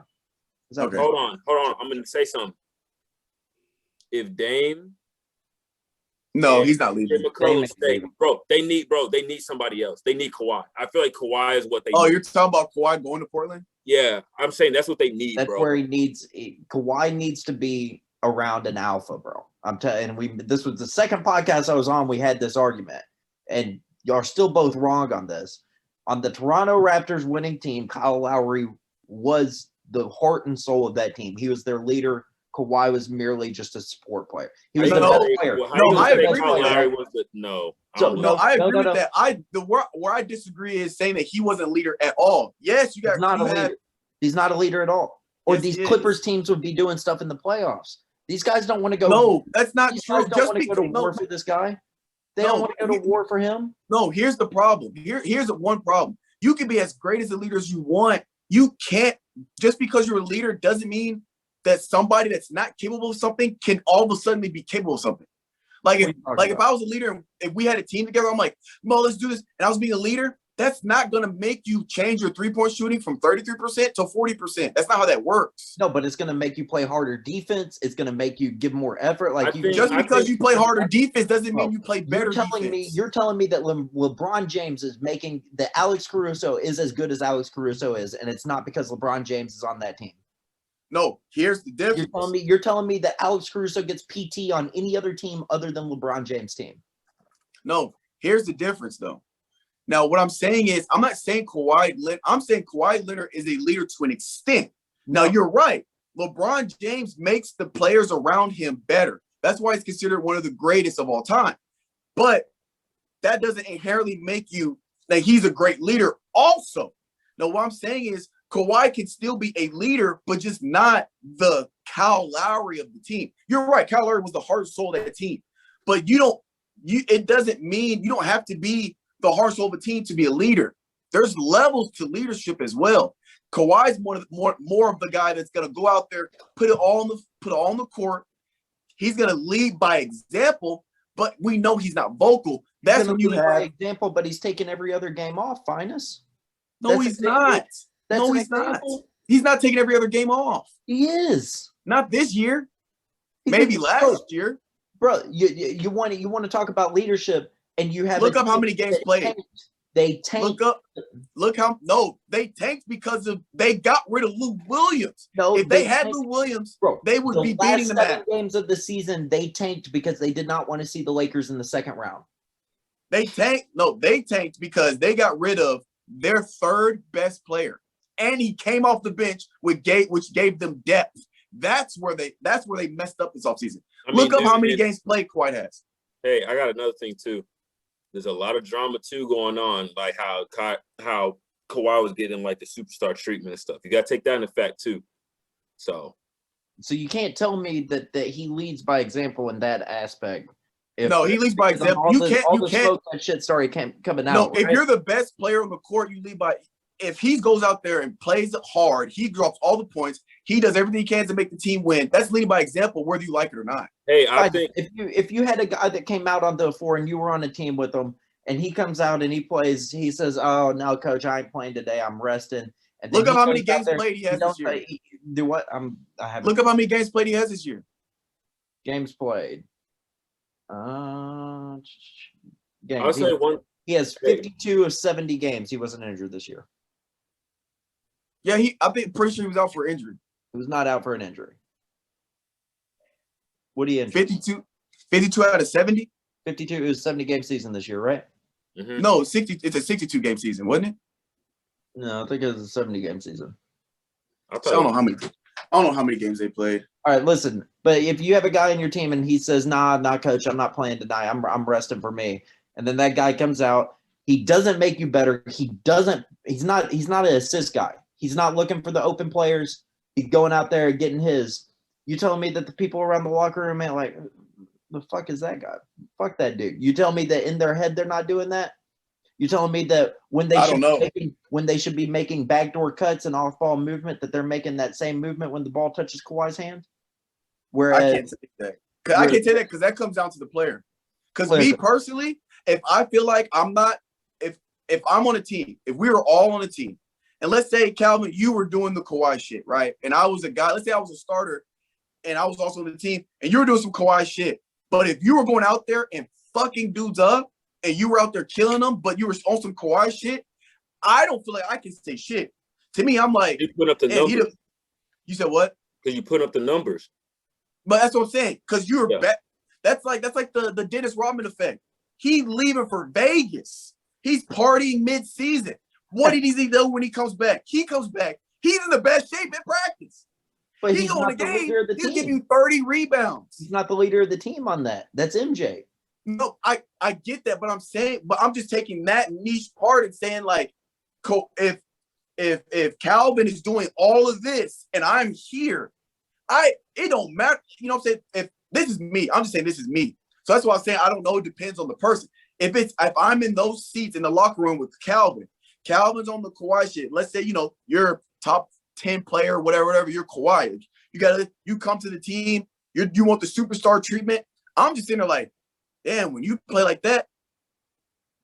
A: Okay. Hold on. I'm gonna say something. If Dame,
D: he's not leaving.
A: They need somebody else. They need Kawhi. I feel like Kawhi is what they.
D: Oh, need. You're talking about Kawhi going to Portland?
A: Yeah, I'm saying that's what they need.
B: That's where Kawhi needs to be around an alpha, bro. I'm telling. This was the second podcast I was on. We had this argument, and y'all still both wrong on this. On the Toronto Raptors winning team, Kyle Lowry was the heart and soul of that team. He was their leader. Kawhi was merely just a support player. He was the best player.
D: I agree with
A: that.
D: I agree with that. Where I disagree is saying that he wasn't a leader at all. Yes, you got.
B: He's not a leader at all. Or these Clippers teams would be doing stuff in the playoffs. These guys don't want to go.
D: No, that's not true.
B: Just want to go to war for this guy. They don't want to go to war for him.
D: No, here's the problem. Here's one problem. You can be as great as a leader as you want. You can't, just because you're a leader doesn't mean that somebody that's not capable of something can all of a sudden be capable of something. If I was a leader and if we had a team together, I'm like, no, let's do this. And I was being a leader. That's not going to make you change your 3-point shooting from 33% to 40%. That's not how that works.
B: No, but it's going to make you play harder defense. It's going to make you give more effort.
D: Just because you play harder defense doesn't mean you play better defense.
B: You're telling me that LeBron James is making that Alex Caruso is as good as Alex Caruso is, and it's not because LeBron James is on that team.
D: No, here's the difference.
B: You're telling me that Alex Caruso gets PT on any other team other than LeBron James' team.
D: No, here's the difference, though. Now, what I'm saying is, I'm not saying Kawhi Leonard. I'm saying Kawhi Leonard is a leader to an extent. Now, you're right. LeBron James makes the players around him better. That's why he's considered one of the greatest of all time. But that doesn't inherently make you that he's a great leader also. Now, what I'm saying is Kawhi can still be a leader, but just not the Kyle Lowry of the team. You're right. Kyle Lowry was the heart and soul of that team. But it doesn't mean you don't have to be the heart and soul of a team to be a leader. There's levels to leadership as well. Kawhi's more of the guy that's going to go out there, put it all on the court. He's going to lead by example, but we know he's not vocal. That's when you have by
B: example, but he's taking every other game off. Finis.
D: No, he's not. No, he's not. He's not taking every other game off.
B: He is.
D: Not this year. Maybe last year.
B: Bro, you want to talk about leadership. And you have
D: look up how many games played.
B: They tanked.
D: They tanked because they got rid of Lou Williams.
B: No,
D: if they had Lou Williams, they would be beating them.
B: The last 7 games of the season, they tanked because they did not want to see the Lakers in the second round.
D: They tanked. No, they tanked because they got rid of their third best player, and he came off the bench which gave them depth. That's where they messed up this offseason. Look up how many games played Kawhi has.
A: Hey, I got another thing too. There's a lot of drama too going on, like how Kawhi was getting like the superstar treatment and stuff. You got to take that in effect too. So
B: you can't tell me that he leads by example in that aspect.
D: He leads by example. You can't.
B: That shit started coming out.
D: No, if you're the best player on the court, you lead by. If he goes out there and plays hard, he drops all the points. He does everything he can to make the team win. That's leading by example, whether you like it or not.
A: Hey, I think
B: if you had a guy that came out on the floor and you were on a team with him, and he comes out and he plays, he says, "Oh no, coach, I ain't playing today. I'm resting." And
D: look up how many games played he has this year.
B: Do what?
D: Look up how many games played he has this year.
B: Games played.
A: I'll
B: Games.
A: say one.
B: He has 52 of 70 games. He wasn't injured this year.
D: Yeah, pretty sure he was out for injury.
B: He was not out for an injury. What do you injured?
D: 52 out of 70?
B: 52 is 70 game season this year, right?
A: Mm-hmm.
D: No, 60. It's a 62 game season, wasn't it?
B: No, I think it was a 70 game season.
D: I don't know how many. I don't know how many games they played.
B: All right, listen. But if you have a guy in your team and he says, "Nah, coach, I'm not playing tonight. I'm resting for me," and then that guy comes out, he doesn't make you better. He's not an assist guy. He's not looking for the open players. He's going out there and getting his. You telling me that the people around the locker room ain't like, the fuck is that guy? Fuck that dude. You tell me that in their head they're not doing that? You telling me that when they should be making backdoor cuts and off ball movement, that they're making that same movement when the ball touches Kawhi's hand? Whereas
D: I can't say that. I can't say that because that comes down to the player. Because me personally, if I feel like I'm not, if I'm on a team, if we were all on a team, and let's say, Calvin, you were doing the Kawhi shit, right? And I was a guy, let's say I was a starter and I was also on the team and you were doing some Kawhi shit. But if you were going out there and fucking dudes up and you were out there killing them, but you were on some Kawhi shit, I don't feel like I can say shit. To me, I'm like,
A: you put up the numbers.
D: You said what?
A: Because you put up the numbers.
D: But that's what I'm saying. Because you're back. That's like the Dennis Rodman effect. He's leaving for Vegas. He's partying mid-season. What did he do when he comes back? He comes back. He's in the best shape in practice.
B: But
D: he's on the game. He'll give you 30 rebounds.
B: He's not the leader of the team on that. That's MJ.
D: No, I get that, but I'm just taking that niche part and saying, like, if Calvin is doing all of this and I'm here, it don't matter. You know what I'm saying? If this is me, I'm just saying this is me. So that's why I'm saying I don't know. It depends on the person. If I'm in those seats in the locker room with Calvin's on the Kawhi shit. Let's say, you're a top 10 player, whatever, you're Kawhi. You come to the team, you want the superstar treatment. I'm just sitting there like, damn, when you play like that,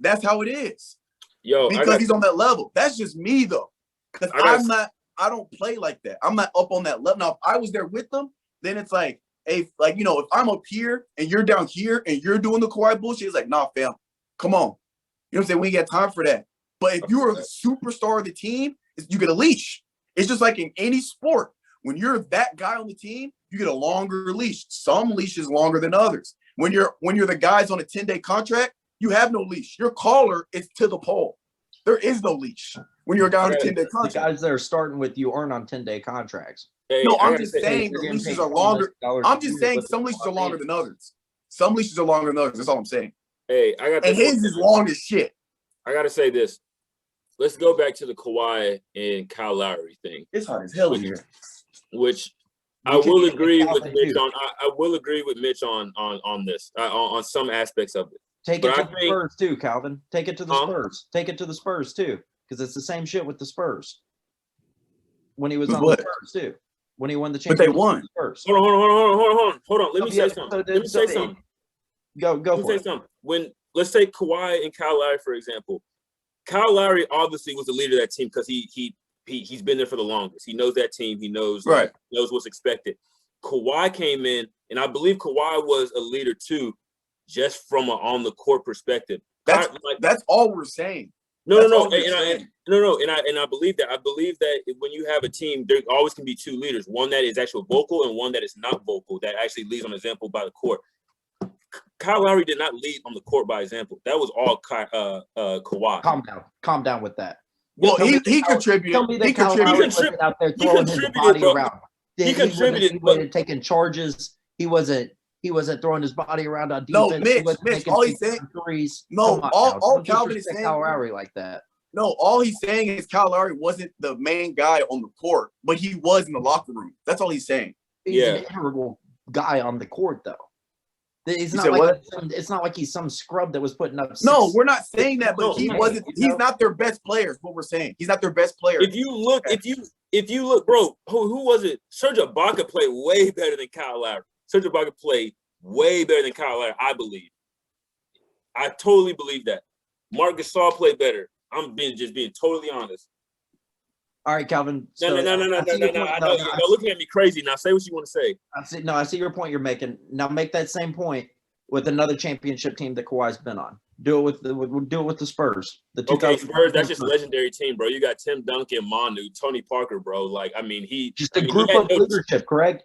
D: that's how it is. Because he's on that level. That's just me though. Because I don't play like that. I'm not up on that level. Now, if I was there with them, then it's like, hey, if I'm up here and you're down here and you're doing the Kawhi bullshit, it's like, nah, fam, come on. You know what I'm saying? We ain't got time for that. But if you're a superstar of the team, you get a leash. It's just like in any sport. When you're that guy on the team, you get a longer leash. Some leashes longer than others. When you're the guys on a 10-day contract, you have no leash. Your collar is to the pole. There is no leash when you're a guy on a 10-day contract.
B: The guys that are starting with you aren't on 10-day contracts.
D: Hey, no, I'm just saying the leashes are longer. I'm just saying some leashes are longer than others. Some leashes are longer than others. That's all I'm saying.
A: Hey,
D: and his is long as shit.
A: I gotta say this. Let's go back to the Kawhi and Kyle Lowry thing.
D: It's hot as hell in here.
A: Which I will agree with Mitch on. I will agree with Mitch on this on some aspects of it.
B: Take it to the Spurs too, Calvin. Take it to the Spurs. Take it to the Spurs too, because it's the same shit with the Spurs. When he was on the Spurs too, when he won the championship.
D: But they won.
A: Hold on. Let me say something.
B: Go for it.
A: Say something. When let's say Kawhi and Kyle Lowry, for example. Kyle Lowry obviously was the leader of that team because he's been there for the longest. He knows that team. He knows knows what's expected. Kawhi came in, and I believe Kawhi was a leader too, just from an on the court perspective.
D: That's all we're saying.
A: No, and I believe that. I believe that when you have a team, there always can be two leaders: one that is actually vocal and one that is not vocal. That actually leads on example by the court. Kyle Lowry did not lead on the court by example. That was all Kawhi.
B: Calm down with that.
D: Well, he contributed. He contributed
B: out there throwing his body around.
A: He contributed.
B: He wasn't taking charges. He wasn't throwing his body around on defense.
D: No, Mitch, all he's saying.
B: Threes.
D: No, all Calvin is saying.
B: Kyle Lowry like that.
D: No, all he's saying is Kyle Lowry wasn't the main guy on the court, but he was in the locker room. That's all he's saying.
B: He's an integral guy on the court, though. It's not like he's some scrub that was putting up.
D: No, we're not saying that, but he wasn't. He's not their best player. Is what we're saying. He's not their best player.
A: If you look, bro, who was it? Serge Ibaka played way better than Kyle Lowry. Serge Ibaka played way better than Kyle Lowry. I believe. I totally believe that. Marc Gasol played better. I'm being totally honest.
B: All right, Calvin.
A: No. I know you're looking at me crazy. Now say what you want to say.
B: I see your point you're making. Now make that same point with another championship team that Kawhi's been on. Do it with the Spurs.
A: Spurs. That's just a legendary team, bro. You got Tim Duncan, Manu, Tony Parker, bro. Like, I mean,
B: group of leadership, correct?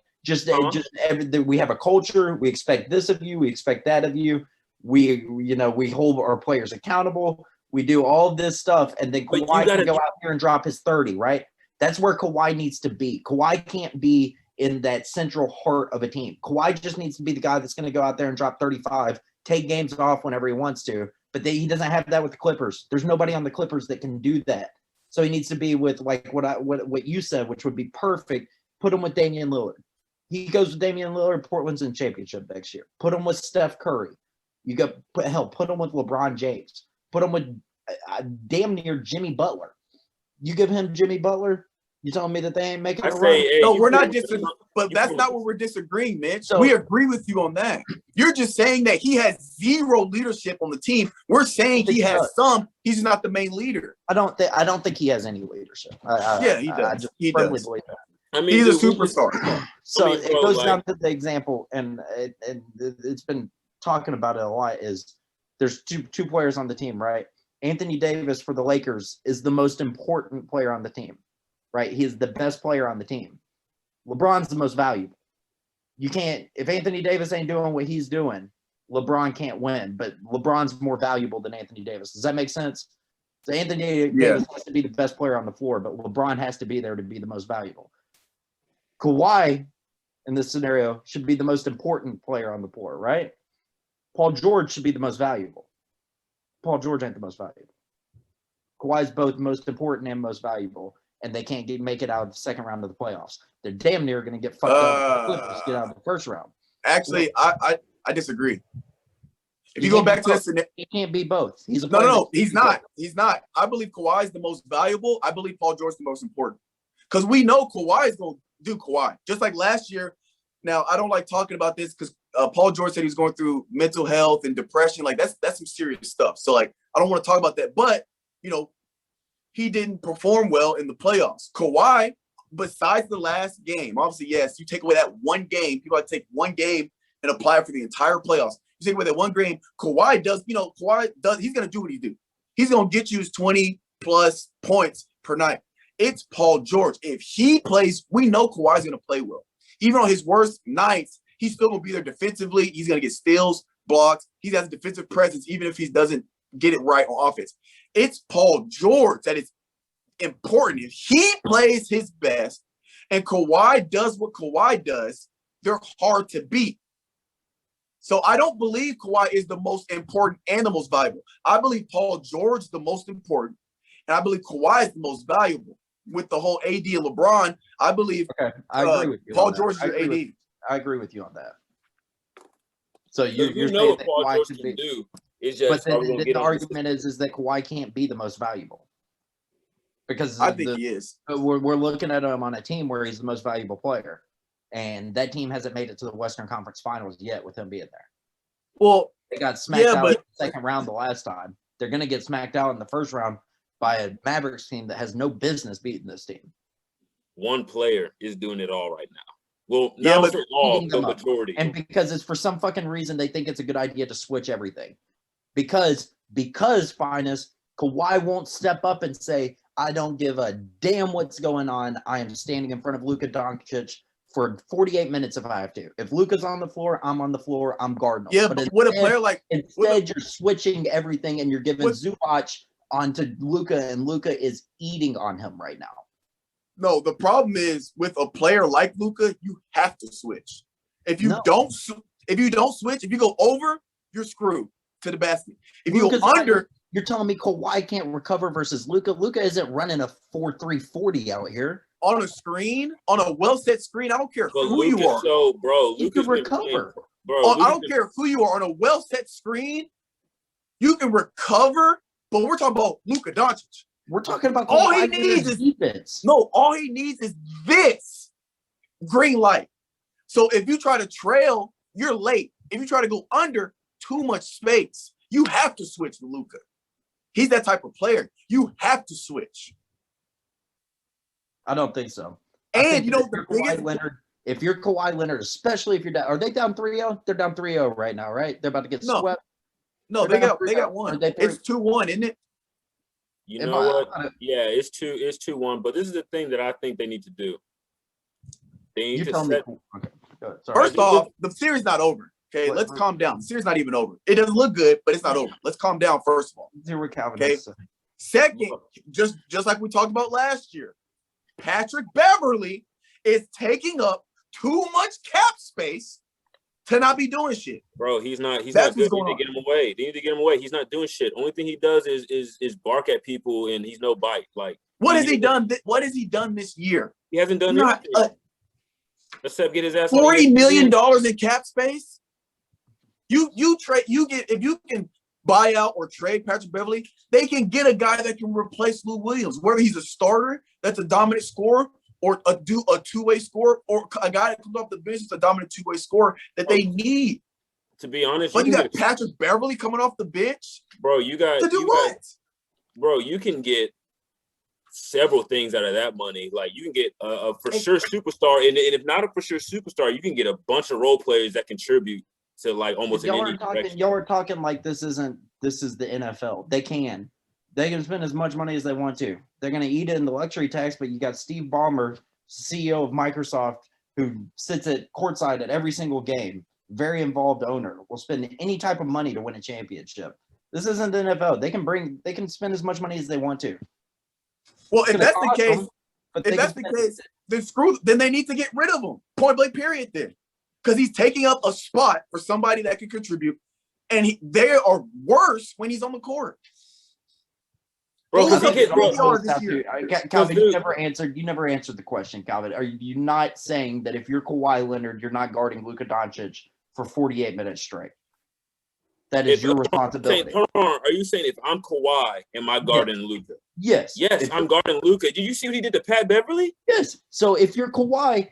B: We have a culture. We expect this of you. We expect that of you. we hold our players accountable. We do all this stuff, and then Kawhi can go out here and drop his 30, right? That's where Kawhi needs to be. Kawhi can't be in that central heart of a team. Kawhi just needs to be the guy that's going to go out there and drop 35, take games off whenever he wants to. But he doesn't have that with the Clippers. There's nobody on the Clippers that can do that. So he needs to be with like what you said, which would be perfect. Put him with Damian Lillard. He goes with Damian Lillard. Portland's in championship next year. Put him with Steph Curry. Put him with LeBron James. Put him with damn near Jimmy Butler. You give him Jimmy Butler. You telling me that they ain't making a run?
D: Hey, no, we're not disagreeing, but that's not what we're disagreeing, Mitch. So, we agree with you on that. You're just saying that he has zero leadership on the team. We're saying he has some. He's not the main leader.
B: I don't think he has any leadership.
D: Yeah, he does.
B: I just firmly believe that.
D: I mean, he's a superstar.
B: So it goes down to the example, and it's been talking about it a lot. Is there's two players on the team, right? Anthony Davis for the Lakers is the most important player on the team. Right, he's the best player on the team. LeBron's the most valuable. You can't if Anthony Davis ain't doing what he's doing, LeBron can't win. But LeBron's more valuable than Anthony Davis. Does that make sense? So Anthony Davis has to be the best player on the floor, but LeBron has to be there to be the most valuable. Kawhi, in this scenario, should be the most important player on the floor, right? Paul George should be the most valuable. Paul George ain't the most valuable. Kawhi's both most important and most valuable. And they can't make it out of the second round of the playoffs. They're damn near going to get fucked up. Clippers get out of the first round.
D: Actually, I disagree. If you go back to this,
B: he can't be both. He's
D: no, he's not. He's not. I believe Kawhi is the most valuable. I believe Paul George is the most important because we know Kawhi is going to do Kawhi just like last year. Now I don't like talking about this because Paul George said he's going through mental health and depression. Like that's some serious stuff. So like I don't want to talk about that, but he didn't perform well in the playoffs. Kawhi, besides the last game, obviously, yes, you take away that one game. People have to take one game and apply it for the entire playoffs. You take away that one game. Kawhi does, he's going to do what he do. He's going to get you his 20-plus points per night. It's Paul George. If he plays, we know Kawhi's going to play well. Even on his worst nights, he's still going to be there defensively. He's going to get steals, blocks. He has a defensive presence, even if he doesn't get it right on offense. It's Paul George that is important. If he plays his best and Kawhi does what Kawhi does, they're hard to beat. So I don't believe Kawhi is the most important and the most valuable. I believe Paul George is the most important, and I believe Kawhi is the most valuable. With the whole AD and LeBron, I believe
B: I agree with you.
D: Paul George is your AD.
B: I agree with you on that. So you're
A: know what Paul George can do.
B: But the argument is that Kawhi can't be the most valuable because
D: I think he is.
B: We're looking at him on a team where he's the most valuable player, and that team hasn't made it to the Western Conference Finals yet with him being there.
D: Well,
B: they got smacked out in the second round the last time. They're going to get smacked out in the first round by a Mavericks team that has no business beating this team.
A: One player is doing it all right now. Well,
B: but
A: all the majority,
B: and because it's for some fucking reason they think it's a good idea to switch everything. Because Finis, Kawhi won't step up and say, I don't give a damn what's going on. I am standing in front of Luka Doncic for 48 minutes if I have to. If Luka's on the floor, I'm on the floor, I'm guarding him.
D: Yeah, but what a player like...
B: Instead, you're switching everything and you're giving Zubac onto Luka, and Luka is eating on him right now.
D: No, the problem is with a player like Luka, you have to switch. If you don't switch, if you go over, you're screwed to the basket. If you go under,
B: you're telling me Kawhi can't recover versus Luka. Luka isn't running a 4.340 out here
D: on a screen, on a well-set screen. I don't care who you are.
A: So, bro,
B: you can recover.
D: I don't care who you are on a well-set screen. You can recover, but we're talking about Luka Doncic.
B: We're talking about
D: all he needs is defense. No, all he needs is this green light. So if you try to trail, you're late. If you try to go under, too much space. You have to switch to Luka. He's that type of player. You have to switch.
B: I don't think so.
D: And
B: if you're Kawhi Leonard, especially if you're down, are they down 3-0? They're down 3-0 right now, right? They're about to get swept.
D: No, they got one. It's 2-1, isn't it?
A: You know what? Yeah, it's 2-1. But this is the thing that I think they need to do. They need to set.
D: First off, the series not over. Okay, let's calm down. The series not even over. It doesn't look good, but it's not over. Let's calm down first of all. Okay. Second, just like we talked about last year, Patrick Beverly is taking up too much cap space to not be doing shit.
A: Bro, he's not good. They need to get him away. They need to get him away. He's not doing shit. Only thing he does is bark at people, and he's no bite. Like,
D: what has he done? What has he done this year?
A: He hasn't done anything. Except get his ass
D: $40 million in cap space. You trade. You get, if you can buy out or trade Patrick Beverly, they can get a guy that can replace Lou Williams, whether he's a starter that's a dominant scorer, or a two-way scorer, or a guy that comes off the bench that's a dominant two-way scorer that they need.
A: To be honest,
D: but you got Patrick Beverly coming off the bench,
A: bro. You got
D: to do what?
A: Bro, you can get several things out of that money. Like, you can get a for sure superstar, and if not a for sure superstar, you can get a bunch of role players that contribute to like almost
B: y'all are talking like this is the NFL. They can spend as much money as they want to. They're going to eat it in the luxury tax, but you got Steve Ballmer, CEO of Microsoft, who sits at courtside at every single game, very involved owner, will spend any type of money to win a championship. This isn't the NFL. They can spend as much money as they want to.
D: Well, if that's the case, then they need to get rid of him. Point blank period then. Because he's taking up a spot for somebody that can contribute, and they are worse when he's on the court.
B: Bro, Calvin, you never answered the question, Calvin. Are you not saying that if you're Kawhi Leonard, you're not guarding Luka Doncic for 48 minutes straight? That is your responsibility.
A: Hold on. Are you saying if I'm Kawhi, am I guarding Luka?
B: Yes.
A: Yes, I'm guarding Luka. Did you see what he did to Pat Beverly?
B: Yes. So if you're Kawhi,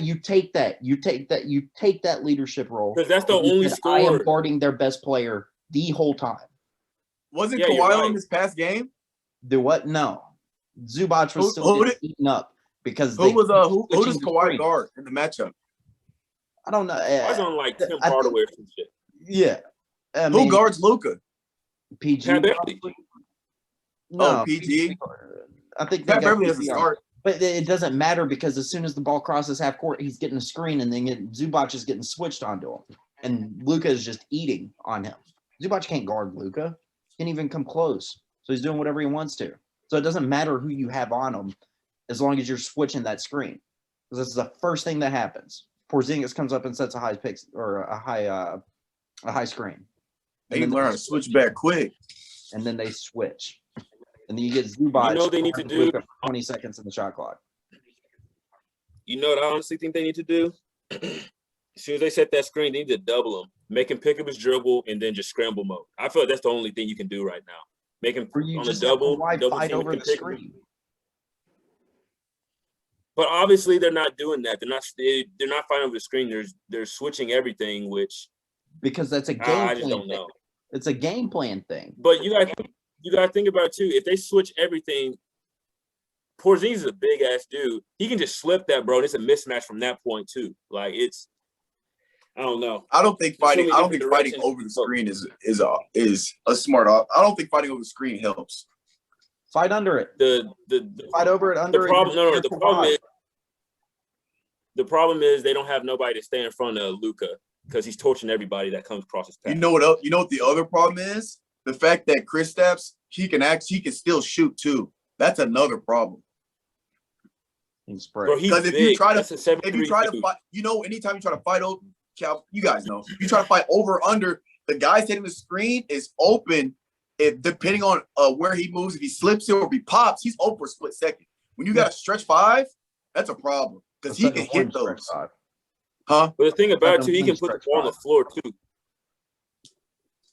B: you take that leadership role.
A: Because that's the only scorer.
B: I am guarding their best player the whole time.
D: Wasn't Kawhi on this past game?
B: Do what? No. Zubac was still eaten up because
D: who does Kawhi guard in the matchup?
B: I don't know.
A: I was on like Tim Hardaway or some shit.
B: Yeah.
D: Who guards Luka?
B: PG.
A: Pat Beverly.
B: No,
D: PG.
B: I think
D: Pat Beverly doesn't start.
B: But it doesn't matter because as soon as the ball crosses half court, he's getting a screen, and then Zubac is getting switched onto him, and Luka is just eating on him. Zubac can't guard Luka; can't even come close. So he's doing whatever he wants to. So it doesn't matter who you have on him, as long as you're switching that screen. Because this is the first thing that happens. Porzingis comes up and sets a high pick or a high screen.
D: They learn to switch back quick,
B: and then they switch. And then you get Zubac.
A: You know they need to do
B: 20 seconds in the shot clock.
A: You know what I honestly think they need to do? As soon as they set that screen, they need to double him, make him pick up his dribble, and then just scramble mode. I feel like that's the only thing you can do right now. Make him on a double
B: fight over the screen.
A: But obviously, they're not doing that. They're not fighting over the screen. They're switching everything, which
B: because that's a game plan. I just don't know. It's a game plan thing.
A: But you gotta think about it too. If they switch everything, Porzingis is a big ass dude. He can just slip that, bro. And it's a mismatch from that point too. Like I don't know.
D: I don't think fighting over the screen is a smart option. I don't think fighting over the screen helps.
B: Fight under it.
A: The
B: fight over it under
A: the problem, it. No, the problem is they don't have nobody to stay in front of Luka because he's torching everybody that comes across his path.
D: You know what the other problem is? The fact that Kristaps, he can still shoot too. That's another problem. Because if you try to fight, anytime you try to fight over, Cal, you guys know, you try to fight over under, the guy hitting the screen is open. If depending on where he moves, if he slips it or if he pops, he's open for a split second. When you got a stretch five, that's a problem because he can hit those. Huh?
A: But the thing about it too, he can put the ball on the floor too.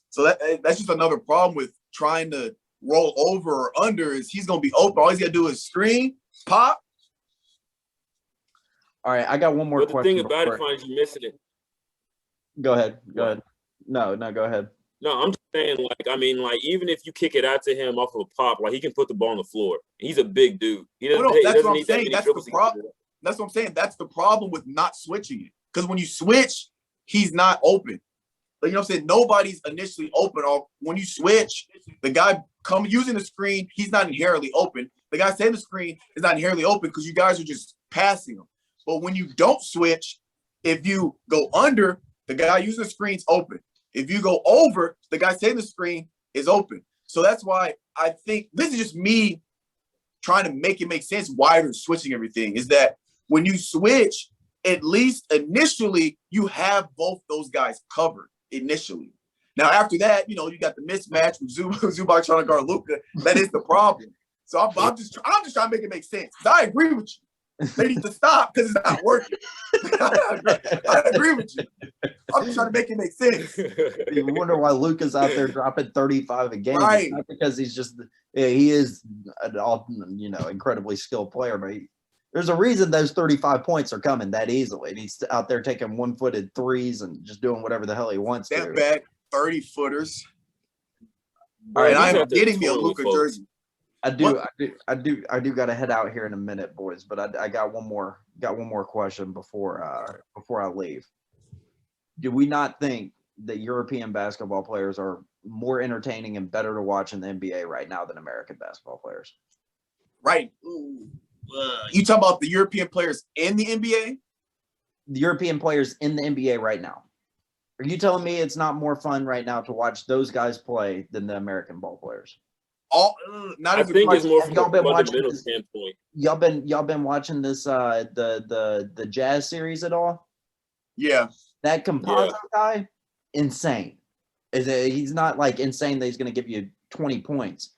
D: So that's just another problem with trying to roll over or under is he's going to be open. All he's got to do is screen, pop.
B: All right, I got one more question.
A: But the thing about it, Finis, you missing it.
B: Go ahead. No, go ahead.
A: No, I'm just saying, even if you kick it out to him off of a pop, he can put the ball on the floor. He's a big dude. He doesn't need that many dribbles.
D: That's what I'm saying. That's the problem with not switching it. Because when you switch, he's not open. Like, you know what I'm saying? Nobody's initially open. When you switch, the guy using the screen, he's not inherently open. The guy setting the screen is not inherently open because you guys are just passing him. But when you don't switch, if you go under, The guy using the screen's open. If you go over, the guy saying the screen is open. So that's why I think this is just me trying to make it make sense why they're switching everything, is that when you switch, at least initially, you have both those guys covered initially. Now, after that, you got the mismatch with Zubac trying to guard Luka. That is the problem. So I'm just trying to make it make sense. I agree with you. They need to stop because it's not working. I agree with you. I'm just trying to make it make sense.
B: You wonder why Luka's out there dropping 35 a game.
D: Right.
B: It's not because he is an incredibly skilled player, but there's a reason those 35 points are coming that easily. And he's out there taking one-footed threes and just doing whatever the hell he wants to.
D: Step back, 30-footers.
B: All right,
D: and I'm getting me a Luka jersey.
B: I do got to head out here in a minute, boys. But I got one more question before I leave. Do we not think that European basketball players are more entertaining and better to watch in the NBA right now than American basketball players?
D: Right. You talking about the European players in the NBA?
B: The European players in the NBA right now. Are you telling me it's not more fun right now to watch those guys play than the American ball players?
A: I think it's more from a fundamental standpoint.
B: Y'all been watching this the Jazz series at all?
D: Yeah.
B: That Composo guy, insane. He's not like insane that he's going to give you 20 points,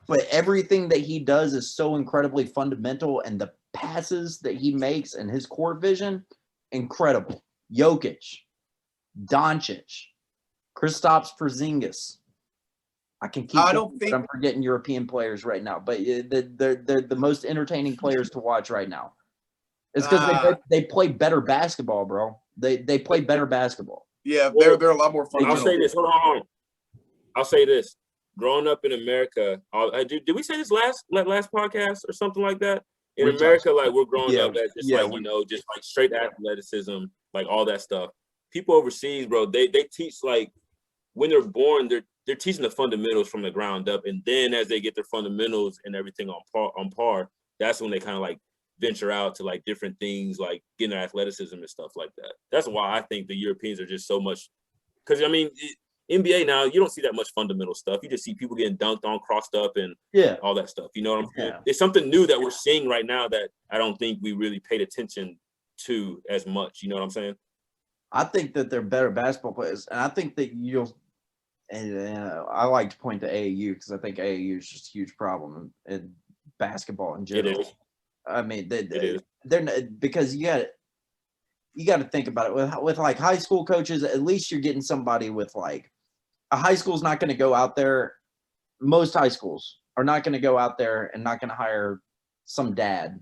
B: but everything that he does is so incredibly fundamental, and the passes that he makes and his court vision, incredible. Jokic, Doncic, Kristaps Porzingis. I can keep. I'm forgetting European players right now, but they're the most entertaining players to watch right now. It's because they play better basketball, bro. They play better basketball.
D: Yeah, they're a lot more fun.
A: I'll say this. Hold on. I'll say this. Growing up in America, did we say this last podcast or something like that? In America, like we're growing up as just just like straight athleticism, like all that stuff. People overseas, bro, they teach like when they're born, they're teaching the fundamentals from the ground up, and then as they get their fundamentals and everything on par, that's when they kind of like venture out to like different things, like getting their athleticism and stuff like that. That's why I think the Europeans are just so much, because I mean, NBA now, you don't see that much fundamental stuff. You just see people getting dunked on, crossed up, and all that stuff. You know what I'm saying? Yeah. It's something new that we're seeing right now that I don't think we really paid attention to as much. You know what I'm saying?
B: I think that they're better basketball players, and I think that I like to point to AAU because I think AAU is just a huge problem in basketball in general.
A: It is.
B: I mean, they're not, because you got to think about it with like high school coaches. At least you're getting somebody with like a high school's not going to go out there. Most high schools are not going to go out there and not going to hire some dad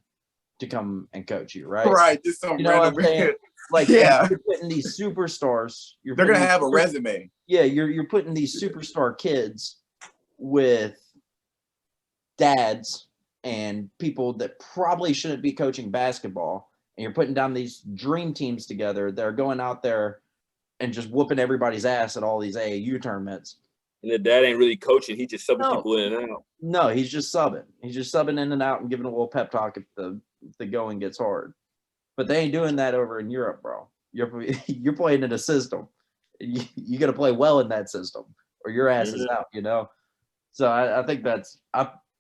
B: to come and coach you, right?
D: Right. Just some random.
B: Like, you're putting these superstars.
D: They're going to have a resume.
B: Yeah, you're putting these superstar kids with dads and people that probably shouldn't be coaching basketball, and you're putting down these dream teams together that are going out there and just whooping everybody's ass at all these AAU tournaments.
A: And the dad ain't really coaching; he's just subbing people in and out.
B: No, he's just subbing. He's just subbing in and out and giving a little pep talk if the going gets hard. But they ain't doing that over in Europe, bro. You're playing in a system. You got to play well in that system, or your ass is out. You know. So I think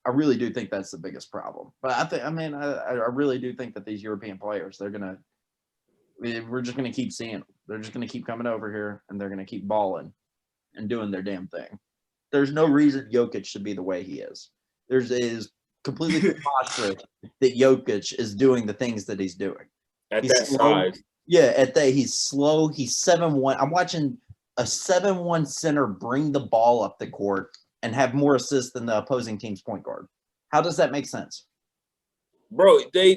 B: I really do think that's the biggest problem. But I really do think that these European players, we're just gonna keep seeing them. They're just gonna keep coming over here, and they're gonna keep balling and doing their damn thing. There's no reason Jokic should be the way he is. It is completely preposterous that Jokic is doing the things that he's doing.
A: At that size.
B: Yeah, he's slow. He's 7'1". I'm watching a 7'1" center bring the ball up the court and have more assists than the opposing team's point guard. How does that make sense?
A: Bro, they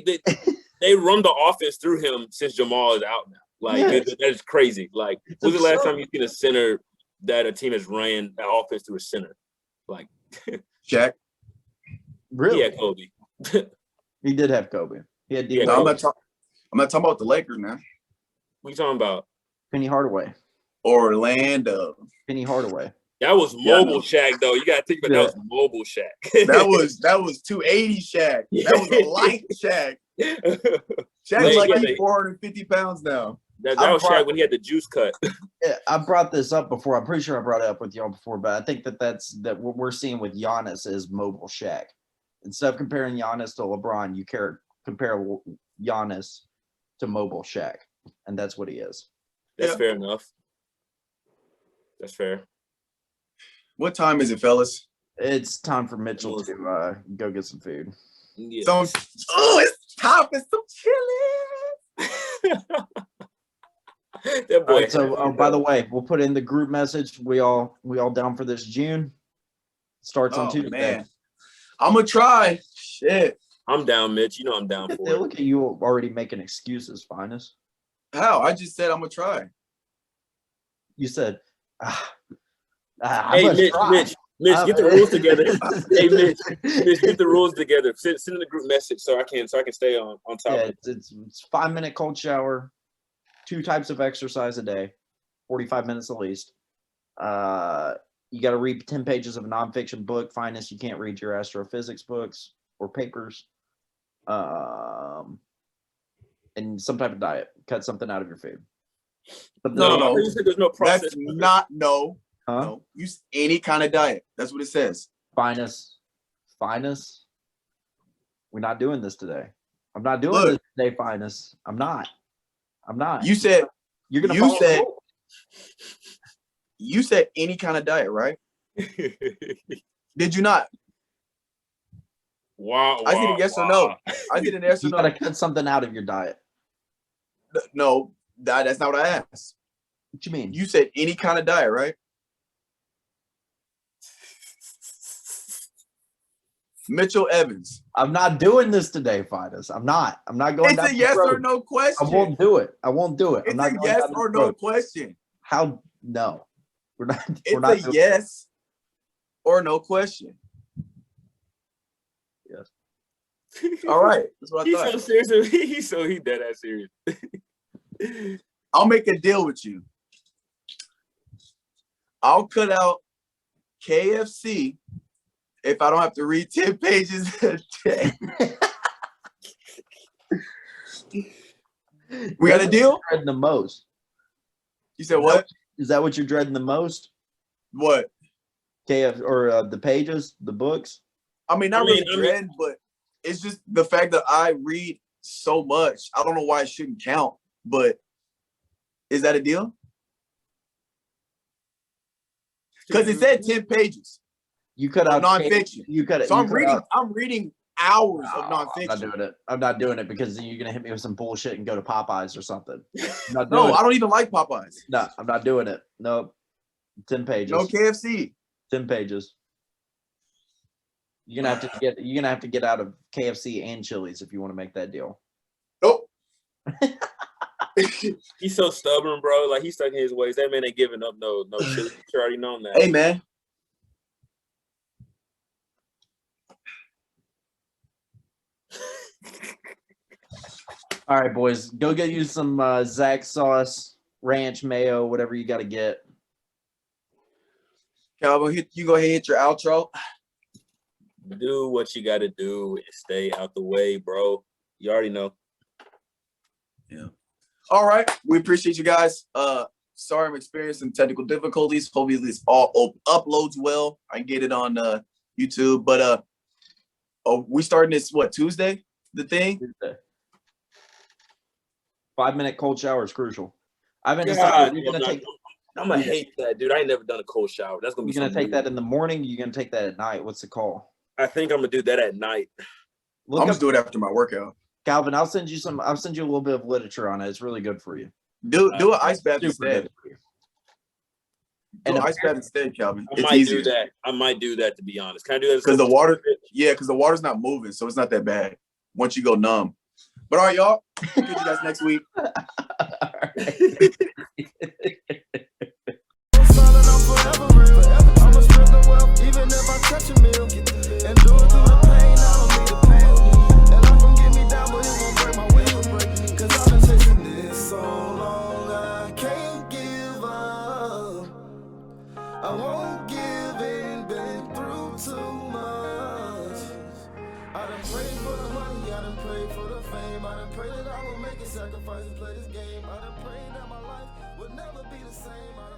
A: run the offense through him since Jamal is out now. Like, that is crazy. Like, when's the last time you've seen a center that a team has ran that offense through a center? Like,
D: Shaq.
B: Really?
A: He had Kobe.
B: He did have Kobe.
D: I'm not talking about the Lakers now.
A: What are you talking about?
B: Penny Hardaway.
D: Orlando.
B: Penny Hardaway.
A: That was mobile Shaq, though. You got to think about that was mobile Shaq.
D: that was 280 Shaq. That was a light Shaq. Shaq is like 450 pounds now.
A: That was Shaq when he had the juice cut.
B: Yeah, I brought this up before. I'm pretty sure I brought it up with y'all before, but I think that's what we're seeing with Giannis is mobile Shaq. Instead of comparing Giannis to LeBron, you compare Giannis to mobile Shaq, and that's what he is.
A: That's fair enough. That's fair.
D: What time is it, fellas?
B: It's time for Mitchell to go get some food.
A: Yeah.
D: It's time for some chili.
A: That boy.
B: Right, so, by the way, we'll put in the group message. We all down for this June. Starts on Tuesday. Man.
D: I'm gonna try. Shit.
A: I'm down, Mitch. You know I'm down for it.
B: Look at you already making excuses, Finis.
D: How? I just said I'm gonna try.
B: You said,
A: hey, Mitch, get the rules together. Hey, Mitch, get the rules together. Send in the group message so I can stay on top.
B: Yeah, it's 5-minute cold shower, 2 types of exercise a day, 45 minutes at least. You got to read 10 pages of a nonfiction book. Finis, you can't read your astrophysics books or papers. And some type of diet. Cut something out of your food. But
A: no. There's no process.
D: That's not no.
B: Huh?
D: No. Use any kind of diet. That's what it says.
B: Finis. We're not doing this today. I'm not doing this today, Finis. I'm not.
D: You said
B: you're gonna.
D: You said any kind of diet, right? Did you not?
A: Wow.
D: I did a yes or no. I did an yes or no.
B: You gotta cut something out of your diet.
D: No, that's not what I asked.
B: What you mean?
D: You said any kind of diet, right? Mitchell Evans.
B: I'm not doing this today, Finis. I'm not going.
D: It's a yes or no question.
B: I won't do it.
D: It's
B: I'm not
D: a yes or no question.
B: How? No. We're not.
D: It's a yes or no question.
B: Yes.
D: All right. That's what I thought.
A: He's so serious. He dead ass serious.
D: I'll make a deal with you. I'll cut out KFC if I don't have to read 10 pages a day. We got a deal?
B: Dreading the most.
D: You said what?
B: Is that what you're dreading the most?
D: What?
B: KF or the pages, the books?
D: I mean, not really dreading, but it's just the fact that I read so much. I don't know why it shouldn't count, but is that a deal? Because it said 10 pages.
B: You cut out
D: nonfiction.
B: So
D: I'm reading hours of nonfiction.
B: I'm not doing it because then you're gonna hit me with some bullshit and go to Popeyes or something.
D: I don't even like Popeyes.
B: No, I'm not doing it. Nope. 10 pages.
D: No KFC.
B: 10 pages. You're gonna have to get out of KFC and Chili's if you want to make that deal.
D: Nope.
A: He's so stubborn, bro. Like he's stuck in his ways. That man ain't giving up no Chili's. You already known that.
D: Hey man.
B: All right, boys, go get you some Zach sauce, ranch, mayo, whatever you got to get.
D: Calvin, you go ahead and hit your outro.
A: Do what you got to do and stay out the way, bro. You already know.
D: Yeah. All right. We appreciate you guys. Sorry I'm experiencing technical difficulties. Hopefully this all uploads well. I can get it on YouTube. But we starting this, Tuesday? The thing?
B: Tuesday. 5-minute cold shower is crucial. I haven't decided.
A: I'm gonna hate that, dude. I ain't never done a cold shower. That's gonna be.
B: You're gonna take that in the morning. You're gonna take that at night. What's the call?
A: I think I'm gonna do that at night.
D: I'm just do it after my workout.
B: Calvin, I'll send you a little bit of literature on it. It's really good for you.
D: Do an ice bath instead.
B: And
D: ice bath instead, Calvin.
A: I might do that to be honest. Can I do that?
D: Because the water's not moving, so it's not that bad once you go numb. But all right, y'all. We'll get you guys next week. Even if I touch a meal and do it through the pain, I don't need a pain. And life won't get me down, but it won't break my will. Cause I've been chasing this so long, I can't give up. I won't give in, been through too much. I done prayed for the money, I done prayed for the fame. I done prayed that I will make a sacrifice and play this game. I done prayed
F: never be the same.